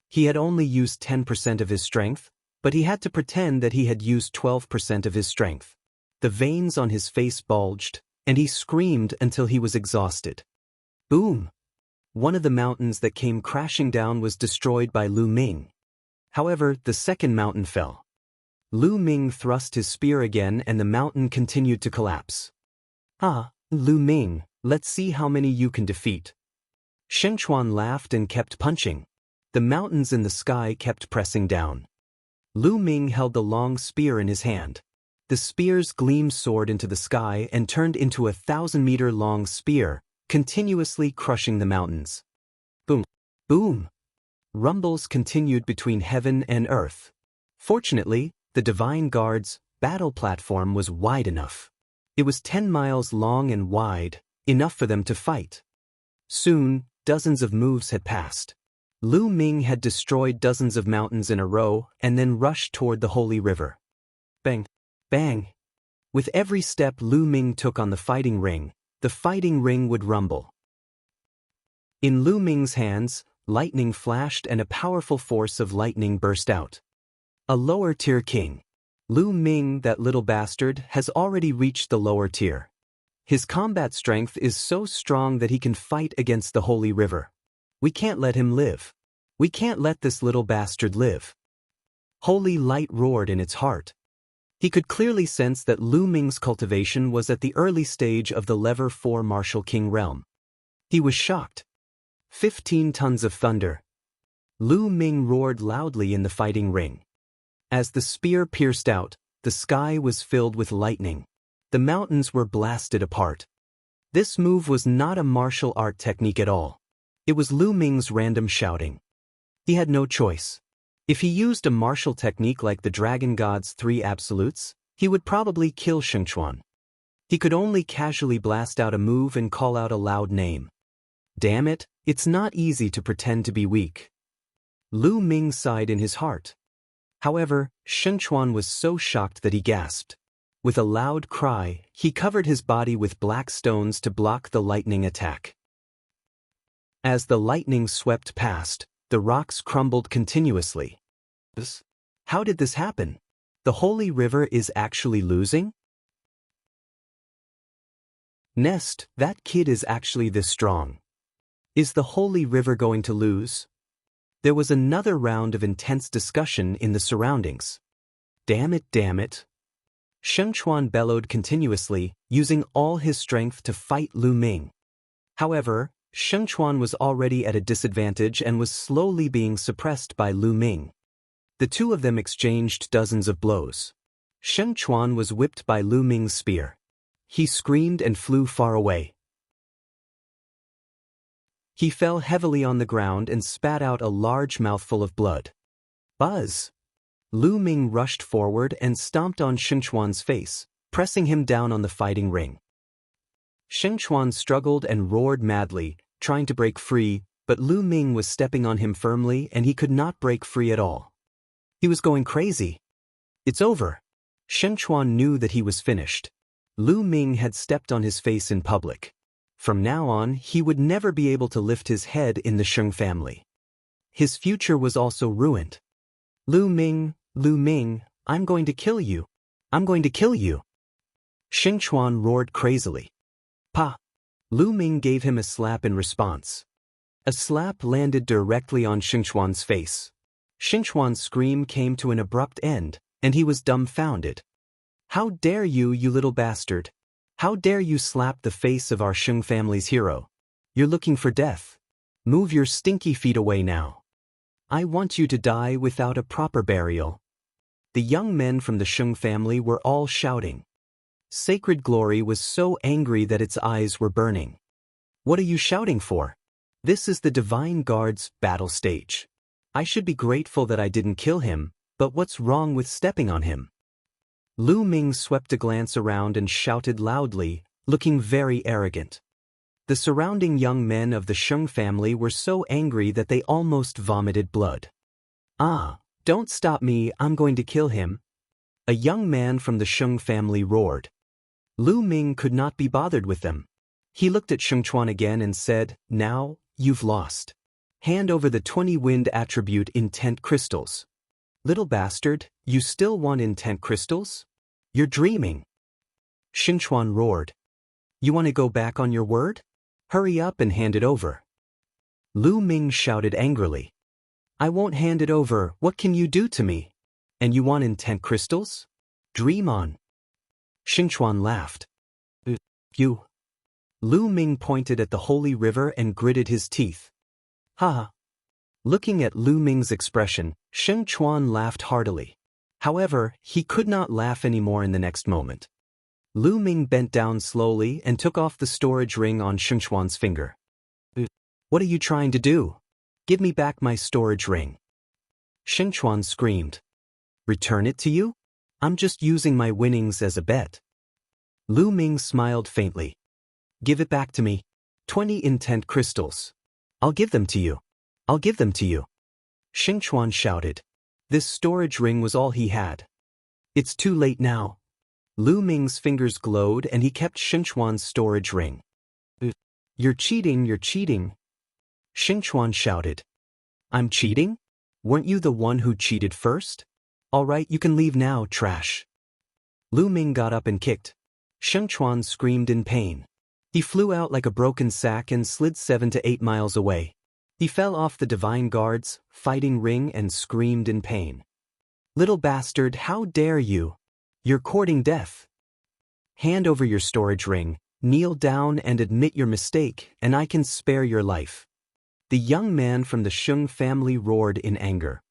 He had only used 10% of his strength, but he had to pretend that he had used 12% of his strength. The veins on his face bulged, and he screamed until he was exhausted. Boom! One of the mountains that came crashing down was destroyed by Lu Ming. However, the second mountain fell. Lu Ming thrust his spear again and the mountain continued to collapse. Lu Ming, let's see how many you can defeat. Sheng Chuan laughed and kept punching. The mountains in the sky kept pressing down. Lu Ming held the long spear in his hand. The spear's gleam soared into the sky and turned into a 1,000-meter-long spear, continuously crushing the mountains. Boom! Boom! Rumbles continued between heaven and earth. Fortunately, the Divine Guard's battle platform was wide enough. It was 10 miles long and wide, enough for them to fight. Soon, dozens of moves had passed. Lu Ming had destroyed dozens of mountains in a row and then rushed toward the Holy River. Bang! Bang! With every step Lu Ming took on the fighting ring would rumble. In Lu Ming's hands, lightning flashed and a powerful force of lightning burst out. A lower-tier king. Lu Ming, that little bastard, has already reached the lower tier. His combat strength is so strong that he can fight against the Holy River. We can't let him live. We can't let this little bastard live. Holy light roared in its heart. He could clearly sense that Lu Ming's cultivation was at the early stage of the Lever 4 Martial King realm. He was shocked. 15 tons of thunder. Lu Ming roared loudly in the fighting ring. As the spear pierced out, the sky was filled with lightning. The mountains were blasted apart. This move was not a martial art technique at all. It was Lu Ming's random shouting. He had no choice. If he used a martial technique like the Dragon God's 3 absolutes, he would probably kill Shengchuan. He could only casually blast out a move and call out a loud name. Damn it, it's not easy to pretend to be weak. Lu Ming sighed in his heart. However, Shengchuan was so shocked that he gasped. With a loud cry, he covered his body with black stones to block the lightning attack. As the lightning swept past, the rocks crumbled continuously. How did this happen? The Holy River is actually losing? Nest, that kid is actually this strong. Is the Holy River going to lose? There was another round of intense discussion in the surroundings. Damn it, damn it. Shengchuan bellowed continuously, using all his strength to fight Lu Ming. However, Shengchuan was already at a disadvantage and was slowly being suppressed by Lu Ming. The two of them exchanged dozens of blows. Shengchuan was whipped by Lu Ming's spear. He screamed and flew far away. He fell heavily on the ground and spat out a large mouthful of blood. Buzz! Lu Ming rushed forward and stomped on Shengchuan's face, pressing him down on the fighting ring. Shengchuan struggled and roared madly, trying to break free, but Lu Ming was stepping on him firmly and he could not break free at all. He was going crazy. It's over. Shengchuan knew that he was finished. Lu Ming had stepped on his face in public. From now on, he would never be able to lift his head in the Sheng family. His future was also ruined. Lu Ming, I'm going to kill you. I'm going to kill you. Shengchuan roared crazily. Pa! Lu Ming gave him a slap in response. A slap landed directly on Shengchuan's face. Shengchuan's scream came to an abrupt end, and he was dumbfounded. How dare you, you little bastard! How dare you slap the face of our Sheng family's hero? You're looking for death. Move your stinky feet away now. I want you to die without a proper burial. The young men from the Sheng family were all shouting. Sacred Glory was so angry that its eyes were burning. What are you shouting for? This is the Divine Guard's battle stage. I should be grateful that I didn't kill him, but what's wrong with stepping on him? Lu Ming swept a glance around and shouted loudly, looking very arrogant. The surrounding young men of the Sheng family were so angry that they almost vomited blood. Ah, don't stop me, I'm going to kill him. A young man from the Sheng family roared. Lu Ming could not be bothered with them. He looked at Shengchuan again and said, Now, you've lost. Hand over the 20 wind attribute intent crystals. Little bastard, you still want intent crystals? You're dreaming. Shengchuan roared. You want to go back on your word? Hurry up and hand it over. Lu Ming shouted angrily. I won't hand it over, what can you do to me? And you want intent crystals? Dream on. Shengchuan laughed. You. Lu Ming pointed at the Holy River and gritted his teeth. Ha! Looking at Lu Ming's expression, Shengchuan laughed heartily. However, he could not laugh anymore in the next moment. Lu Ming bent down slowly and took off the storage ring on Shengchuan's finger. What are you trying to do? Give me back my storage ring. Xingchuan screamed. Return it to you? I'm just using my winnings as a bet. Lu Ming smiled faintly. Give it back to me. 20 intent crystals. I'll give them to you. I'll give them to you. Xingchuan shouted. This storage ring was all he had. It's too late now. Lu Ming's fingers glowed and he kept Xingchuan's storage ring. You're cheating, you're cheating. Xingchuan shouted. I'm cheating? Weren't you the one who cheated first? All right, you can leave now, trash. Lu Ming got up and kicked. Xingchuan screamed in pain. He flew out like a broken sack and slid 7 to 8 miles away. He fell off the divine guard's fighting ring and screamed in pain. Little bastard, how dare you? You're courting death. Hand over your storage ring, kneel down and admit your mistake, and I can spare your life. The young man from the Sheng family roared in anger.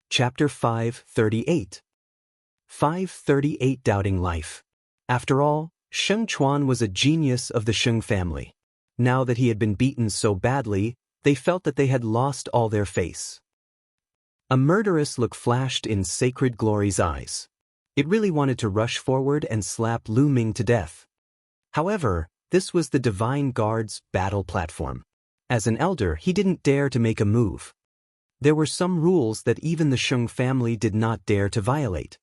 Chapter 538. 538 Doubting Life. After all, Sheng Chuan was a genius of the Sheng family. Now that he had been beaten so badly, they felt that they had lost all their face. A murderous look flashed in Sacred Glory's eyes. It really wanted to rush forward and slap Lu Ming to death. However, this was the Divine Guard's battle platform. As an elder, he didn't dare to make a move. There were some rules that even the Sheng family did not dare to violate.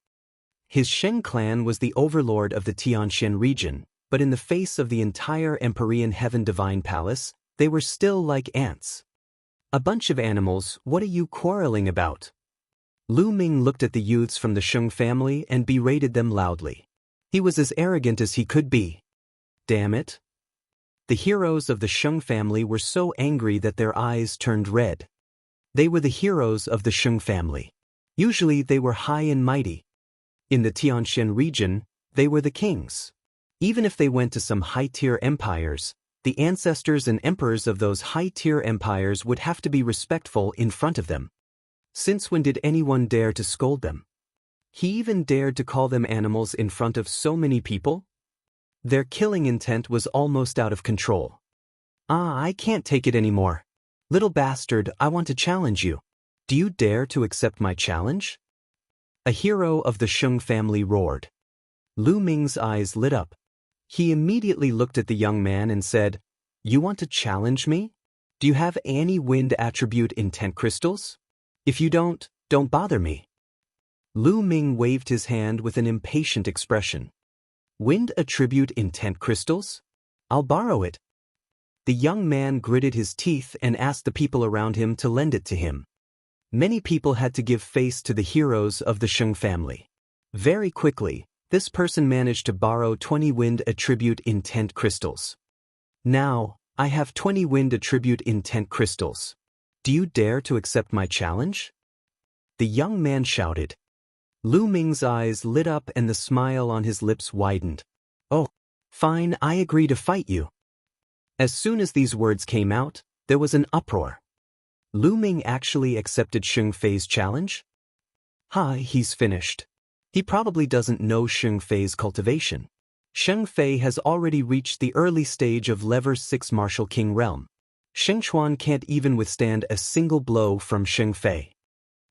His Sheng clan was the overlord of the Tianxian region, but in the face of the entire Empyrean Heaven Divine Palace, they were still like ants. A bunch of animals, what are you quarreling about? Lu Ming looked at the youths from the Sheng family and berated them loudly. He was as arrogant as he could be. Damn it. The heroes of the Sheng family were so angry that their eyes turned red. They were the heroes of the Sheng family. Usually they were high and mighty. In the Tianxian region, they were the kings. Even if they went to some high-tier empires, the ancestors and emperors of those high-tier empires would have to be respectful in front of them. Since when did anyone dare to scold them? He even dared to call them animals in front of so many people? Their killing intent was almost out of control. I can't take it anymore. Little bastard, I want to challenge you. Do you dare to accept my challenge? A hero of the Sheng family roared. Lu Ming's eyes lit up. He immediately looked at the young man and said, You want to challenge me? Do you have any wind attribute intent crystals? If you don't bother me. Lu Ming waved his hand with an impatient expression. Wind attribute intent crystals? I'll borrow it. The young man gritted his teeth and asked the people around him to lend it to him. Many people had to give face to the heroes of the Sheng family. Very quickly, this person managed to borrow 20 wind attribute intent crystals. Now, I have 20 wind attribute intent crystals. Do you dare to accept my challenge? The young man shouted. Lu Ming's eyes lit up and the smile on his lips widened. Oh, fine, I agree to fight you. As soon as these words came out, there was an uproar. Lu Ming actually accepted Sheng Fei's challenge? He's finished. He probably doesn't know Sheng Fei's cultivation. Sheng Fei has already reached the early stage of Lever 6 Martial King realm. Sheng Chuan can't even withstand a single blow from Sheng Fei.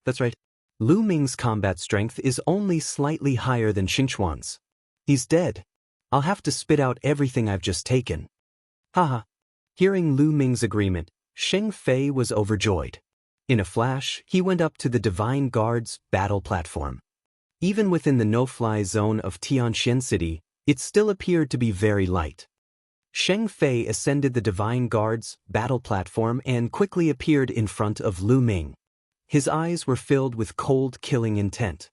That's right. Lu Ming's combat strength is only slightly higher than Sheng Chuan's. He's dead. I'll have to spit out everything I've just taken. Hearing Lu Ming's agreement, Sheng Fei was overjoyed. In a flash, he went up to the Divine Guard's battle platform. Even within the no-fly zone of Tianxian City, it still appeared to be very light. Sheng Fei ascended the Divine Guard's battle platform and quickly appeared in front of Lu Ming. His eyes were filled with cold, killing intent.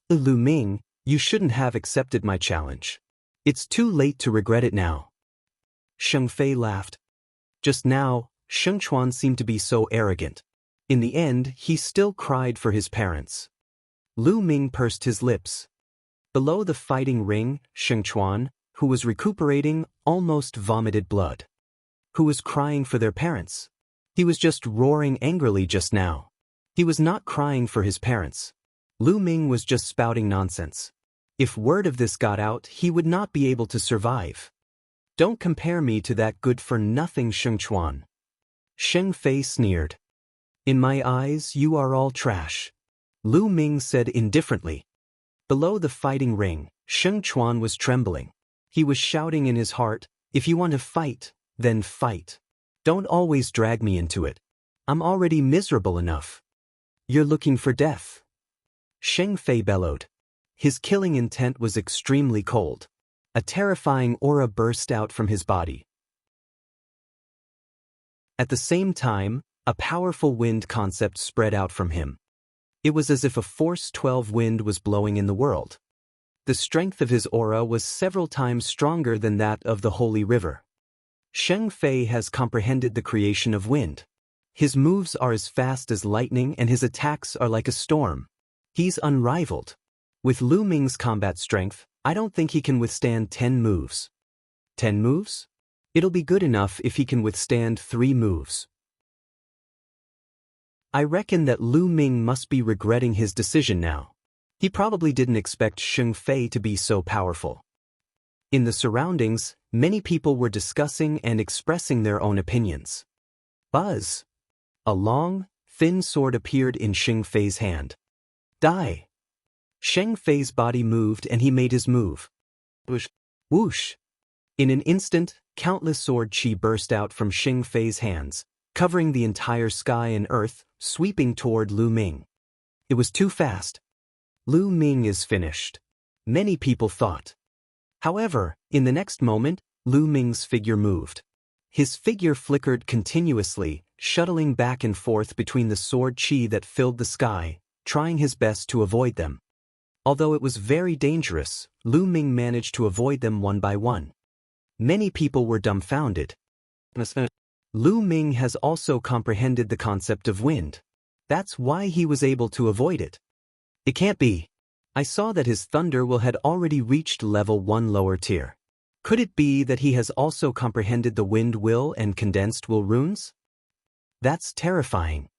Lu Ming, you shouldn't have accepted my challenge. It's too late to regret it now. Sheng Fei laughed. Just now, Sheng Chuan seemed to be so arrogant. In the end, he still cried for his parents. Lu Ming pursed his lips. Below the fighting ring, Sheng Chuan, who was recuperating, almost vomited blood. Who was crying for their parents? He was just roaring angrily just now. He was not crying for his parents. Lu Ming was just spouting nonsense. If word of this got out, he would not be able to survive. Don't compare me to that good-for-nothing Sheng Chuan. Sheng Fei sneered. In my eyes, you are all trash. Lu Ming said indifferently. Below the fighting ring, Sheng Chuan was trembling. He was shouting in his heart, if you want to fight, then fight. Don't always drag me into it. I'm already miserable enough. You're looking for death. Sheng Fei bellowed. His killing intent was extremely cold. A terrifying aura burst out from his body. At the same time, a powerful wind concept spread out from him. It was as if a force 12 wind was blowing in the world. The strength of his aura was several times stronger than that of the holy river. Sheng Fei has comprehended the creation of wind. His moves are as fast as lightning and his attacks are like a storm. He's unrivaled. With Lu Ming's combat strength, I don't think he can withstand 10 moves. 10 moves? It'll be good enough if he can withstand 3 moves. I reckon that Lu Ming must be regretting his decision now. He probably didn't expect Sheng Fei to be so powerful. In the surroundings, many people were discussing and expressing their own opinions. Buzz! A long, thin sword appeared in Sheng Fei's hand. Die! Sheng Fei's body moved and he made his move. Whoosh! Whoosh! In an instant, countless sword chi burst out from Sheng Fei's hands, covering the entire sky and earth, sweeping toward Lu Ming. It was too fast. Lu Ming is finished. Many people thought. However, in the next moment, Lu Ming's figure moved. His figure flickered continuously, shuttling back and forth between the sword chi that filled the sky, trying his best to avoid them. Although it was very dangerous, Lu Ming managed to avoid them one by one. Many people were dumbfounded. Lu Ming has also comprehended the concept of wind. That's why he was able to avoid it. It can't be. I saw that his thunder will had already reached level 1 lower tier. Could it be that he has also comprehended the wind will and condensed will runes? That's terrifying.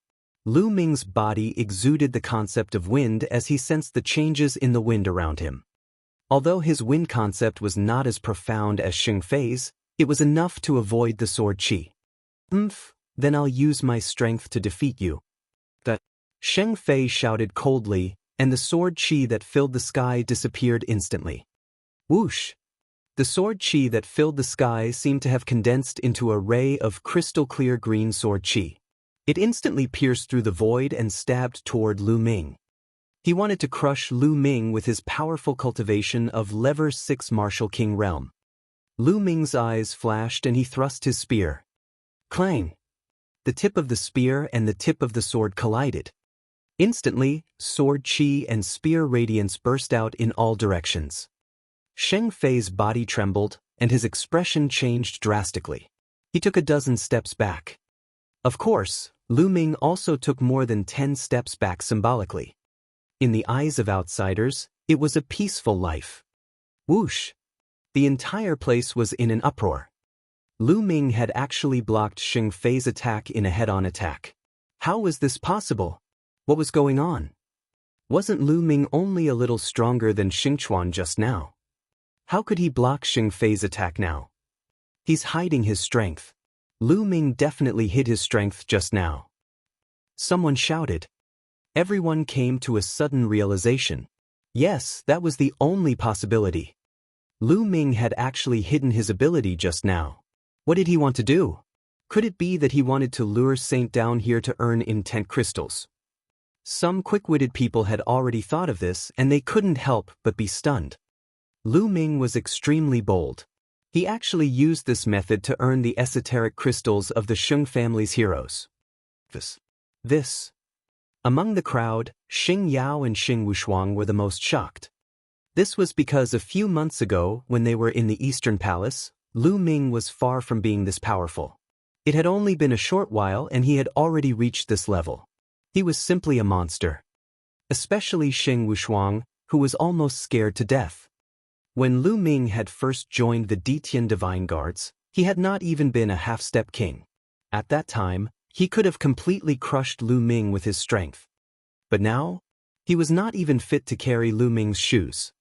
Lu Ming's body exuded the concept of wind as he sensed the changes in the wind around him. Although his wind concept was not as profound as Sheng Fei's, it was enough to avoid the sword chi. Then I'll use my strength to defeat you. That Sheng Fei shouted coldly, and the sword chi that filled the sky disappeared instantly. Whoosh! The sword chi that filled the sky seemed to have condensed into a ray of crystal-clear green sword chi. It instantly pierced through the void and stabbed toward Lu Ming. He wanted to crush Lu Ming with his powerful cultivation of Lever 6 Martial King Realm. Lu Ming's eyes flashed and he thrust his spear. Clang! The tip of the spear and the tip of the sword collided. Instantly, sword chi and spear radiance burst out in all directions. Sheng Fei's body trembled, and his expression changed drastically. He took a dozen steps back. Of course, Lu Ming also took more than 10 steps back symbolically. In the eyes of outsiders, it was a peaceful life. Whoosh! The entire place was in an uproar. Lu Ming had actually blocked Sheng Fei's attack in a head-on attack. How was this possible? What was going on? Wasn't Lu Ming only a little stronger than Sheng Chuan just now? How could he block Sheng Fei's attack now? He's hiding his strength. Lu Ming definitely hid his strength just now. Someone shouted. Everyone came to a sudden realization. Yes, that was the only possibility. Lu Ming had actually hidden his ability just now. What did he want to do? Could it be that he wanted to lure Saint down here to earn intent crystals? Some quick-witted people had already thought of this and they couldn't help but be stunned. Lu Ming was extremely bold. He actually used this method to earn the esoteric crystals of the Sheng family's heroes. This. Among the crowd, Xing Yao and Xing Wushuang were the most shocked. This was because a few months ago, when they were in the Eastern Palace, Lu Ming was far from being this powerful. It had only been a short while and he had already reached this level. He was simply a monster. Especially Xing Wushuang, who was almost scared to death. When Lu Ming had first joined the Detian Divine Guards, he had not even been a half-step king. At that time, he could have completely crushed Lu Ming with his strength. But now, he was not even fit to carry Lu Ming's shoes.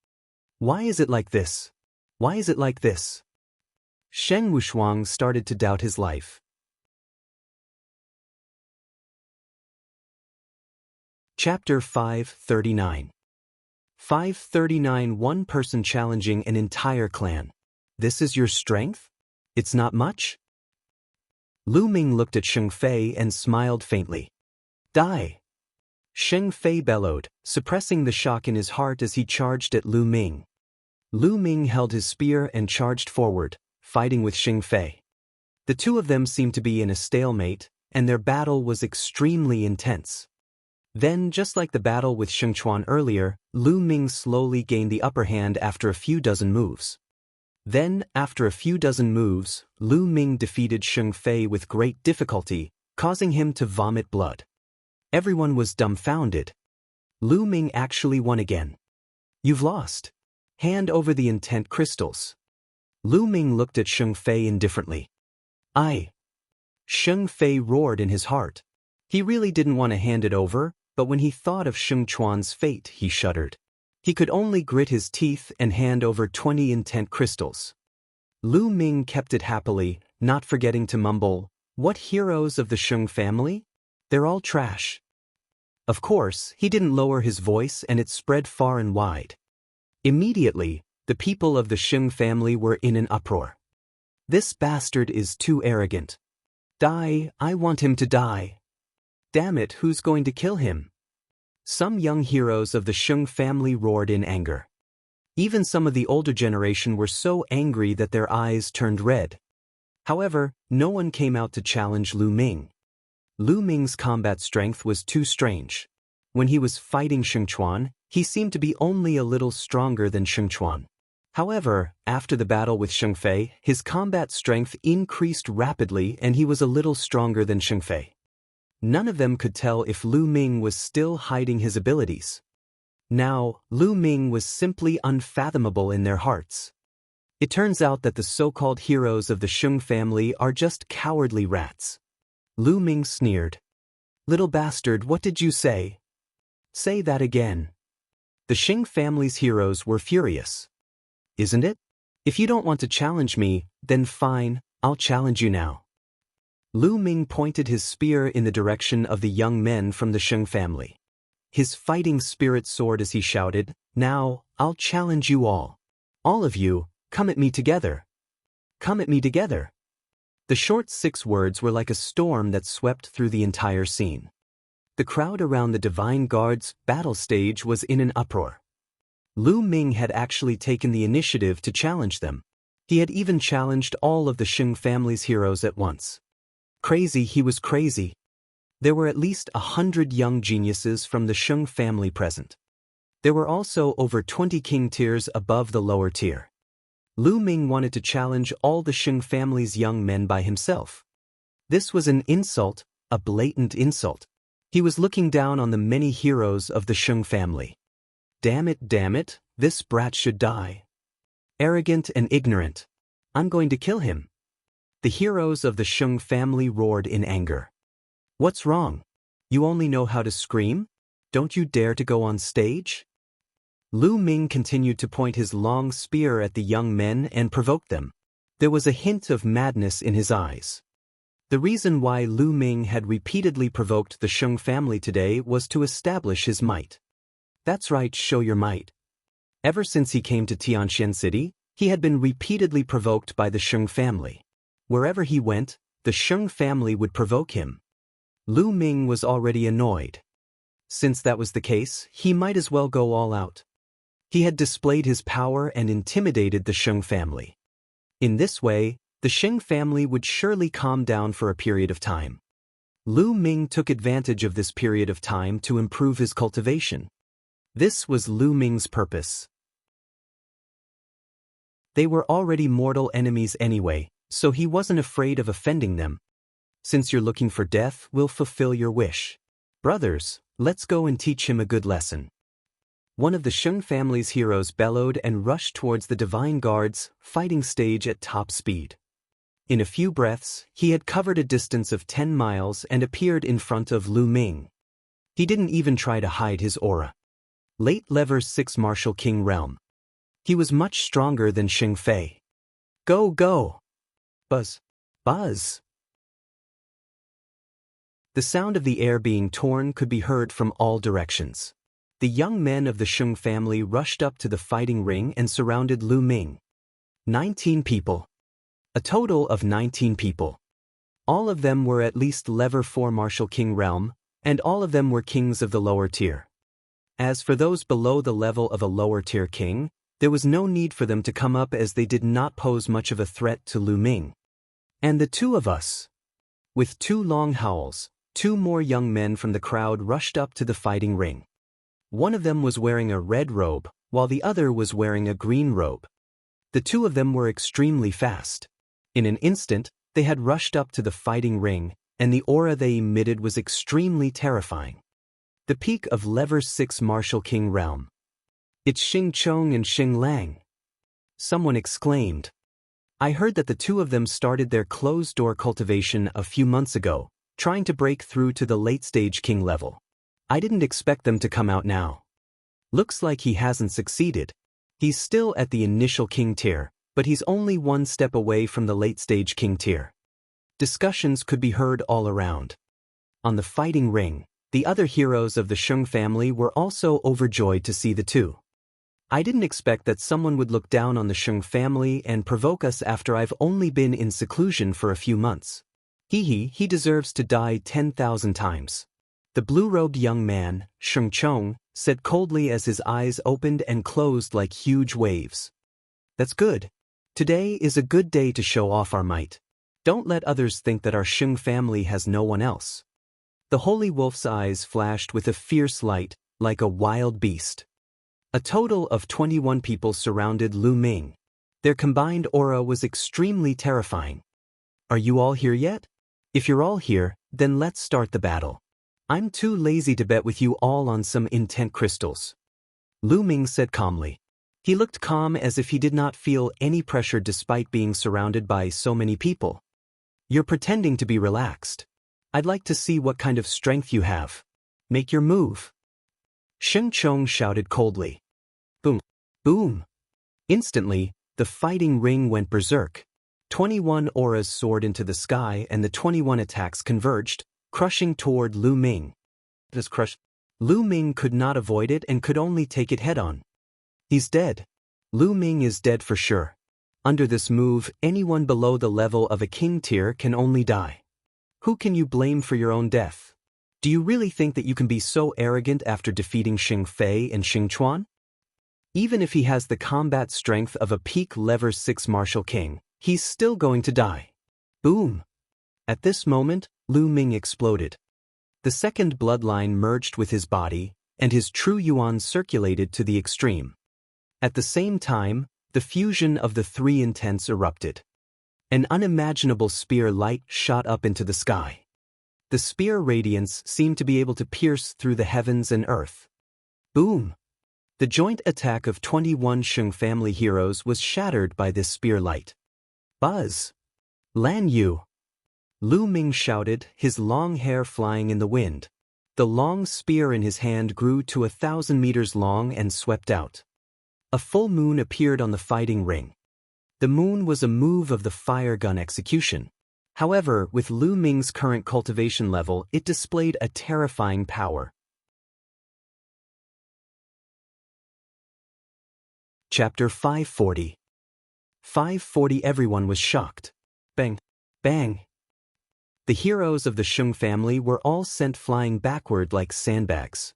Why is it like this? Why is it like this? Sheng Wushuang started to doubt his life. Chapter 539. 539. One person challenging an entire clan. This is your strength? It's not much? Lu Ming looked at Sheng Fei and smiled faintly. Die! Sheng Fei bellowed, suppressing the shock in his heart as he charged at Lu Ming. Lu Ming held his spear and charged forward, fighting with Sheng Fei. The two of them seemed to be in a stalemate, and their battle was extremely intense. Then, just like the battle with Sheng Chuan earlier, Lu Ming slowly gained the upper hand after a few dozen moves. Then, after a few dozen moves, Lu Ming defeated Sheng Fei with great difficulty, causing him to vomit blood. Everyone was dumbfounded. Lu Ming actually won again. You've lost. Hand over the intent crystals. Lu Ming looked at Sheng Fei indifferently. Sheng Fei roared in his heart. He really didn't want to hand it over, but when he thought of Sheng Chuan's fate, he shuddered. He could only grit his teeth and hand over 20 intent crystals. Lu Ming kept it happily, not forgetting to mumble, "What heroes of the Sheng family? They're all trash." Of course, he didn't lower his voice and it spread far and wide. Immediately, the people of the Sheng family were in an uproar. This bastard is too arrogant. Die, I want him to die. Damn it, who's going to kill him? Some young heroes of the Sheng family roared in anger. Even some of the older generation were so angry that their eyes turned red. However, no one came out to challenge Lu Ming. Lu Ming's combat strength was too strange. When he was fighting Sheng Chuan, he seemed to be only a little stronger than Sheng Chuan. However, after the battle with Sheng Fei, his combat strength increased rapidly and he was a little stronger than Sheng Fei. None of them could tell if Lu Ming was still hiding his abilities. Now, Lu Ming was simply unfathomable in their hearts. It turns out that the so-called heroes of the Sheng family are just cowardly rats. Lu Ming sneered. Little bastard, what did you say? Say that again. The Sheng family's heroes were furious. Isn't it? If you don't want to challenge me, then fine, I'll challenge you now. Lu Ming pointed his spear in the direction of the young men from the Sheng family. His fighting spirit soared as he shouted, "Now, I'll challenge you all. All of you, come at me together. Come at me together." The short 6 words were like a storm that swept through the entire scene. The crowd around the Divine Guard's battle stage was in an uproar. Lu Ming had actually taken the initiative to challenge them. He had even challenged all of the Sheng family's heroes at once. Crazy, he was crazy. There were at least 100 young geniuses from the Sheng family present. There were also over 20 king tiers above the lower tier. Lu Ming wanted to challenge all the Sheng family's young men by himself. This was an insult, a blatant insult. He was looking down on the many heroes of the Sheng family. Damn it, this brat should die. Arrogant and ignorant. I'm going to kill him. The heroes of the Sheng family roared in anger. What's wrong? You only know how to scream? Don't you dare to go on stage? Lu Ming continued to point his long spear at the young men and provoke them. There was a hint of madness in his eyes. The reason why Lu Ming had repeatedly provoked the Sheng family today was to establish his might. That's right, show your might. Ever since he came to Tianxian City, he had been repeatedly provoked by the Sheng family. Wherever he went, the Sheng family would provoke him. Lu Ming was already annoyed. Since that was the case, he might as well go all out. He had displayed his power and intimidated the Sheng family. In this way, the Sheng family would surely calm down for a period of time. Lu Ming took advantage of this period of time to improve his cultivation. This was Lu Ming's purpose. They were already mortal enemies anyway, so he wasn't afraid of offending them. Since you're looking for death, we'll fulfill your wish. Brothers, let's go and teach him a good lesson. One of the Sheng family's heroes bellowed and rushed towards the Divine Guard's fighting stage at top speed. In a few breaths, he had covered a distance of 10 miles and appeared in front of Lu Ming. He didn't even try to hide his aura. Late Lever 6 Martial King Realm. He was much stronger than Sheng Fei. Go, go! Buzz. Buzz. The sound of the air being torn could be heard from all directions. The young men of the Shung family rushed up to the fighting ring and surrounded Lu Ming. 19 people. A total of 19 people. All of them were at least level 4 martial king realm, and all of them were kings of the lower tier. As for those below the level of a lower tier king, there was no need for them to come up as they did not pose much of a threat to Lu Ming. And the two of us. With 2 long howls, 2 more young men from the crowd rushed up to the fighting ring. One of them was wearing a red robe, while the other was wearing a green robe. The 2 of them were extremely fast. In an instant, they had rushed up to the fighting ring, and the aura they emitted was extremely terrifying. The peak of level 6 martial king realm. It's Xing Chong and Xing Lang. Someone exclaimed. I heard that the 2 of them started their closed-door cultivation a few months ago, trying to break through to the late-stage king level. I didn't expect them to come out now. Looks like he hasn't succeeded. He's still at the initial king tier, but he's only 1 step away from the late-stage king tier. Discussions could be heard all around. On the fighting ring, the other heroes of the Shung family were also overjoyed to see the 2. I didn't expect that someone would look down on the Shung family and provoke us after I've only been in seclusion for a few months. He deserves to die 10,000 times. The blue-robed young man, Sheng Chong, said coldly as his eyes opened and closed like huge waves. That's good. Today is a good day to show off our might. Don't let others think that our Shung family has no one else. The holy wolf's eyes flashed with a fierce light, like a wild beast. A total of 21 people surrounded Lu Ming. Their combined aura was extremely terrifying. Are you all here yet? If you're all here, then let's start the battle. I'm too lazy to bet with you all on some intent crystals. Lu Ming said calmly. He looked calm as if he did not feel any pressure despite being surrounded by so many people. You're pretending to be relaxed. I'd like to see what kind of strength you have. Make your move. Sheng Chong shouted coldly. Boom. Boom. Instantly, the fighting ring went berserk. 21 auras soared into the sky and the 21 attacks converged, crushing toward Lu Ming. This crush. Lu Ming could not avoid it and could only take it head-on. He's dead. Lu Ming is dead for sure. Under this move, anyone below the level of a king tier can only die. Who can you blame for your own death? Do you really think that you can be so arrogant after defeating Xing Fei and Xing Chuan? Even if he has the combat strength of a peak level 6 martial king, he's still going to die. Boom! At this moment, Lu Ming exploded. The second bloodline merged with his body, and his true yuan circulated to the extreme. At the same time, the fusion of the 3 intents erupted. An unimaginable spear light shot up into the sky. The spear radiance seemed to be able to pierce through the heavens and earth. Boom! The joint attack of 21 Shung family heroes was shattered by this spear light. Buzz! Lan Yu! Lu Ming shouted, his long hair flying in the wind. The long spear in his hand grew to 1,000 meters long and swept out. A full moon appeared on the fighting ring. The moon was a move of the fire gun execution. However, with Lu Ming's current cultivation level, it displayed a terrifying power. Chapter 540. 540. Everyone was shocked. Bang! Bang! The heroes of the Shung family were all sent flying backward like sandbags.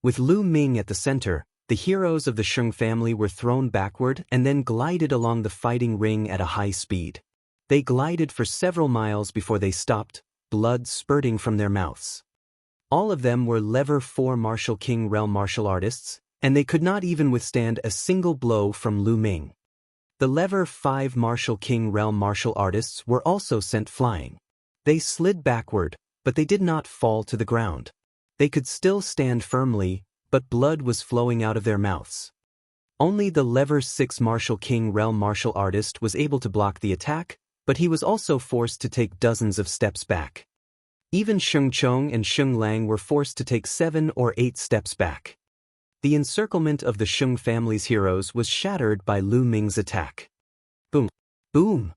With Lu Ming at the center, the heroes of the Shung family were thrown backward and then glided along the fighting ring at a high speed. They glided for several miles before they stopped, blood spurting from their mouths. All of them were level 4 martial king realm martial artists, and they could not even withstand a single blow from Lu Ming. The level 5 martial king realm martial artists were also sent flying. They slid backward, but they did not fall to the ground. They could still stand firmly, but blood was flowing out of their mouths. Only the level 6 martial king realm martial artist was able to block the attack, but he was also forced to take dozens of steps back. Even Xing Chong and Xing Lang were forced to take 7 or 8 steps back. The encirclement of the Shung family's heroes was shattered by Lu Ming's attack. Boom! Boom!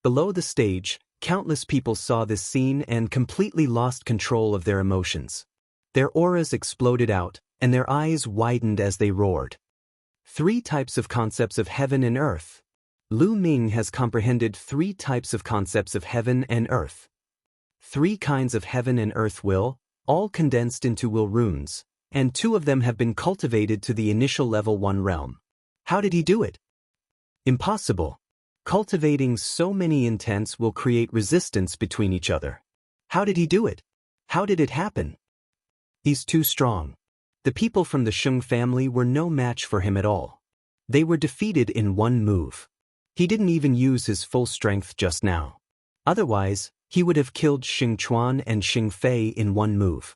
Below the stage, countless people saw this scene and completely lost control of their emotions. Their auras exploded out, and their eyes widened as they roared. 3 types of concepts of heaven and earth. Lu Ming has comprehended 3 types of concepts of heaven and earth. 3 kinds of heaven and earth will, all condensed into will runes, and 2 of them have been cultivated to the initial level 1 realm. How did he do it? Impossible. Cultivating so many intents will create resistance between each other. How did he do it? How did it happen? He's too strong. The people from the Sheng family were no match for him at all. They were defeated in 1 move. He didn't even use his full strength just now. Otherwise, he would have killed Xing Chuan and Xing Fei in 1 move.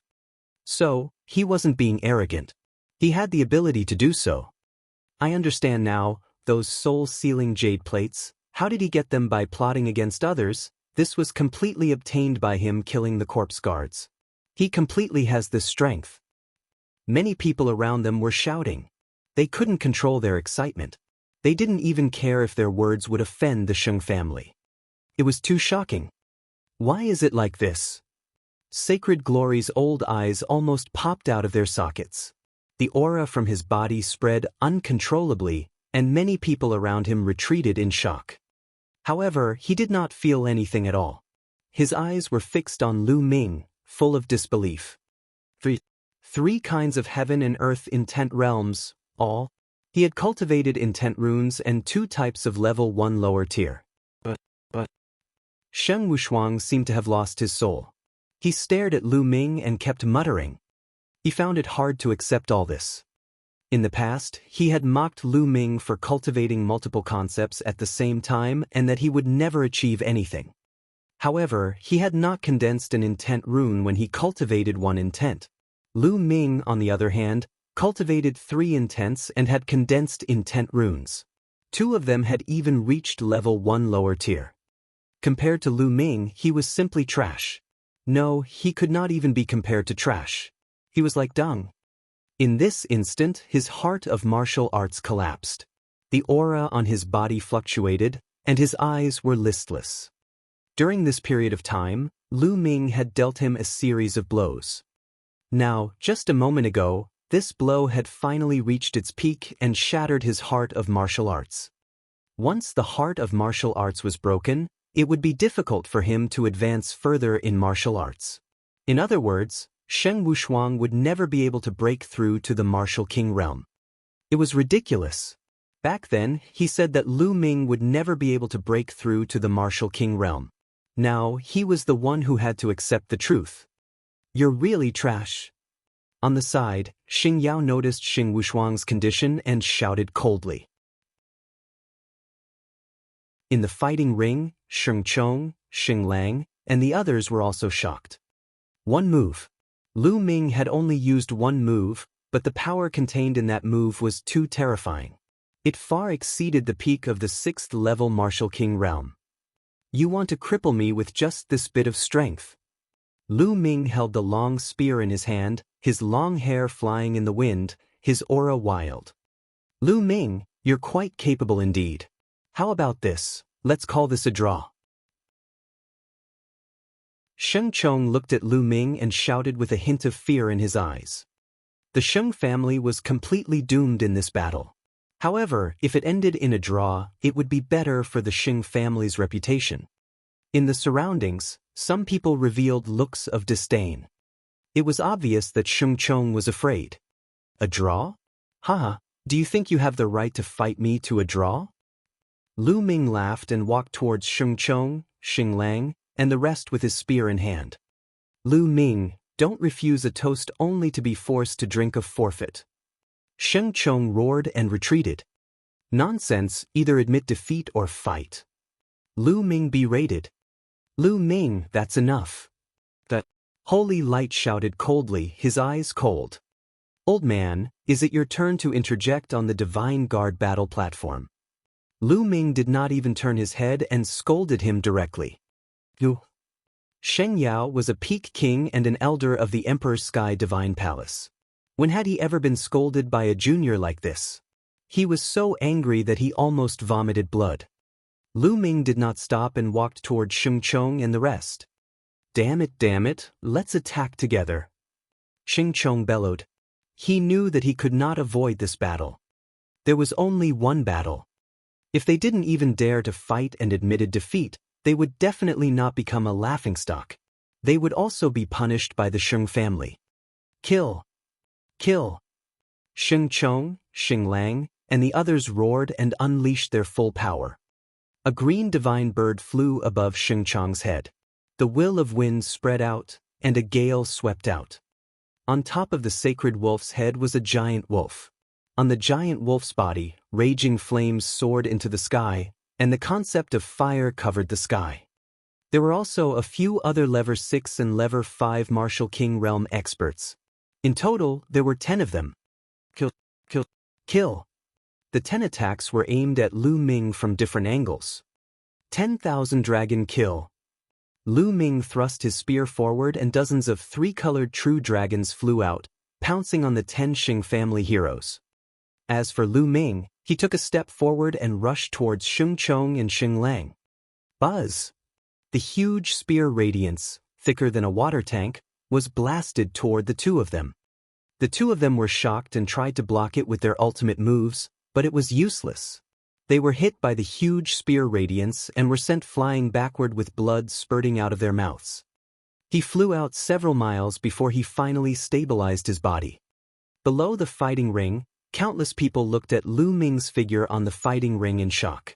So, he wasn't being arrogant. He had the ability to do so. I understand now, those soul-sealing jade plates, how did he get them? By plotting against others? This was completely obtained by him killing the corpse guards. He completely has this strength. Many people around them were shouting. They couldn't control their excitement. They didn't even care if their words would offend the Sheng family. It was too shocking. Why is it like this? Sacred Glory's old eyes almost popped out of their sockets. The aura from his body spread uncontrollably, and many people around him retreated in shock. However, he did not feel anything at all. His eyes were fixed on Lu Ming, full of disbelief. 3 kinds of heaven and earth intent realms, all. He had cultivated intent runes and 2 types of level 1 lower tier. But Sheng Wushuang seemed to have lost his soul. He stared at Lu Ming and kept muttering. He found it hard to accept all this. In the past, he had mocked Lu Ming for cultivating multiple concepts at the same time and that he would never achieve anything. However, he had not condensed an intent rune when he cultivated 1 intent. Lu Ming, on the other hand, cultivated 3 intents and had condensed intent runes. 2 of them had even reached level 1 lower tier. Compared to Lu Ming, he was simply trash. No, he could not even be compared to trash. He was like dung. In this instant, his heart of martial arts collapsed. The aura on his body fluctuated, and his eyes were listless. During this period of time, Lu Ming had dealt him a series of blows. Now, just a moment ago, this blow had finally reached its peak and shattered his heart of martial arts. Once the heart of martial arts was broken, it would be difficult for him to advance further in martial arts. In other words, Sheng Wushuang would never be able to break through to the Martial King realm. It was ridiculous. Back then, he said that Lu Ming would never be able to break through to the Martial King realm. Now, he was the one who had to accept the truth. You're really trash. On the side, Xing Yao noticed Sheng Wushuang's condition and shouted coldly. In the fighting ring, Sheng Chong, Xing Lang, and the others were also shocked. 1 move. Lu Ming had only used 1 move, but the power contained in that move was too terrifying. It far exceeded the peak of the 6th level Martial King realm. You want to cripple me with just this bit of strength? Lu Ming held the long spear in his hand, his long hair flying in the wind, his aura wild. Lu Ming, you're quite capable indeed. How about this? Let's call this a draw. Sheng Chong looked at Lu Ming and shouted with a hint of fear in his eyes. The Sheng family was completely doomed in this battle. However, if it ended in a draw, it would be better for the Sheng family's reputation. In the surroundings, some people revealed looks of disdain. It was obvious that Sheng Chong was afraid. A draw? Haha, do you think you have the right to fight me to a draw? Lu Ming laughed and walked towards Sheng Chong, Xing Lang, and the rest with his spear in hand. Lu Ming, don't refuse a toast only to be forced to drink a forfeit. Sheng Chong roared and retreated. Nonsense, either admit defeat or fight. Lu Ming berated. Lu Ming, that's enough. That holy light shouted coldly, his eyes cold. Old man, is it your turn to interject on the Divine Guard battle platform? Lu Ming did not even turn his head and scolded him directly. You. Sheng Yao was a peak king and an elder of the Emperor's Sky Divine Palace. When had he ever been scolded by a junior like this? He was so angry that he almost vomited blood. Lu Ming did not stop and walked toward Sheng Chong and the rest. Damn it, let's attack together. Sheng Chong bellowed. He knew that he could not avoid this battle. There was only one battle. If they didn't even dare to fight and admitted defeat, they would definitely not become a laughingstock. They would also be punished by the Sheng family. Kill! Kill! Sheng Chong, Xing Lang, and the others roared and unleashed their full power. A green divine bird flew above Sheng Chong's head. The will of wind spread out, and a gale swept out. On top of the sacred wolf's head was a giant wolf. On the giant wolf's body, raging flames soared into the sky, and the concept of fire covered the sky. There were also a few other Level 6 and Level 5 Martial King Realm experts. In total, there were 10 of them. Kill, kill, kill. The 10 attacks were aimed at Lu Ming from different angles. 10,000 dragon kill. Lu Ming thrust his spear forward and dozens of three-colored true dragons flew out, pouncing on the 10 Xing family heroes. As for Lu Ming, he took a step forward and rushed towards Sheng Chong and Xing Lang. Buzz! The huge spear radiance, thicker than a water tank, was blasted toward the two of them. The two of them were shocked and tried to block it with their ultimate moves, but it was useless. They were hit by the huge spear radiance and were sent flying backward with blood spurting out of their mouths. He flew out several miles before he finally stabilized his body. Below the fighting ring, countless people looked at Lu Ming's figure on the fighting ring in shock.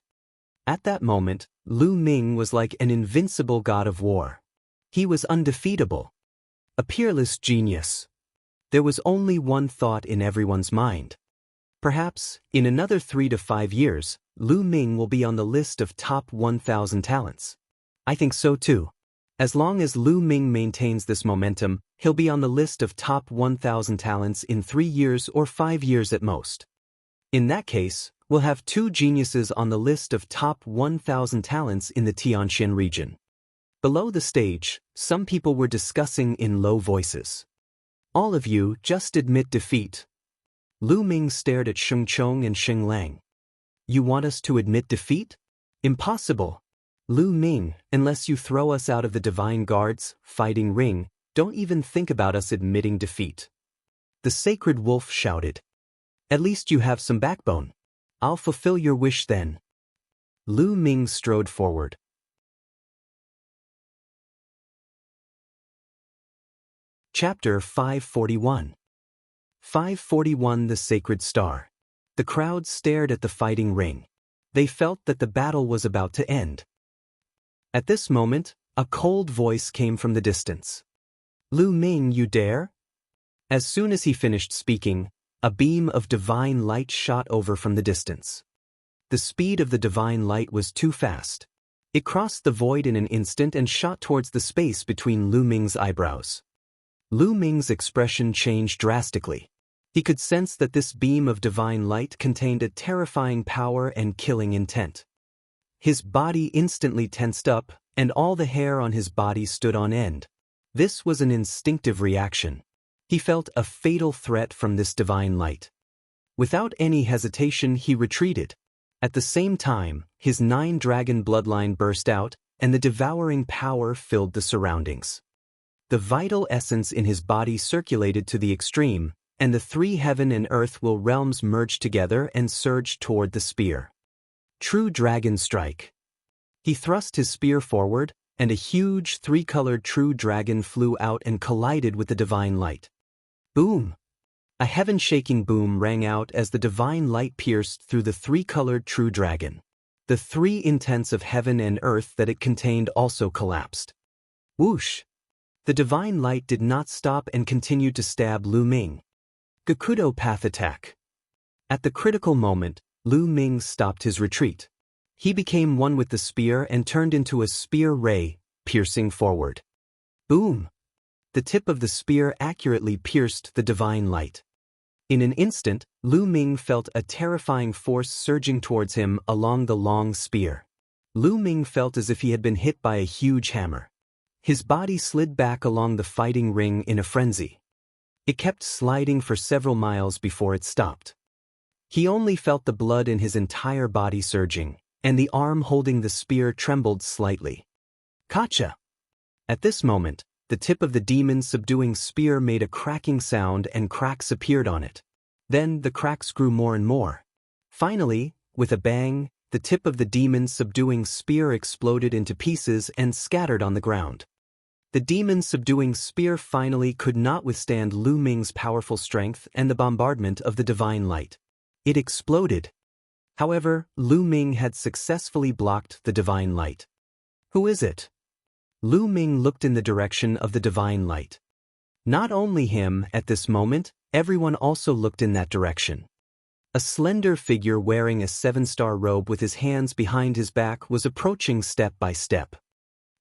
At that moment, Lu Ming was like an invincible god of war. He was undefeatable. A peerless genius. There was only one thought in everyone's mind. Perhaps, in another 3 to 5 years, Lu Ming will be on the list of top 1,000 talents. I think so too. As long as Lu Ming maintains this momentum, he'll be on the list of top 1,000 talents in 3 years or 5 years at most. In that case, we'll have 2 geniuses on the list of top 1,000 talents in the Tianxian region. Below the stage, some people were discussing in low voices. All of you just admit defeat. Lu Ming stared at Sheng Chong and Xing Lang. You want us to admit defeat? Impossible. Lu Ming, unless you throw us out of the Divine Guard's fighting ring, don't even think about us admitting defeat. The sacred wolf shouted. At least you have some backbone. I'll fulfill your wish then. Lu Ming strode forward. Chapter 541. 541 The Sacred Star. The crowd stared at the fighting ring. They felt that the battle was about to end. At this moment, a cold voice came from the distance. Lu Ming, you dare? As soon as he finished speaking, a beam of divine light shot over from the distance. The speed of the divine light was too fast. It crossed the void in an instant and shot towards the space between Lu Ming's eyebrows. Lu Ming's expression changed drastically. He could sense that this beam of divine light contained a terrifying power and killing intent. His body instantly tensed up, and all the hair on his body stood on end. This was an instinctive reaction. He felt a fatal threat from this divine light. Without any hesitation, he retreated. At the same time, his 9-dragon bloodline burst out, and the devouring power filled the surroundings. The vital essence in his body circulated to the extreme, and the 3 heaven and earth will realms merged together and surged toward the spear. True Dragon Strike. He thrust his spear forward, and a huge 3-colored true dragon flew out and collided with the divine light. Boom! A heaven-shaking boom rang out as the divine light pierced through the 3-colored true dragon. The 3 intents of heaven and earth that it contained also collapsed. Whoosh! The divine light did not stop and continued to stab Lu Ming. Gakudo Path Attack. At the critical moment, Lu Ming stopped his retreat. He became one with the spear and turned into a spear ray, piercing forward. Boom! The tip of the spear accurately pierced the divine light. In an instant, Lu Ming felt a terrifying force surging towards him along the long spear. Lu Ming felt as if he had been hit by a huge hammer. His body slid back along the fighting ring in a frenzy. It kept sliding for several miles before it stopped. He only felt the blood in his entire body surging, and the arm holding the spear trembled slightly. Gotcha! At this moment, the tip of the demon subduing spear made a cracking sound and cracks appeared on it. Then the cracks grew more and more. Finally, with a bang, the tip of the demon subduing spear exploded into pieces and scattered on the ground. The demon subduing spear finally could not withstand Lu Ming's powerful strength and the bombardment of the divine light. It exploded. However, Lu Ming had successfully blocked the divine light. Who is it? Lu Ming looked in the direction of the divine light. Not only him, at this moment, everyone also looked in that direction. A slender figure wearing a 7-star robe with his hands behind his back was approaching step by step.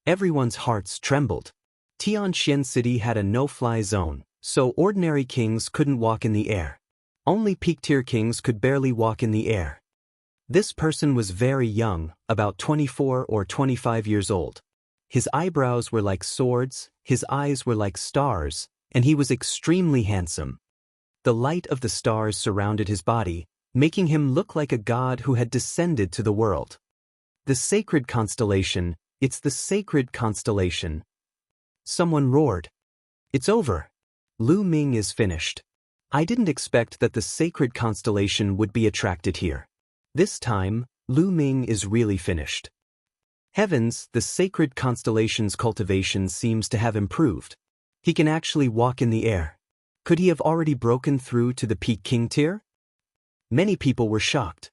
Everyone's hearts trembled. Tianxian City had a no-fly zone, so ordinary kings couldn't walk in the air. Only peak-tier kings could barely walk in the air. This person was very young, about 24 or 25 years old. His eyebrows were like swords, his eyes were like stars, and he was extremely handsome. The light of the stars surrounded his body, making him look like a god who had descended to the world. The sacred constellation, it's the sacred constellation. Someone roared. It's over. Lu Ming is finished. I didn't expect that the sacred constellation would be attracted here. This time, Lu Ming is really finished. Heavens, the sacred constellation's cultivation seems to have improved. He can actually walk in the air. Could he have already broken through to the peak king tier? Many people were shocked.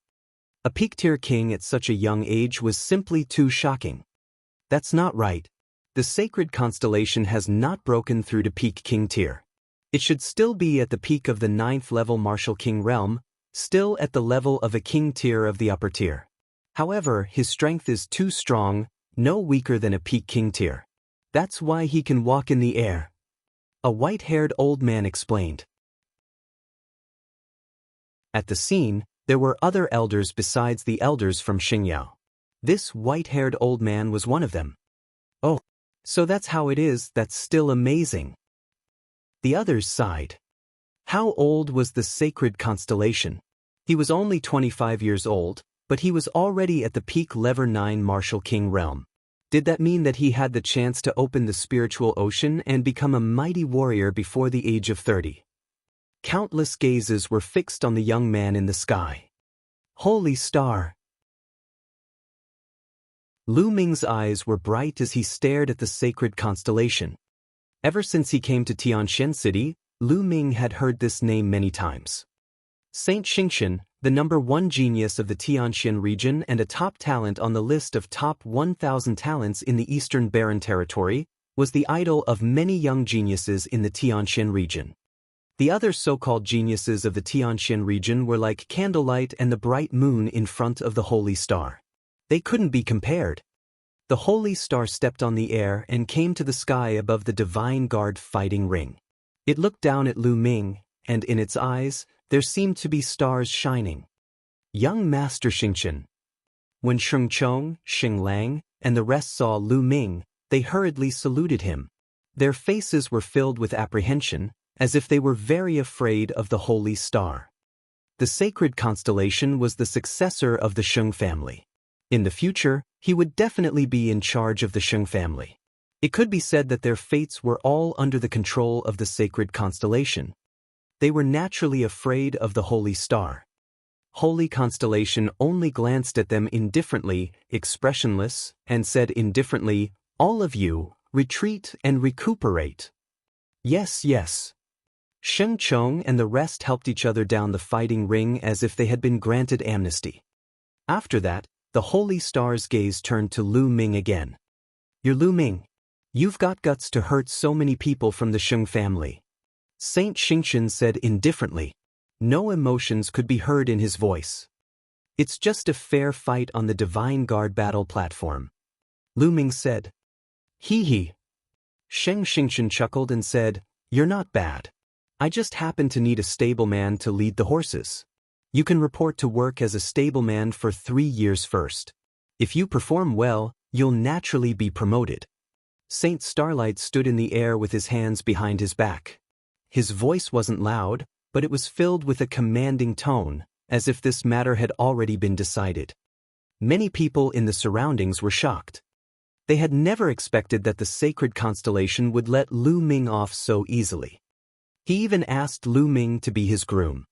A peak tier king at such a young age was simply too shocking. That's not right. The sacred constellation has not broken through to peak king tier. It should still be at the peak of the 9th level martial king realm, still at the level of a king tier of the upper tier. However, his strength is too strong, no weaker than a peak king tier. That's why he can walk in the air. A white-haired old man explained. At the scene, there were other elders besides the elders from Xingyao. This white-haired old man was one of them. Oh, so that's how it is, that's still amazing. The others sighed. How old was the sacred constellation? He was only 25 years old, but he was already at the peak level 9 martial king realm. Did that mean that he had the chance to open the spiritual ocean and become a mighty warrior before the age of 30? Countless gazes were fixed on the young man in the sky. Holy star! Lu Ming's eyes were bright as he stared at the sacred constellation. Ever since he came to Tianxian City, Lu Ming had heard this name many times. Saint Xingqian, the #1 genius of the Tianxian region and a top talent on the list of top 1,000 talents in the Eastern Barren Territory, was the idol of many young geniuses in the Tianxian region. The other so-called geniuses of the Tianxian region were like candlelight and the bright moon in front of the holy star. They couldn't be compared. The holy star stepped on the air and came to the sky above the divine guard fighting ring. It looked down at Lu Ming, and in its eyes, there seemed to be stars shining. Young Master Xingqian. When Sheng Chong, Xing Lang, and the rest saw Lu Ming, they hurriedly saluted him. Their faces were filled with apprehension, as if they were very afraid of the holy star. The sacred constellation was the successor of the Sheng family. In the future, he would definitely be in charge of the Sheng family. It could be said that their fates were all under the control of the sacred constellation. They were naturally afraid of the holy star. Holy constellation only glanced at them indifferently, expressionless, and said indifferently, "All of you, retreat and recuperate." Yes, yes. Sheng Chong and the rest helped each other down the fighting ring as if they had been granted amnesty. After that, the holy star's gaze turned to Lu Ming again. "You're Lu Ming. You've got guts to hurt so many people from the Sheng family." Saint Xingqian said indifferently. No emotions could be heard in his voice. "It's just a fair fight on the Divine Guard battle platform." Lu Ming said. "Hee hee." Sheng Xingqian chuckled and said, "You're not bad. I just happen to need a stableman to lead the horses. You can report to work as a stableman for 3 years first. If you perform well, you'll naturally be promoted." Saint Starlight stood in the air with his hands behind his back. His voice wasn't loud, but it was filled with a commanding tone, as if this matter had already been decided. Many people in the surroundings were shocked. They had never expected that the sacred constellation would let Lu Ming off so easily. He even asked Lu Ming to be his groom.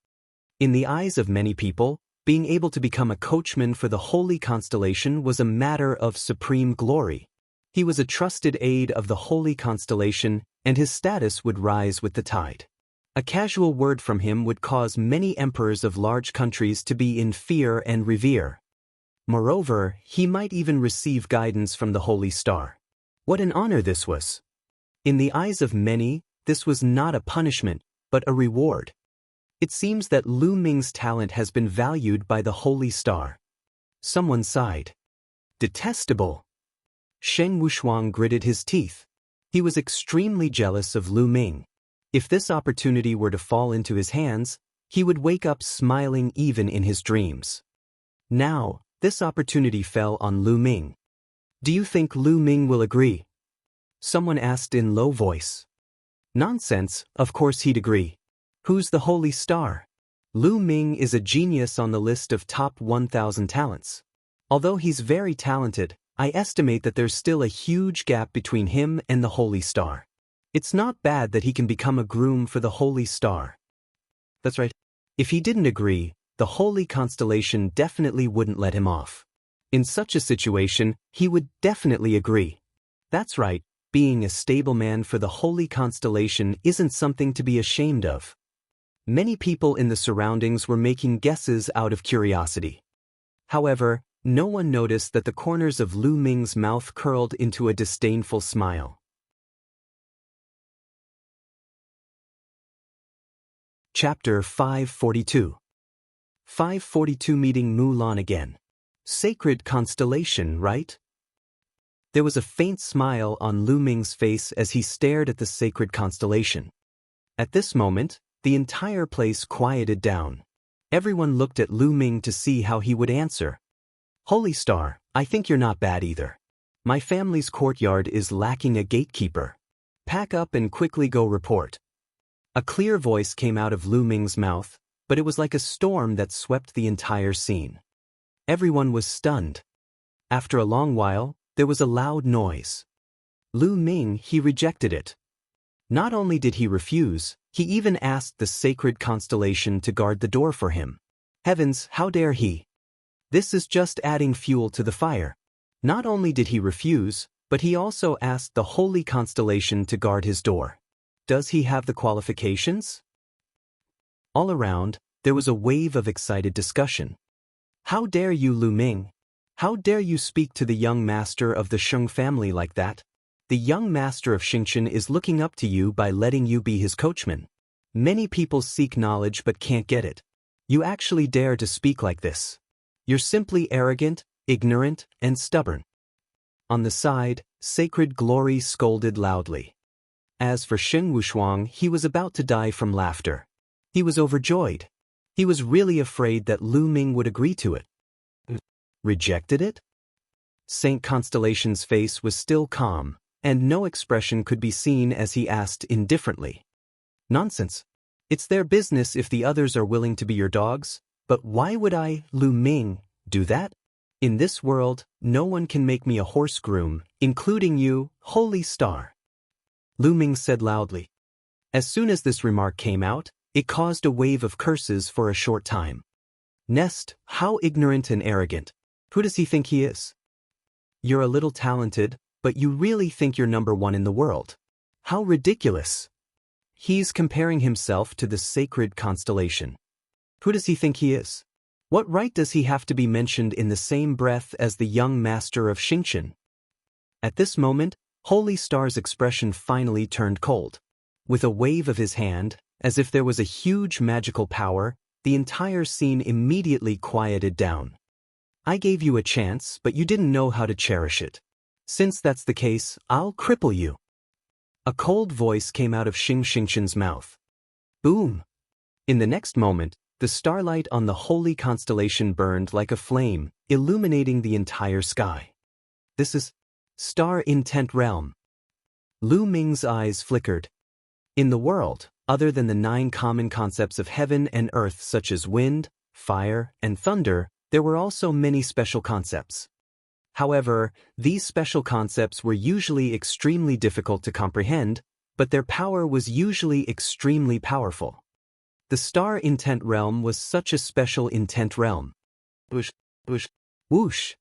In the eyes of many people, being able to become a coachman for the holy constellation was a matter of supreme glory. He was a trusted aide of the holy constellation, and his status would rise with the tide. A casual word from him would cause many emperors of large countries to be in fear and revere. Moreover, he might even receive guidance from the holy star. What an honor this was! In the eyes of many, this was not a punishment, but a reward. It seems that Lu Ming's talent has been valued by the holy star. Someone sighed. Detestable! Sheng Wushuang gritted his teeth. He was extremely jealous of Lu Ming. If this opportunity were to fall into his hands, he would wake up smiling even in his dreams. Now, this opportunity fell on Lu Ming. Do you think Lu Ming will agree? Someone asked in low voice. Nonsense, of course he'd agree. Who's the holy star? Lu Ming is a genius on the list of top 1,000 talents. Although he's very talented, I estimate that there's still a huge gap between him and the holy star. It's not bad that he can become a groom for the holy star. That's right. If he didn't agree, the holy constellation definitely wouldn't let him off. In such a situation, he would definitely agree. That's right, being a stableman for the holy constellation isn't something to be ashamed of. Many people in the surroundings were making guesses out of curiosity. However, no one noticed that the corners of Lu Ming's mouth curled into a disdainful smile. Chapter 542. 542 Meeting Mulan again. Sacred constellation, right? There was a faint smile on Lu Ming's face as he stared at the sacred constellation. At this moment, the entire place quieted down. Everyone looked at Lu Ming to see how he would answer. Holy Star, I think you're not bad either. My family's courtyard is lacking a gatekeeper. Pack up and quickly go report. A clear voice came out of Lu Ming's mouth, but it was like a storm that swept the entire scene. Everyone was stunned. After a long while, there was a loud noise. Lu Ming, he rejected it. Not only did he refuse, he even asked the sacred constellation to guard the door for him. Heavens, how dare he! This is just adding fuel to the fire. Not only did he refuse, but he also asked the holy constellation to guard his door. Does he have the qualifications? All around, there was a wave of excited discussion. How dare you, Lu Ming? How dare you speak to the young master of the Sheng family like that? The young master of Xingchen is looking up to you by letting you be his coachman. Many people seek knowledge but can't get it. You actually dare to speak like this. You're simply arrogant, ignorant, and stubborn. On the side, Sacred Glory scolded loudly. As for Sheng Wushuang, he was about to die from laughter. He was overjoyed. He was really afraid that Lu Ming would agree to it. Rejected it? Saint Constellation's face was still calm, and no expression could be seen as he asked indifferently. Nonsense. It's their business if the others are willing to be your dogs, but why would I, Lu Ming, do that? In this world, no one can make me a horse groom, including you, Holy Star. Lu Ming said loudly. As soon as this remark came out, it caused a wave of curses for a short time. Nest, how ignorant and arrogant. Who does he think he is? You're a little talented, but you really think you're number one in the world. How ridiculous. He's comparing himself to the sacred constellation. Who does he think he is? What right does he have to be mentioned in the same breath as the young master of Xingchen? At this moment, Holy Star's expression finally turned cold. With a wave of his hand, as if there was a huge magical power, the entire scene immediately quieted down. I gave you a chance, but you didn't know how to cherish it. Since that's the case, I'll cripple you. A cold voice came out of Xingchen's mouth. Boom! In the next moment, the starlight on the holy constellation burned like a flame, illuminating the entire sky. This is Star Intent Realm. Lu Ming's eyes flickered. In the world, other than the 9 common concepts of heaven and earth such as wind, fire, and thunder, There were also many special concepts. However, these special concepts were usually extremely difficult to comprehend, but their power was usually extremely powerful. The star intent realm was such a special intent realm. Whoosh, whoosh, whoosh.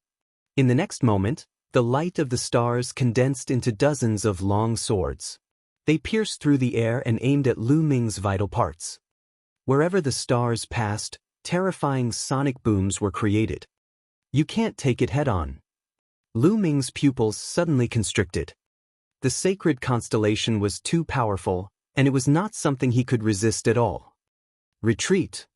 In the next moment, the light of the stars condensed into dozens of long swords. They pierced through the air and aimed at Lu Ming's vital parts. Wherever the stars passed, terrifying sonic booms were created. You can't take it head-on. Lu Ming's pupils suddenly constricted. The sacred constellation was too powerful, and it was not something he could resist at all. Retreat.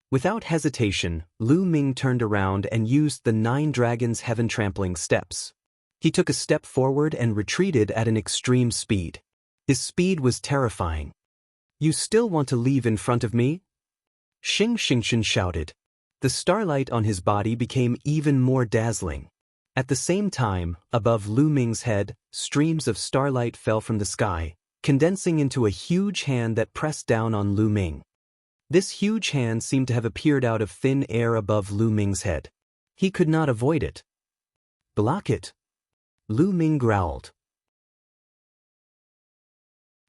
Without hesitation, Lu Ming turned around and used the 9 dragons' heaven-trampling steps. He took a step forward and retreated at an extreme speed. His speed was terrifying. "You still want to leave in front of me?" Xing Xingshan shouted. The starlight on his body became even more dazzling. At the same time, above Lu Ming's head, streams of starlight fell from the sky, condensing into a huge hand that pressed down on Lu Ming. This huge hand seemed to have appeared out of thin air above Lu Ming's head. He could not avoid it. "Block it," Lu Ming growled.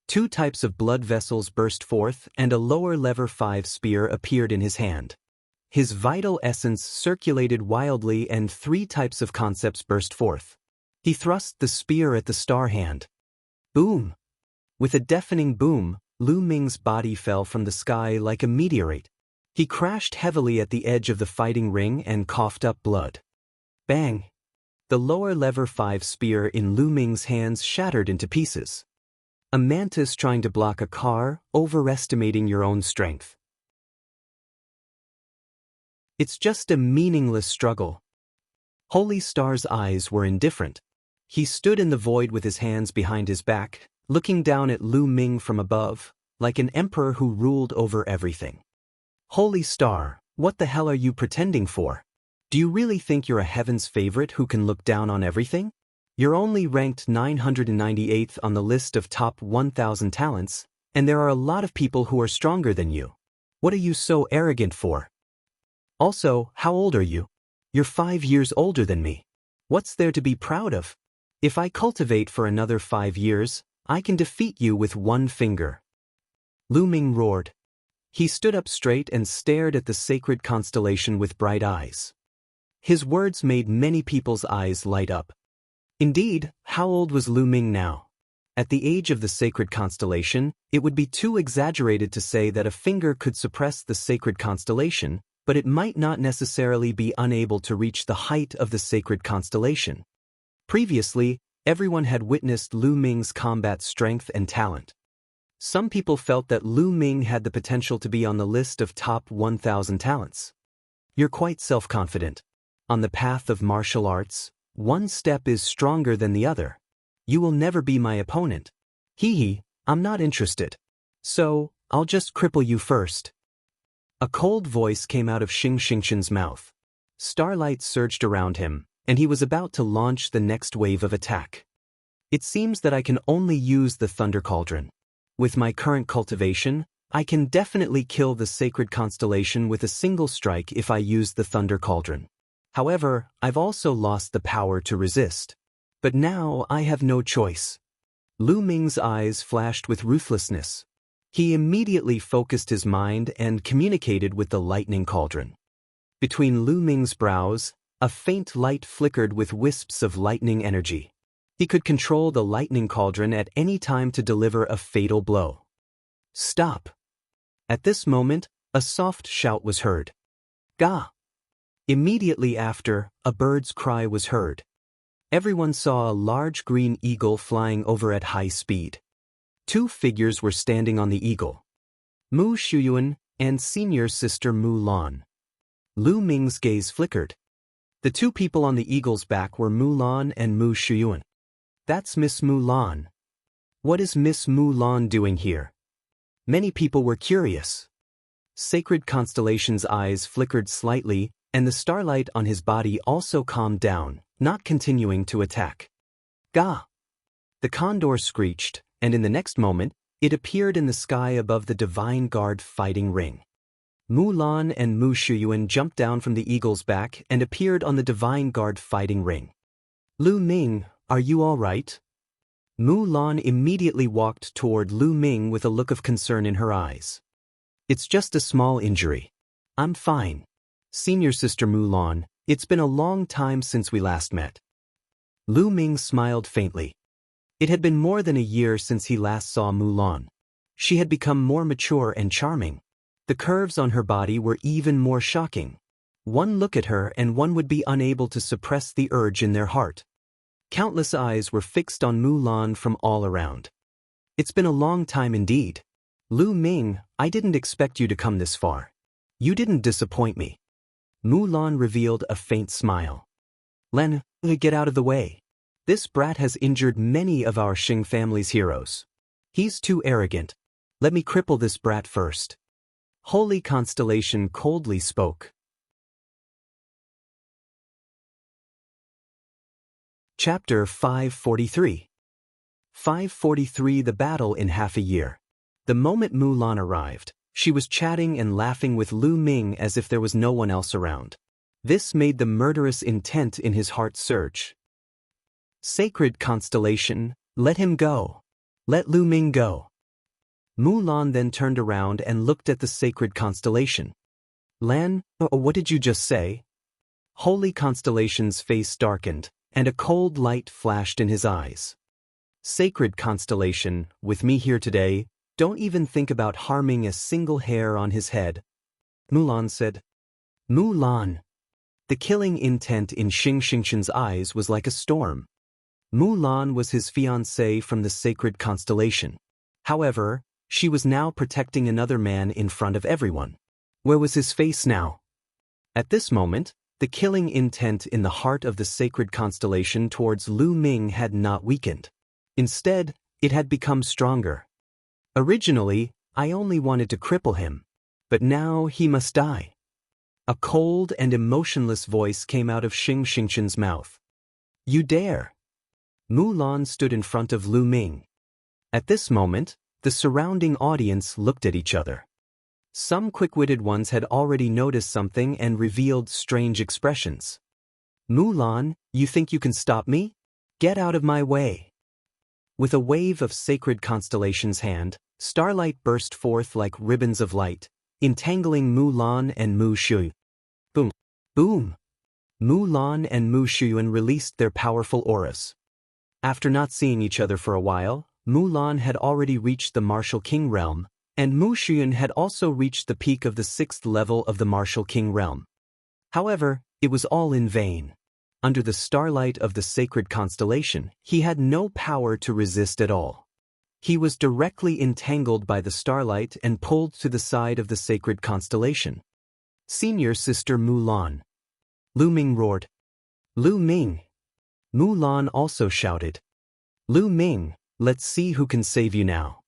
2 types of blood vessels burst forth and a lower lever 5 spear appeared in his hand. His vital essence circulated wildly and 3 types of concepts burst forth. He thrust the spear at the star hand. Boom! With a deafening boom, Lu Ming's body fell from the sky like a meteorite. He crashed heavily at the edge of the fighting ring and coughed up blood. Bang! The lower lever 5 spear in Lu Ming's hands shattered into pieces. A mantis trying to block a car, overestimating your own strength. It's just a meaningless struggle. Holy Star's eyes were indifferent. He stood in the void with his hands behind his back, looking down at Lu Ming from above, like an emperor who ruled over everything. Holy Star, what the hell are you pretending for? Do you really think you're a heaven's favorite who can look down on everything? You're only ranked 998th on the list of top 1,000 talents, and there are a lot of people who are stronger than you. What are you so arrogant for? Also, how old are you? You're 5 years older than me. What's there to be proud of? If I cultivate for another 5 years, I can defeat you with 1 finger. Lu Ming roared. He stood up straight and stared at the sacred constellation with bright eyes. His words made many people's eyes light up. Indeed, how old was Lu Ming now? At the age of the sacred constellation, it would be too exaggerated to say that a finger could suppress the sacred constellation, but it might not necessarily be unable to reach the height of the sacred constellation. Previously, everyone had witnessed Lu Ming's combat strength and talent. Some people felt that Lu Ming had the potential to be on the list of top 1,000 talents. You're quite self-confident. On the path of martial arts, one step is stronger than the other. You will never be my opponent. Hee, I'm not interested. So, I'll just cripple you first. A cold voice came out of Xing Xingshan's mouth. Starlight surged around him, and he was about to launch the next wave of attack. It seems that I can only use the Thunder Cauldron. With my current cultivation, I can definitely kill the sacred constellation with a single strike if I use the Thunder Cauldron. However, I've also lost the power to resist. But now I have no choice. Lu Ming's eyes flashed with ruthlessness. He immediately focused his mind and communicated with the lightning cauldron. Between Lu Ming's brows, a faint light flickered with wisps of lightning energy. He could control the lightning cauldron at any time to deliver a fatal blow. Stop! At this moment, a soft shout was heard. Gah! Immediately after, a bird's cry was heard. Everyone saw a large green eagle flying over at high speed. 2 figures were standing on the eagle. Mu Shuyuan and senior sister Mu Lan. Lu Ming's gaze flickered. The 2 people on the eagle's back were Mu Lan and Mu Shuyuan. That's Miss Mu Lan. What is Miss Mu Lan doing here? Many people were curious. Sacred Constellation's eyes flickered slightly, and the starlight on his body also calmed down, not continuing to attack. Gah! The condor screeched, and in the next moment, it appeared in the sky above the Divine Guard fighting ring. Mulan and Mu Shuyuan jumped down from the eagle's back and appeared on the Divine Guard fighting ring. Lu Ming, are you all right? Mulan immediately walked toward Lu Ming with a look of concern in her eyes. It's just a small injury. I'm fine. Senior Sister Mulan, it's been a long time since we last met. Lu Ming smiled faintly. It had been more than a year since he last saw Mulan. She had become more mature and charming. The curves on her body were even more shocking. One look at her and one would be unable to suppress the urge in their heart. Countless eyes were fixed on Mulan from all around. It's been a long time indeed. Lu Ming, I didn't expect you to come this far. You didn't disappoint me. Mulan revealed a faint smile. Len, get out of the way. This brat has injured many of our Xing family's heroes. He's too arrogant. Let me cripple this brat first. Holy Constellation coldly spoke. Chapter 543. 543 The Battle in Half a Year. The moment Mulan arrived, she was chatting and laughing with Lu Ming as if there was no one else around. This made the murderous intent in his heart surge. Sacred Constellation, let him go. Let Lu Ming go. Mulan then turned around and looked at the Sacred Constellation. Lan, what did you just say? Holy Constellation's face darkened, and a cold light flashed in his eyes. Sacred Constellation, with me here today, don't even think about harming a single hair on his head. Mulan said. Mulan. The killing intent in Xing Xingqian's eyes was like a storm. Mulan was his fiancée from the Sacred Constellation. However, she was now protecting another man in front of everyone. Where was his face now? At this moment, the killing intent in the heart of the Sacred Constellation towards Lu Ming had not weakened. Instead, it had become stronger. Originally, I only wanted to cripple him, but now he must die. A cold and emotionless voice came out of Xing Xingqian's mouth. You dare! Mulan stood in front of Lu Ming. At this moment, the surrounding audience looked at each other. Some quick-witted ones had already noticed something and revealed strange expressions. Mulan, you think you can stop me? Get out of my way. With a wave of Sacred Constellation's hand, starlight burst forth like ribbons of light, entangling Mulan and Mu Shu. Boom! Boom! Mulan and Mu Shuyuan released their powerful auras. After not seeing each other for a while, Mulan had already reached the Martial King realm, and Mu Shuyuan had also reached the peak of the 6th level of the Martial King realm. However, it was all in vain. Under the starlight of the Sacred Constellation, he had no power to resist at all. He was directly entangled by the starlight and pulled to the side of the Sacred Constellation. Senior Sister Mulan. Lu Ming roared. Lu Ming! Mulan also shouted. Lu Ming, let's see who can save you now.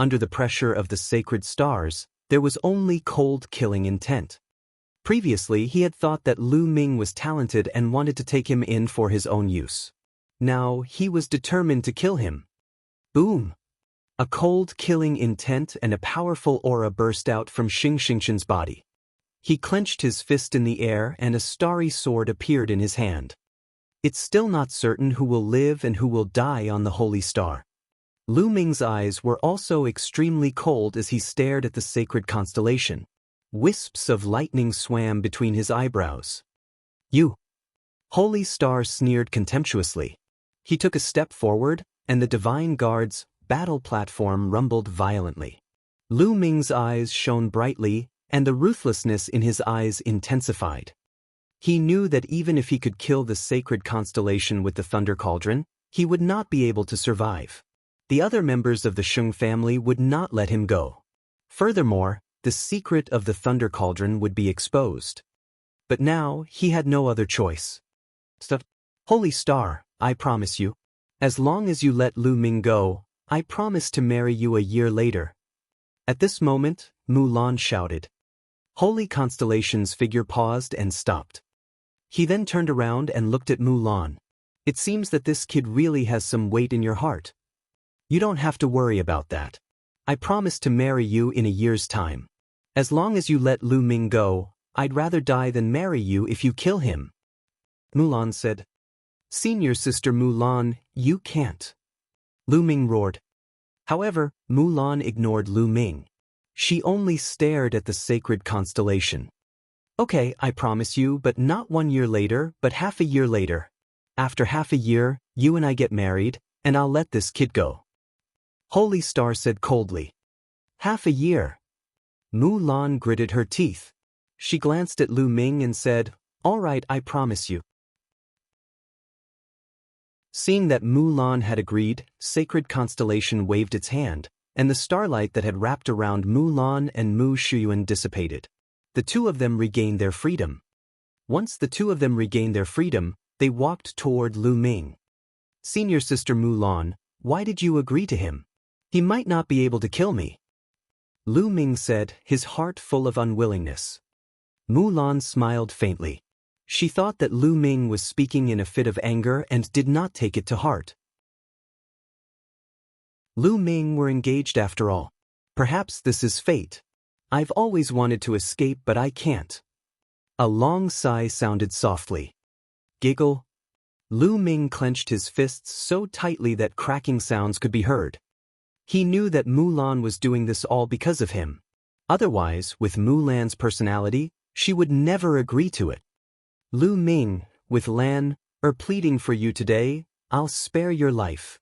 Under the pressure of the sacred stars, there was only cold killing intent. Previously, he had thought that Lu Ming was talented and wanted to take him in for his own use. Now, he was determined to kill him. Boom! A cold killing intent and a powerful aura burst out from Xing Xingqian's body. He clenched his fist in the air and a starry sword appeared in his hand. It's still not certain who will live and who will die on the holy star. Lu Ming's eyes were also extremely cold as he stared at the Sacred Constellation. Wisps of lightning swam between his eyebrows. You! Holy Star sneered contemptuously. He took a step forward, and the Divine Guard's battle platform rumbled violently. Lu Ming's eyes shone brightly, and the ruthlessness in his eyes intensified. He knew that even if he could kill the Sacred Constellation with the Thunder Cauldron, he would not be able to survive. The other members of the Shung family would not let him go. Furthermore, the secret of the Thunder Cauldron would be exposed. But now, he had no other choice. Holy Star, I promise you. As long as you let Lu Ming go, I promise to marry you a year later. At this moment, Mulan shouted. Holy Constellation's figure paused and stopped. He then turned around and looked at Mulan. It seems that this kid really has some weight in your heart. You don't have to worry about that. I promise to marry you in a year's time. As long as you let Lu Ming go, I'd rather die than marry you if you kill him. Mulan said. Senior sister Mulan, you can't. Lu Ming roared. However, Mulan ignored Lu Ming. She only stared at the sacred constellation. Okay, I promise you, but not 1 year later, but half a year later. After half a year, you and I get married, and I'll let this kid go. Holy Star said coldly. Half a year. Mulan gritted her teeth. She glanced at Lu Ming and said, All right, I promise you. Seeing that Mulan had agreed, Sacred Constellation waved its hand, and the starlight that had wrapped around Mulan and Mu Shuyuan dissipated. The two of them regained their freedom. Once the two of them regained their freedom, they walked toward Lu Ming. Senior sister Mulan, why did you agree to him? He might not be able to kill me. Lu Ming said, his heart full of unwillingness. Mulan smiled faintly. She thought that Lu Ming was speaking in a fit of anger and did not take it to heart. Lu Ming were engaged after all. Perhaps this is fate. I've always wanted to escape, but I can't. A long sigh sounded softly. Giggle. Lu Ming clenched his fists so tightly that cracking sounds could be heard. He knew that Mulan was doing this all because of him. Otherwise, with Mulan's personality, she would never agree to it. Lu Ming, with Lan, pleading for you today, I'll spare your life.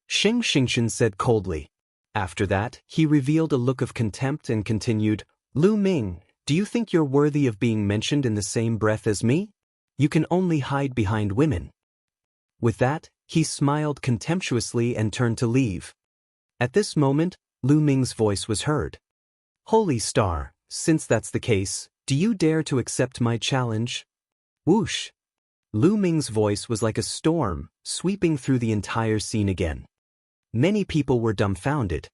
Xing Xingshan said coldly. After that, he revealed a look of contempt and continued, Lu Ming, do you think you're worthy of being mentioned in the same breath as me? You can only hide behind women. With that, he smiled contemptuously and turned to leave. At this moment, Lu Ming's voice was heard. Holy Star, since that's the case, do you dare to accept my challenge? Whoosh! Lu Ming's voice was like a storm, sweeping through the entire scene again. Many people were dumbfounded.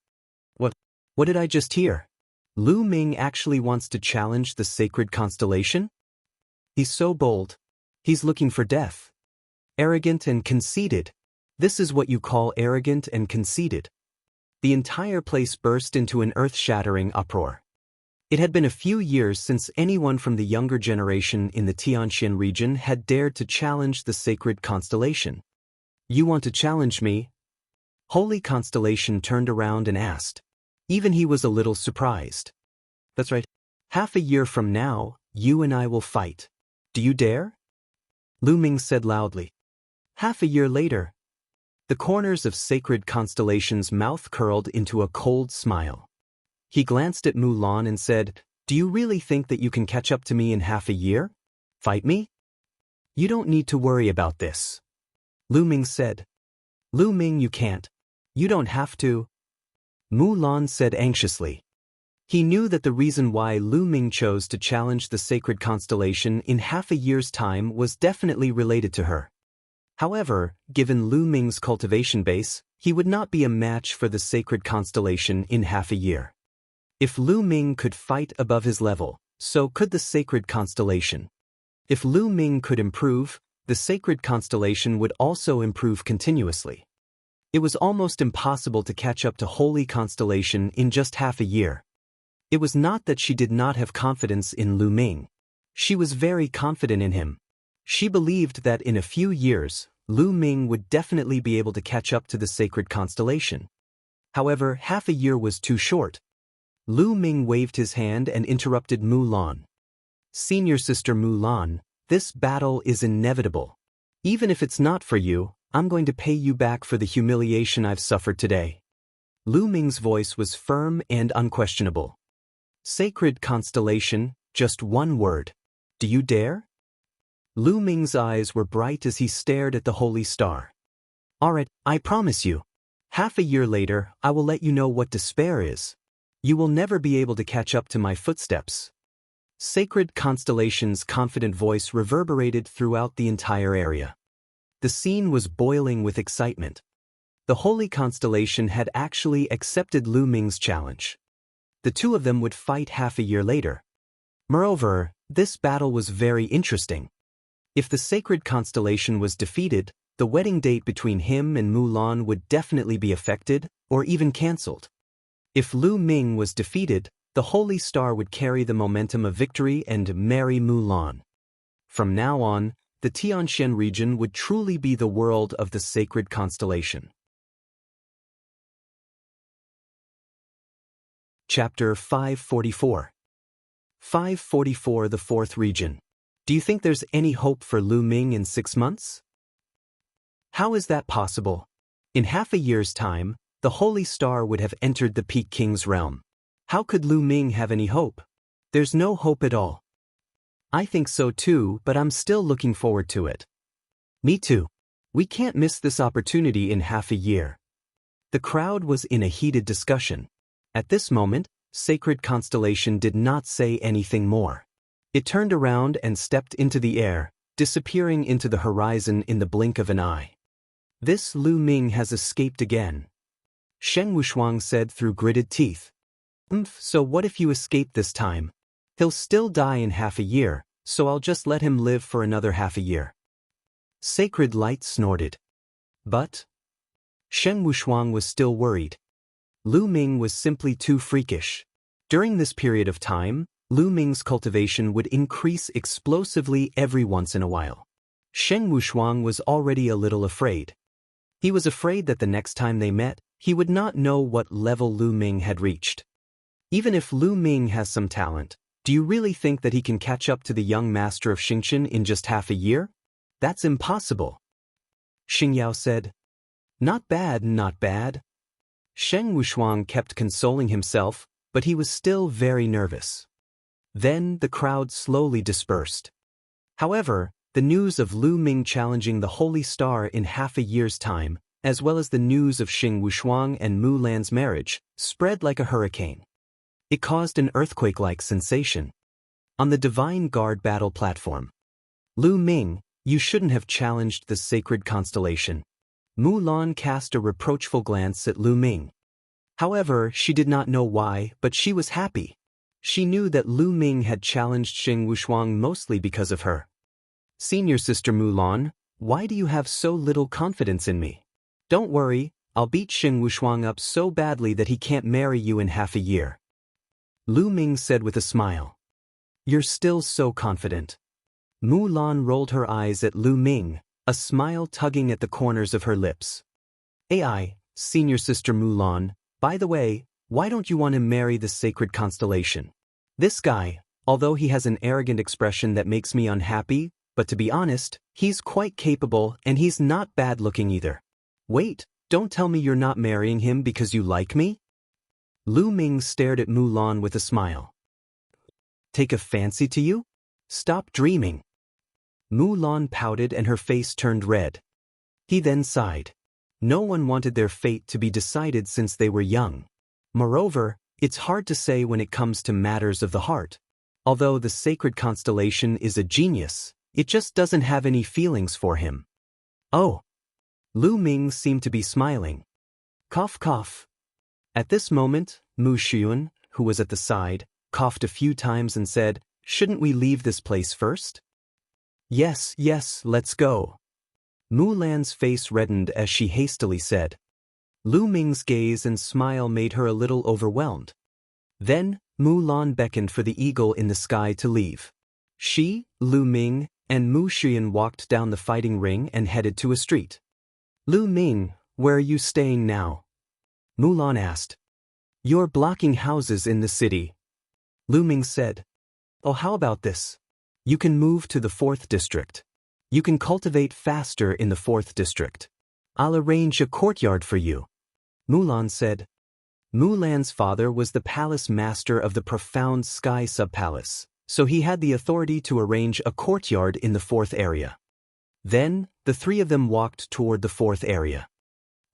What did I just hear? Lu Ming actually wants to challenge the sacred constellation? He's so bold. He's looking for death. Arrogant and conceited. This is what you call arrogant and conceited. The entire place burst into an earth-shattering uproar. It had been a few years since anyone from the younger generation in the Tianxian region had dared to challenge the sacred constellation. You want to challenge me? Holy Constellation turned around and asked. Even he was a little surprised. That's right. Half a year from now, you and I will fight. Do you dare? Lu Ming said loudly. Half a year later. The corners of Sacred Constellation's mouth curled into a cold smile. He glanced at Mulan and said, Do you really think that you can catch up to me in half a year? Fight me? You don't need to worry about this. Lu Ming said. Lu Ming, you can't. You don't have to. Mulan said anxiously. He knew that the reason why Lu Ming chose to challenge the sacred constellation in half a year's time was definitely related to her. However, given Lu Ming's cultivation base, he would not be a match for the sacred constellation in half a year. If Lu Ming could fight above his level, so could the sacred constellation. If Lu Ming could improve, the sacred constellation would also improve continuously. It was almost impossible to catch up to Holy Constellation in just half a year. It was not that she did not have confidence in Lu Ming. She was very confident in him. She believed that in a few years, Lu Ming would definitely be able to catch up to the sacred constellation. However, half a year was too short. Lu Ming waved his hand and interrupted Mulan. Senior sister Mulan, this battle is inevitable. Even if it's not for you, I'm going to pay you back for the humiliation I've suffered today. Lu Ming's voice was firm and unquestionable. Sacred constellation, just one word. Do you dare? Lu Ming's eyes were bright as he stared at the holy star. Alright, I promise you. Half a year later, I will let you know what despair is. You will never be able to catch up to my footsteps. Sacred Constellation's confident voice reverberated throughout the entire area. The scene was boiling with excitement. The Holy Constellation had actually accepted Lu Ming's challenge. The two of them would fight half a year later. Moreover, this battle was very interesting. If the Sacred Constellation was defeated, the wedding date between him and Mulan would definitely be affected, or even cancelled. If Lu Ming was defeated, the holy star would carry the momentum of victory and marry Mulan. From now on, the Tianxian region would truly be the world of the sacred constellation. Chapter 544. 544 The Fourth Region. Do you think there's any hope for Lu Ming in 6 months? How is that possible? In half a year's time, the holy star would have entered the Peak King's realm. How could Lu Ming have any hope? There's no hope at all. I think so too, but I'm still looking forward to it. Me too. We can't miss this opportunity in half a year. The crowd was in a heated discussion. At this moment, Sacred Constellation did not say anything more. It turned around and stepped into the air, disappearing into the horizon in the blink of an eye. This Lu Ming has escaped again, Shen Wushuang said through gritted teeth. So what if you escape this time? He'll still die in half a year, so I'll just let him live for another half a year. Sacred Light snorted. But Shen Wushuang was still worried. Lu Ming was simply too freakish. During this period of time, Lu Ming's cultivation would increase explosively every once in a while. Shen Wushuang was already a little afraid. He was afraid that the next time they met, he would not know what level Lu Ming had reached. Even if Lu Ming has some talent, do you really think that he can catch up to the young master of Xingqian in just half a year? That's impossible. Xingyao said. Not bad, not bad. Shen Wushuang kept consoling himself, but he was still very nervous. Then the crowd slowly dispersed. However, the news of Lu Ming challenging the Holy Star in half a year's time, as well as the news of Shen Wushuang and Mulan's marriage, spread like a hurricane. It caused an earthquake-like sensation. On the Divine Guard battle platform. Lu Ming, you shouldn't have challenged the sacred constellation. Mulan cast a reproachful glance at Lu Ming. However, she did not know why, but she was happy. She knew that Lu Ming had challenged Shen Wushuang mostly because of her. Senior sister Mulan, why do you have so little confidence in me? Don't worry, I'll beat Shen Wushuang up so badly that he can't marry you in half a year. Lu Ming said with a smile. You're still so confident. Mulan rolled her eyes at Lu Ming, a smile tugging at the corners of her lips. AI, senior sister Mulan, by the way, why don't you want to marry the sacred constellation? This guy, although he has an arrogant expression that makes me unhappy, but to be honest, he's quite capable and he's not bad looking either. Wait, don't tell me you're not marrying him because you like me? Lu Ming stared at Mulan with a smile. Take a fancy to you? Stop dreaming. Mulan pouted and her face turned red. He then sighed. No one wanted their fate to be decided since they were young. Moreover, it's hard to say when it comes to matters of the heart. Although the sacred constellation is a genius, it just doesn't have any feelings for him. Oh. Lu Ming seemed to be smiling. Cough cough. At this moment, Mu Xuyun, who was at the side, coughed a few times and said, shouldn't we leave this place first? Yes, yes, let's go. Mulan's face reddened as she hastily said. Lu Ming's gaze and smile made her a little overwhelmed. Then, Mulan beckoned for the eagle in the sky to leave. She, Lu Ming, and Mu Xuyun walked down the fighting ring and headed to a street. Lu Ming, where are you staying now? Mulan asked. You're blocking houses in the city. Lu Ming said. Oh, how about this? You can move to the 4th district. You can cultivate faster in the 4th district. I'll arrange a courtyard for you. Mulan said. Mulan's father was the palace master of the profound sky sub-palace, so he had the authority to arrange a courtyard in the 4th area. Then, the three of them walked toward the 4th area.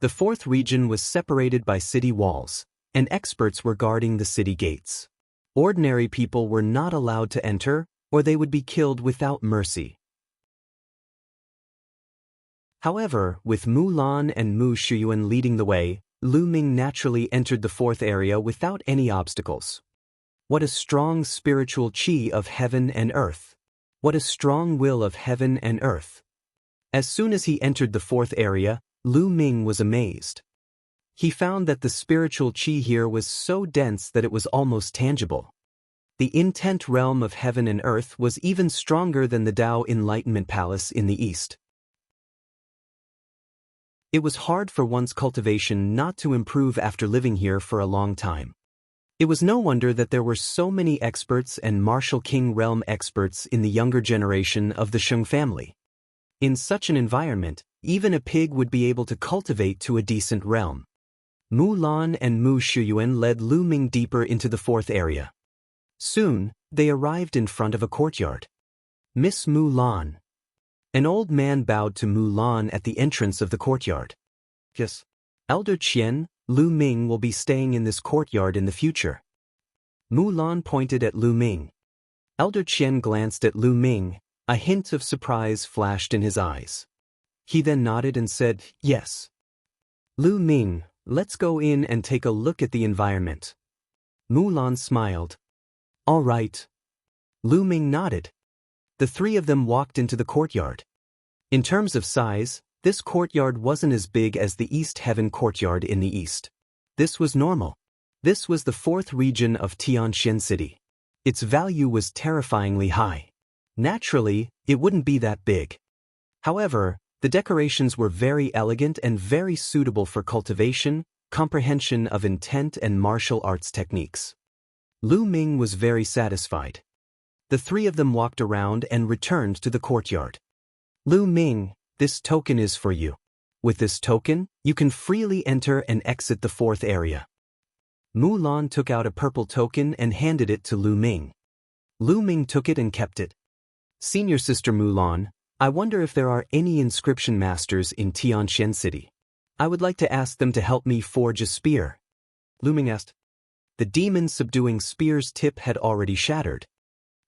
The 4th region was separated by city walls, and experts were guarding the city gates. Ordinary people were not allowed to enter, or they would be killed without mercy. However, with Mulan and Mu Xuyun leading the way, Lu Ming naturally entered the 4th area without any obstacles. What a strong spiritual qi of heaven and earth! What a strong will of heaven and earth! As soon as he entered the 4th area, Lu Ming was amazed. He found that the spiritual chi here was so dense that it was almost tangible. The intent realm of heaven and earth was even stronger than the Tao Enlightenment Palace in the East. It was hard for one's cultivation not to improve after living here for a long time. It was no wonder that there were so many experts and martial king realm experts in the younger generation of the Shung family. In such an environment, even a pig would be able to cultivate to a decent realm. Mu Lan and Mu Shuyuan led Lu Ming deeper into the fourth area. Soon, they arrived in front of a courtyard. Miss Mu Lan. An old man bowed to Mu Lan at the entrance of the courtyard. Yes. Elder Qian, Lu Ming will be staying in this courtyard in the future. Mu Lan pointed at Lu Ming. Elder Qian glanced at Lu Ming, a hint of surprise flashed in his eyes. He then nodded and said, yes. Lu Ming, let's go in and take a look at the environment. Mu Lan smiled. All right. Lu Ming nodded. The three of them walked into the courtyard. In terms of size, this courtyard wasn't as big as the East Heaven courtyard in the east. This was normal. This was the fourth region of Tianxian City. Its value was terrifyingly high. Naturally, it wouldn't be that big. However, the decorations were very elegant and very suitable for cultivation, comprehension of intent and martial arts techniques. Lu Ming was very satisfied. The three of them walked around and returned to the courtyard. Lu Ming, this token is for you. With this token, you can freely enter and exit the fourth area. Mu Lan took out a purple token and handed it to Lu Ming. Lu Ming took it and kept it. Senior Sister Mu Lan, I wonder if there are any inscription masters in Tianxian City. I would like to ask them to help me forge a spear. Lu Ming asked. The demon-subduing spear's tip had already shattered.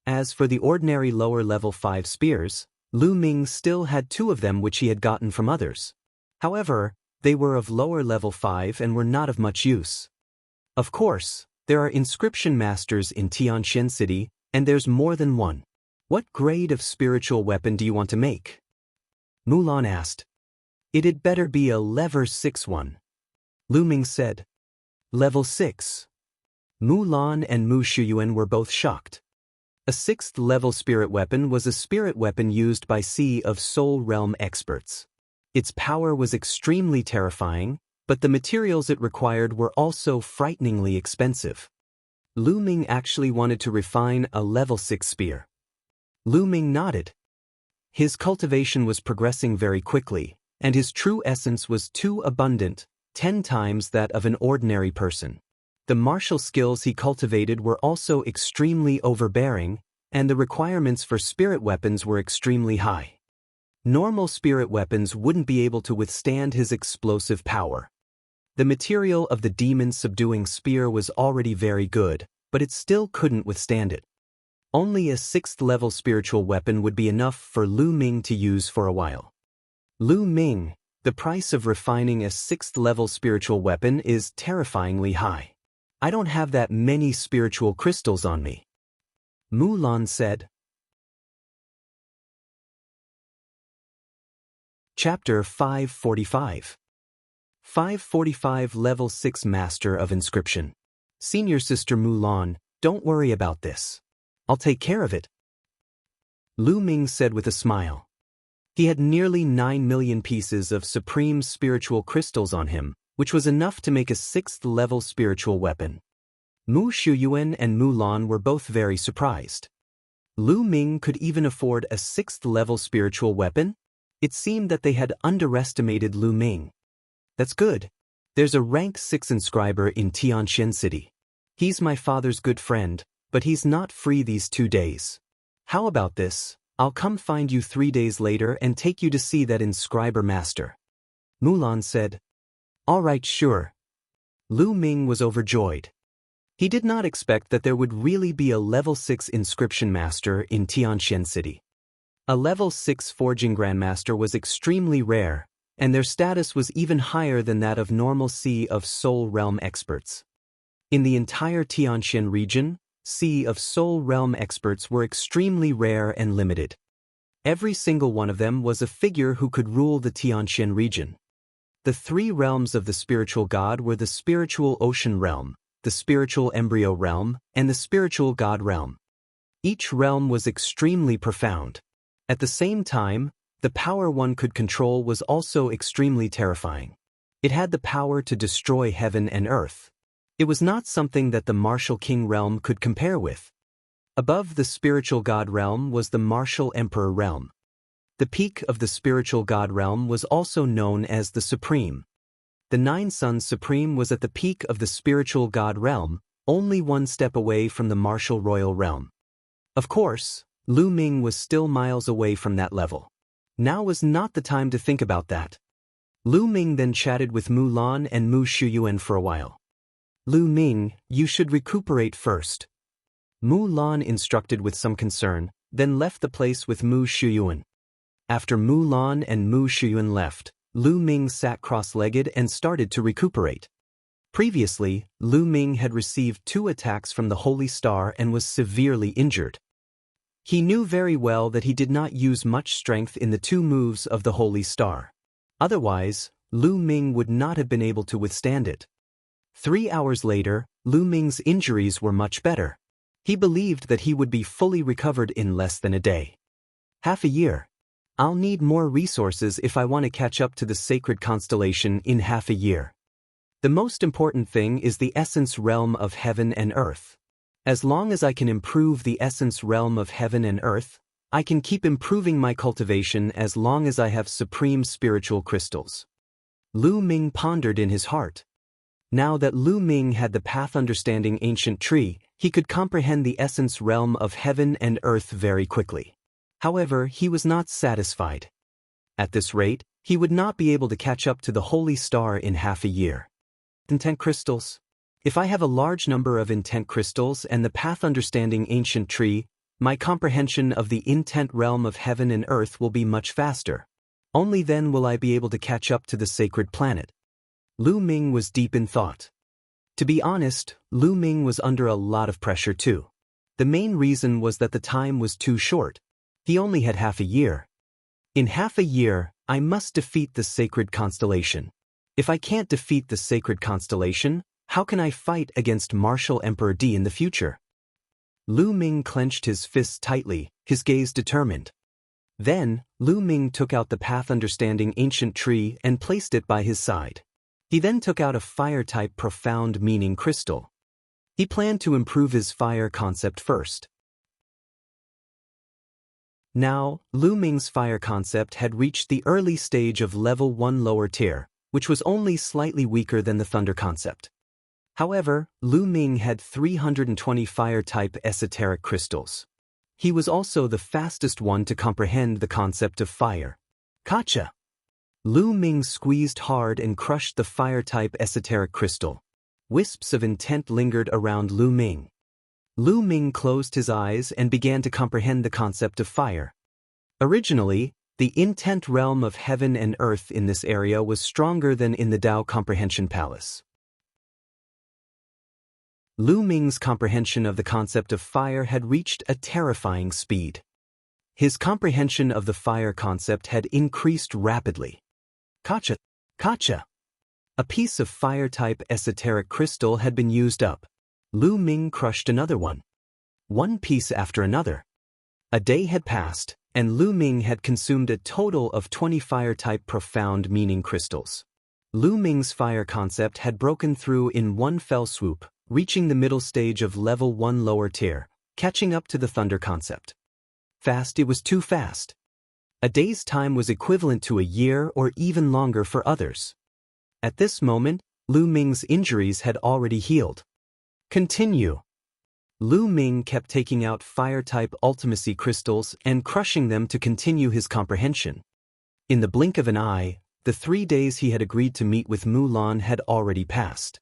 As for the ordinary lower-level 5 spears, Lu Ming still had 2 of them which he had gotten from others. However, they were of lower-level 5 and were not of much use. Of course, there are inscription masters in Tianxian City, and there's more than one. What grade of spiritual weapon do you want to make? Mu Lan asked. It'd better be a level 6 one. Lu Ming said. Level 6. Mu Lan and Mu Shuyuan were both shocked. A 6th level spirit weapon was a spirit weapon used by Sea of Soul Realm experts. Its power was extremely terrifying, but the materials it required were also frighteningly expensive. Lu Ming actually wanted to refine a level 6 spear. Lu Ming nodded. His cultivation was progressing very quickly, and his true essence was too abundant, 10 times that of an ordinary person. The martial skills he cultivated were also extremely overbearing, and the requirements for spirit weapons were extremely high. Normal spirit weapons wouldn't be able to withstand his explosive power. The material of the demon-subduing spear was already very good, but it still couldn't withstand it. Only a 6th level spiritual weapon would be enough for Lu Ming to use for a while. Lu Ming, the price of refining a 6th level spiritual weapon is terrifyingly high. I don't have that many spiritual crystals on me. Mu Lan said. Chapter 545. 545 Level 6 Master of Inscription. Senior Sister Mu Lan, don't worry about this. I'll take care of it. Lu Ming said with a smile. He had nearly 9 million pieces of supreme spiritual crystals on him, which was enough to make a 6th level spiritual weapon. Mu Shuyuan and Mu Lan were both very surprised. Lu Ming could even afford a 6th level spiritual weapon? It seemed that they had underestimated Lu Ming. That's good. There's a rank 6 inscriber in Tianxian City. He's my father's good friend, but he's not free these 2 days. How about this? I'll come find you 3 days later and take you to see that inscriber master. Mu Lan said. All right, sure. Lu Ming was overjoyed. He did not expect that there would really be a level 6 inscription master in Tianxian City. A level 6 forging grandmaster was extremely rare, and their status was even higher than that of normal Sea of Soul Realm experts. In the entire Tianxian region, Sea of Soul Realm experts were extremely rare and limited. Every single one of them was a figure who could rule the Tianxian region. The three realms of the spiritual God were the spiritual ocean realm, the spiritual embryo realm, and the spiritual God realm. Each realm was extremely profound. At the same time, the power one could control was also extremely terrifying. It had the power to destroy heaven and earth. It was not something that the martial king realm could compare with. Above the spiritual God realm was the martial emperor realm. The peak of the spiritual God realm was also known as the Supreme. The Nine Suns Supreme was at the peak of the spiritual God realm, only one step away from the martial royal realm. Of course, Lu Ming was still miles away from that level. Now was not the time to think about that. Lu Ming then chatted with Mu Lan and Mu Shuyuan for a while. Lu Ming, you should recuperate first. Mu Lan instructed with some concern, then left the place with Mu Shuyuan. After Mu Lan and Mu Shuyuan left, Lu Ming sat cross-legged and started to recuperate. Previously, Lu Ming had received 2 attacks from the Holy Star and was severely injured. He knew very well that he did not use much strength in the 2 moves of the Holy Star. Otherwise, Lu Ming would not have been able to withstand it. 3 hours later, Lu Ming's injuries were much better. He believed that he would be fully recovered in less than a day. Half a year. I'll need more resources if I want to catch up to the sacred constellation in half a year. The most important thing is the essence realm of heaven and earth. As long as I can improve the essence realm of heaven and earth, I can keep improving my cultivation as long as I have supreme spiritual crystals. Lu Ming pondered in his heart. Now that Lu Ming had the path understanding ancient tree, he could comprehend the essence realm of heaven and earth very quickly. However, he was not satisfied. At this rate, he would not be able to catch up to the Holy Star in half a year. Intent crystals. If I have a large number of intent crystals and the path understanding ancient tree, my comprehension of the intent realm of heaven and earth will be much faster. Only then will I be able to catch up to the sacred planet. Lu Ming was deep in thought. To be honest, Lu Ming was under a lot of pressure too. The main reason was that the time was too short. He only had half a year. In half a year, I must defeat the sacred constellation. If I can't defeat the sacred constellation, how can I fight against Martial Emperor D in the future? Lu Ming clenched his fists tightly, his gaze determined. Then, Lu Ming took out the path understanding ancient tree and placed it by his side. He then took out a fire-type profound meaning crystal. He planned to improve his fire concept first. Now, Lu Ming's fire concept had reached the early stage of level 1 lower tier, which was only slightly weaker than the thunder concept. However, Lu Ming had 320 fire-type esoteric crystals. He was also the fastest one to comprehend the concept of fire. Gotcha! Lu Ming squeezed hard and crushed the fire-type esoteric crystal. Wisps of intent lingered around Lu Ming. Lu Ming closed his eyes and began to comprehend the concept of fire. Originally, the intent realm of heaven and earth in this area was stronger than in the Tao Comprehension Palace. Lu Ming's comprehension of the concept of fire had reached a terrifying speed. His comprehension of the fire concept had increased rapidly. Gotcha! Gotcha! A piece of fire-type esoteric crystal had been used up. Lu Ming crushed another one. One piece after another. A day had passed, and Lu Ming had consumed a total of 20 fire-type profound meaning crystals. Lu Ming's fire concept had broken through in one fell swoop, reaching the middle stage of level 1 lower tier, catching up to the thunder concept. Fast, it was too fast. A day's time was equivalent to a year or even longer for others. At this moment, Lu Ming's injuries had already healed. Continue. Lu Ming kept taking out fire-type ultimacy crystals and crushing them to continue his comprehension. In the blink of an eye, the 3 days he had agreed to meet with Mu Lan had already passed.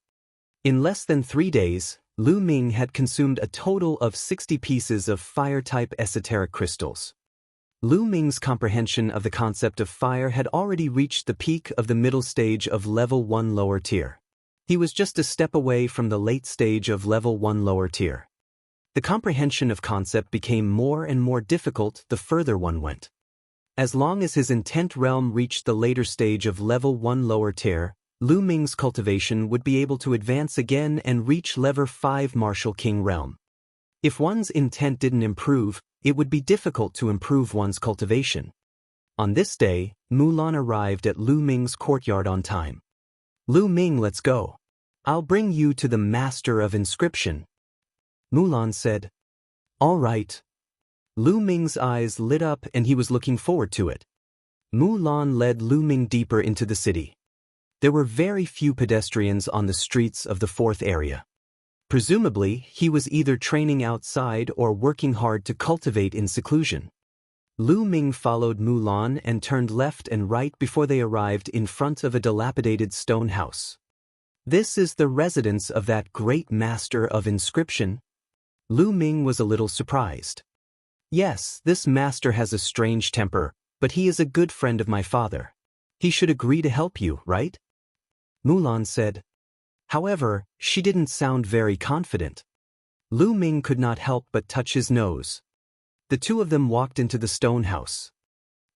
In less than 3 days, Lu Ming had consumed a total of 60 pieces of fire-type esoteric crystals. Lu Ming's comprehension of the concept of fire had already reached the peak of the middle stage of level 1 lower tier. He was just a step away from the late stage of level 1 lower tier. The comprehension of concept became more and more difficult the further one went. As long as his intent realm reached the later stage of level 1 lower tier, Lu Ming's cultivation would be able to advance again and reach level 5 martial king realm. If one's intent didn't improve, it would be difficult to improve one's cultivation. On this day, Mulan arrived at Lu Ming's courtyard on time. Lu Ming, let's go. I'll bring you to the Master of Inscription. Mulan said. All right. Lu Ming's eyes lit up and he was looking forward to it. Mulan led Lu Ming deeper into the city. There were very few pedestrians on the streets of the fourth area. Presumably, he was either training outside or working hard to cultivate in seclusion. Lu Ming followed Mulan and turned left and right before they arrived in front of a dilapidated stone house. This is the residence of that great Master of Inscription? Lu Ming was a little surprised. Yes, this master has a strange temper, but he is a good friend of my father. He should agree to help you, right? Mulan said. However, she didn't sound very confident. Lu Ming could not help but touch his nose. The two of them walked into the stone house.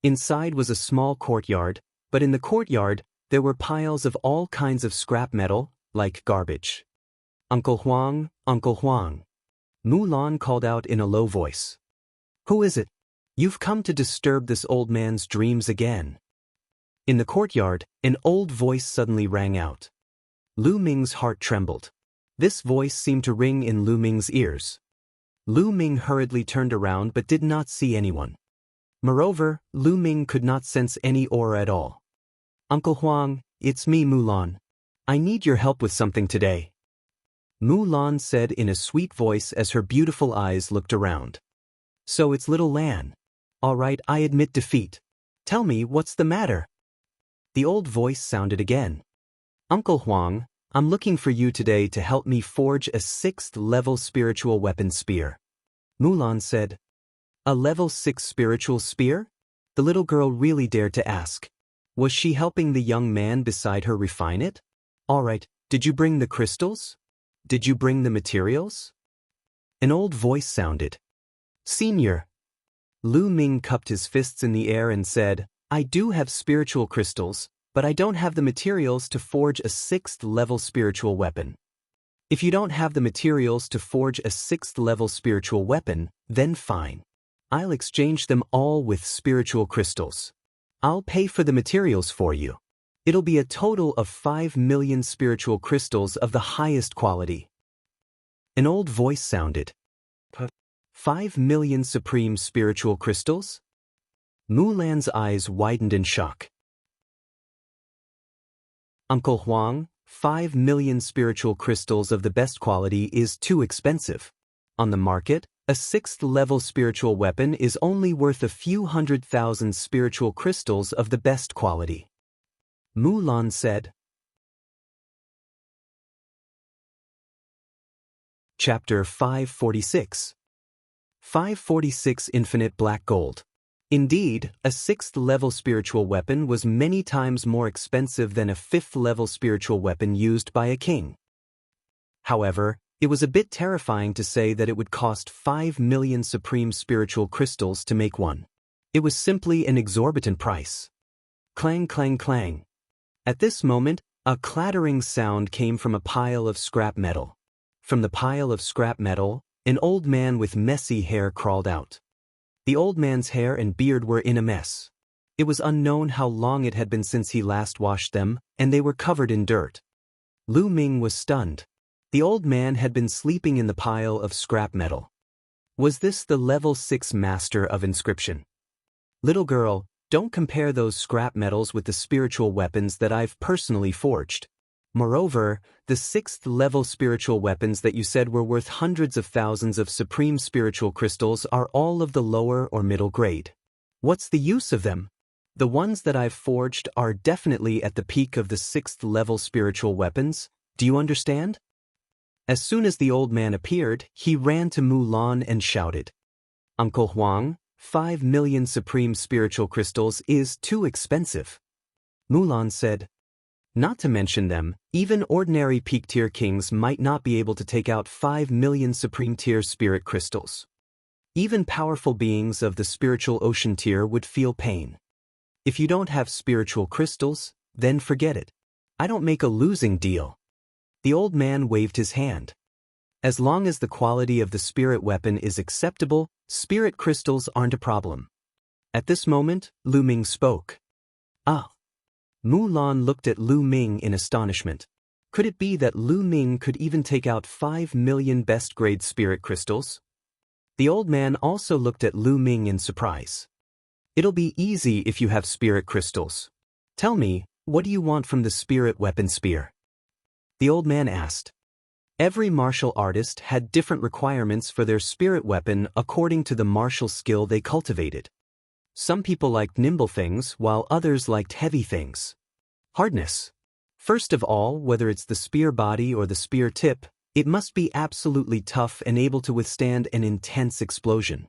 Inside was a small courtyard, but in the courtyard, there were piles of all kinds of scrap metal, like garbage. Uncle Huang, Uncle Huang. Mulan called out in a low voice. Who is it? You've come to disturb this old man's dreams again. In the courtyard, an old voice suddenly rang out. Lu Ming's heart trembled. This voice seemed to ring in Lu Ming's ears. Lu Ming hurriedly turned around but did not see anyone. Moreover, Lu Ming could not sense any aura at all. Uncle Huang, it's me, Mulan. I need your help with something today. Mulan said in a sweet voice as her beautiful eyes looked around. So it's little Lan. All right, I admit defeat. Tell me, what's the matter? The old voice sounded again. Uncle Huang, I'm looking for you today to help me forge a 6th level spiritual weapon spear. Mulan said. A level 6 spiritual spear? The little girl really dared to ask. Was she helping the young man beside her refine it? All right, did you bring the crystals? Did you bring the materials? An old voice sounded. Senior. Lu Ming cupped his fists in the air and said, I do have spiritual crystals, but I don't have the materials to forge a 6th level spiritual weapon. If you don't have the materials to forge a 6th level spiritual weapon, then fine. I'll exchange them all with spiritual crystals. I'll pay for the materials for you. It'll be a total of 5 million spiritual crystals of the highest quality. An old voice sounded. 5 million supreme spiritual crystals? Mulan's eyes widened in shock. Uncle Huang, 5 million spiritual crystals of the best quality is too expensive. On the market, a 6th level spiritual weapon is only worth a few 100,000 spiritual crystals of the best quality. Mulan said. Chapter 546. 546 Infinite Black Gold. Indeed, a 6th level spiritual weapon was many times more expensive than a 5th level spiritual weapon used by a king. However, it was a bit terrifying to say that it would cost 5 million supreme spiritual crystals to make one. It was simply an exorbitant price. Clang, clang, clang. At this moment, a clattering sound came from a pile of scrap metal. From the pile of scrap metal, an old man with messy hair crawled out. The old man's hair and beard were in a mess. It was unknown how long it had been since he last washed them, and they were covered in dirt. Lu Ming was stunned. The old man had been sleeping in the pile of scrap metal. Was this the level 6 Master of Inscription? Little girl, don't compare those scrap metals with the spiritual weapons that I've personally forged. Moreover, the 6th level spiritual weapons that you said were worth hundreds of thousands of supreme spiritual crystals are all of the lower or middle grade. What's the use of them? The ones that I've forged are definitely at the peak of the 6th level spiritual weapons. Do you understand? As soon as the old man appeared, he ran to Mulan and shouted, Uncle Huang, 5 million supreme spiritual crystals is too expensive. Mulan said, not to mention them, even ordinary peak-tier kings might not be able to take out 5 million supreme-tier spirit crystals. Even powerful beings of the spiritual ocean tier would feel pain. If you don't have spiritual crystals, then forget it. I don't make a losing deal. The old man waved his hand. As long as the quality of the spirit weapon is acceptable, spirit crystals aren't a problem. At this moment, Lu Ming spoke. Ah. Mulan looked at Lu Ming in astonishment. Could it be that Lu Ming could even take out 5 million best-grade spirit crystals? The old man also looked at Lu Ming in surprise. It'll be easy if you have spirit crystals. Tell me, what do you want from the spirit weapon spear? The old man asked. Every martial artist had different requirements for their spirit weapon according to the martial skill they cultivated. Some people liked nimble things while others liked heavy things. Hardness. First of all, whether it's the spear body or the spear tip, it must be absolutely tough and able to withstand an intense explosion.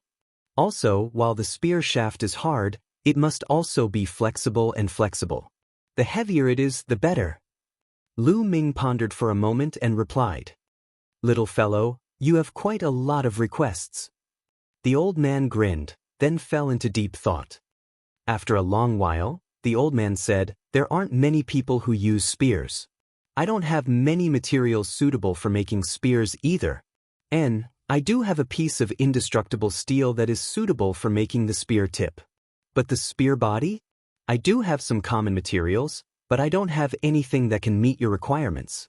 Also, while the spear shaft is hard, it must also be flexible and flexible. The heavier it is, the better. Lu Ming pondered for a moment and replied. Little fellow, you have quite a lot of requests. The old man grinned, then fell into deep thought. After a long while, the old man said, there aren't many people who use spears. I don't have many materials suitable for making spears either. And I do have a piece of indestructible steel that is suitable for making the spear tip. But the spear body? I do have some common materials, but I don't have anything that can meet your requirements.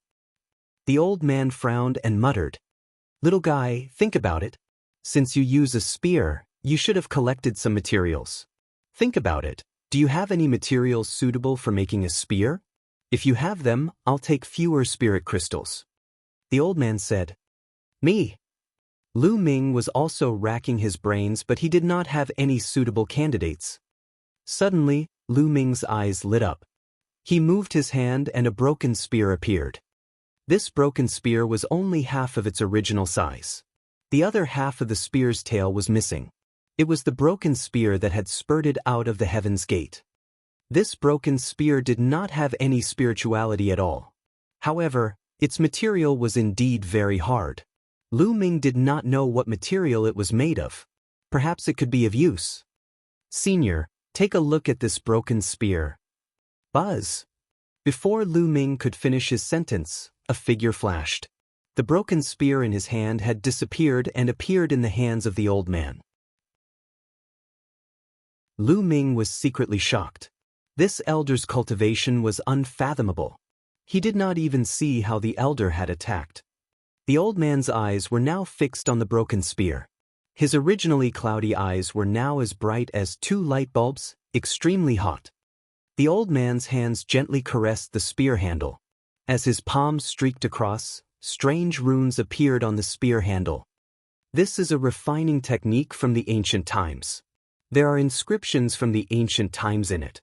The old man frowned and muttered. Little guy, think about it. Since you use a spear, you should have collected some materials. Think about it. Do you have any materials suitable for making a spear? If you have them, I'll take fewer spirit crystals. The old man said. Me. Lu Ming was also racking his brains, but he did not have any suitable candidates. Suddenly, Lu Ming's eyes lit up. He moved his hand and a broken spear appeared. This broken spear was only half of its original size. The other half of the spear's tail was missing. It was the broken spear that had spurted out of the Heaven's Gate. This broken spear did not have any spirituality at all. However, its material was indeed very hard. Lu Ming did not know what material it was made of. Perhaps it could be of use. Senior, take a look at this broken spear. Buzz. Before Lu Ming could finish his sentence, a figure flashed. The broken spear in his hand had disappeared and appeared in the hands of the old man. Lu Ming was secretly shocked. This elder's cultivation was unfathomable. He did not even see how the elder had attacked. The old man's eyes were now fixed on the broken spear. His originally cloudy eyes were now as bright as 2 light bulbs, extremely hot. The old man's hands gently caressed the spear handle. As his palms streaked across, strange runes appeared on the spear handle. This is a refining technique from the ancient times. There are inscriptions from the ancient times in it.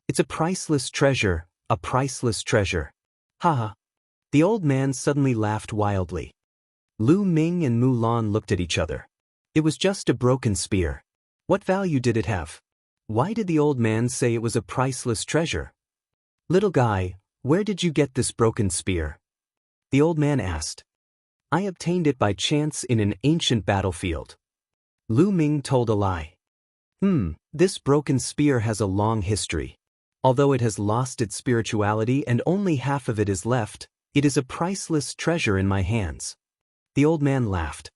It's a priceless treasure, a priceless treasure. Haha. The old man suddenly laughed wildly. Lu Ming and Mulan looked at each other. It was just a broken spear. What value did it have? Why did the old man say it was a priceless treasure? Little guy, where did you get this broken spear? The old man asked. I obtained it by chance in an ancient battlefield. Lu Ming told a lie. This broken spear has a long history. Although it has lost its spirituality and only half of it is left, it is a priceless treasure in my hands. The old man laughed.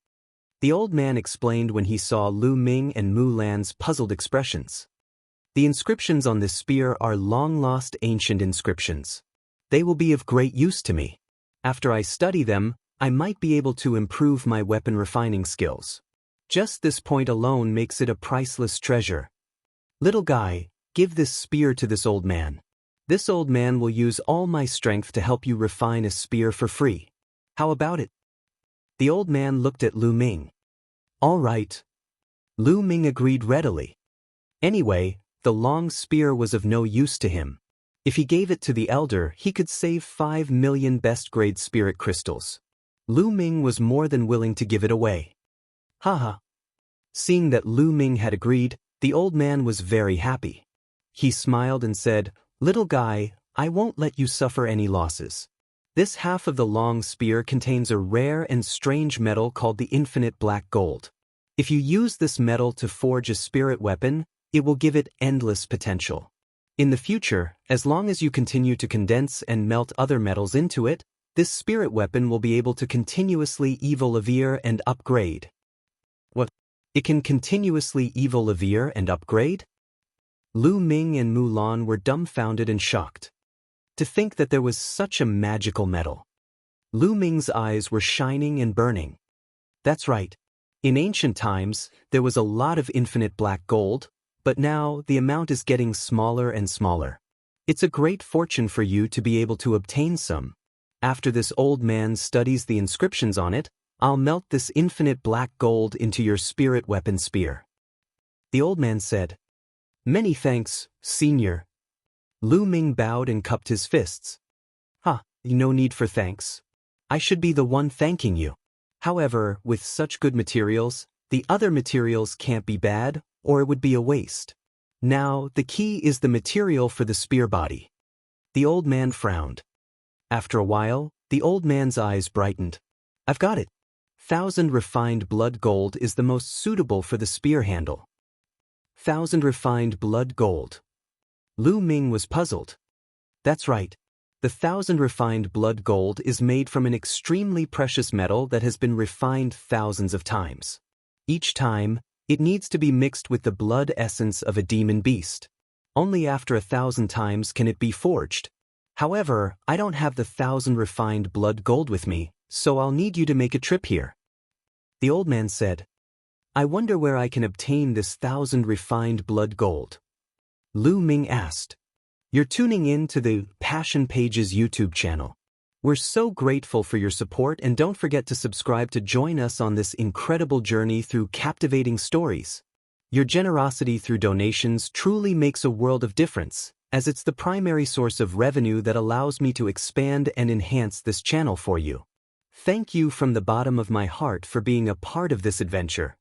The old man explained when he saw Lu Ming and Mulan's puzzled expressions. The inscriptions on this spear are long-lost ancient inscriptions. They will be of great use to me. After I study them, I might be able to improve my weapon refining skills. Just this point alone makes it a priceless treasure. Little guy, give this spear to this old man. This old man will use all my strength to help you refine a spear for free. How about it? The old man looked at Lu Ming. All right. Lu Ming agreed readily. Anyway, the long spear was of no use to him. If he gave it to the elder, he could save 5 million best-grade spirit crystals. Lu Ming was more than willing to give it away. Haha. Seeing that Lu Ming had agreed, the old man was very happy. He smiled and said, Little guy, I won't let you suffer any losses. This half of the long spear contains a rare and strange metal called the infinite black gold. If you use this metal to forge a spirit weapon, it will give it endless potential. In the future, as long as you continue to condense and melt other metals into it, this spirit weapon will be able to continuously evolve and upgrade. What? It can continuously evolve and upgrade? Lu Ming and Mulan were dumbfounded and shocked. To think that there was such a magical metal. Lu Ming's eyes were shining and burning. That's right. In ancient times, there was a lot of infinite black gold, but now the amount is getting smaller and smaller. It's a great fortune for you to be able to obtain some. After this old man studies the inscriptions on it, I'll melt this infinite black gold into your spirit weapon spear. The old man said, "Many thanks, Senior." Lu Ming bowed and cupped his fists. No need for thanks. I should be the one thanking you. However, with such good materials, the other materials can't be bad, or it would be a waste. Now, the key is the material for the spear body. The old man frowned. After a while, the old man's eyes brightened. I've got it. 1,000 refined blood gold is the most suitable for the spear handle. 1,000 refined blood gold. Lu Ming was puzzled. That's right. The 1,000 refined blood gold is made from an extremely precious metal that has been refined thousands of times. Each time, it needs to be mixed with the blood essence of a demon beast. Only after 1,000 times can it be forged. However, I don't have the 1,000 refined blood gold with me, so I'll need you to make a trip here. The old man said, I wonder where I can obtain this 1,000 refined blood gold. Lu Ming asked. You're tuning in to the Passion Pages YouTube channel. We're so grateful for your support, and don't forget to subscribe to join us on this incredible journey through captivating stories. Your generosity through donations truly makes a world of difference, as it's the primary source of revenue that allows me to expand and enhance this channel for you. Thank you from the bottom of my heart for being a part of this adventure.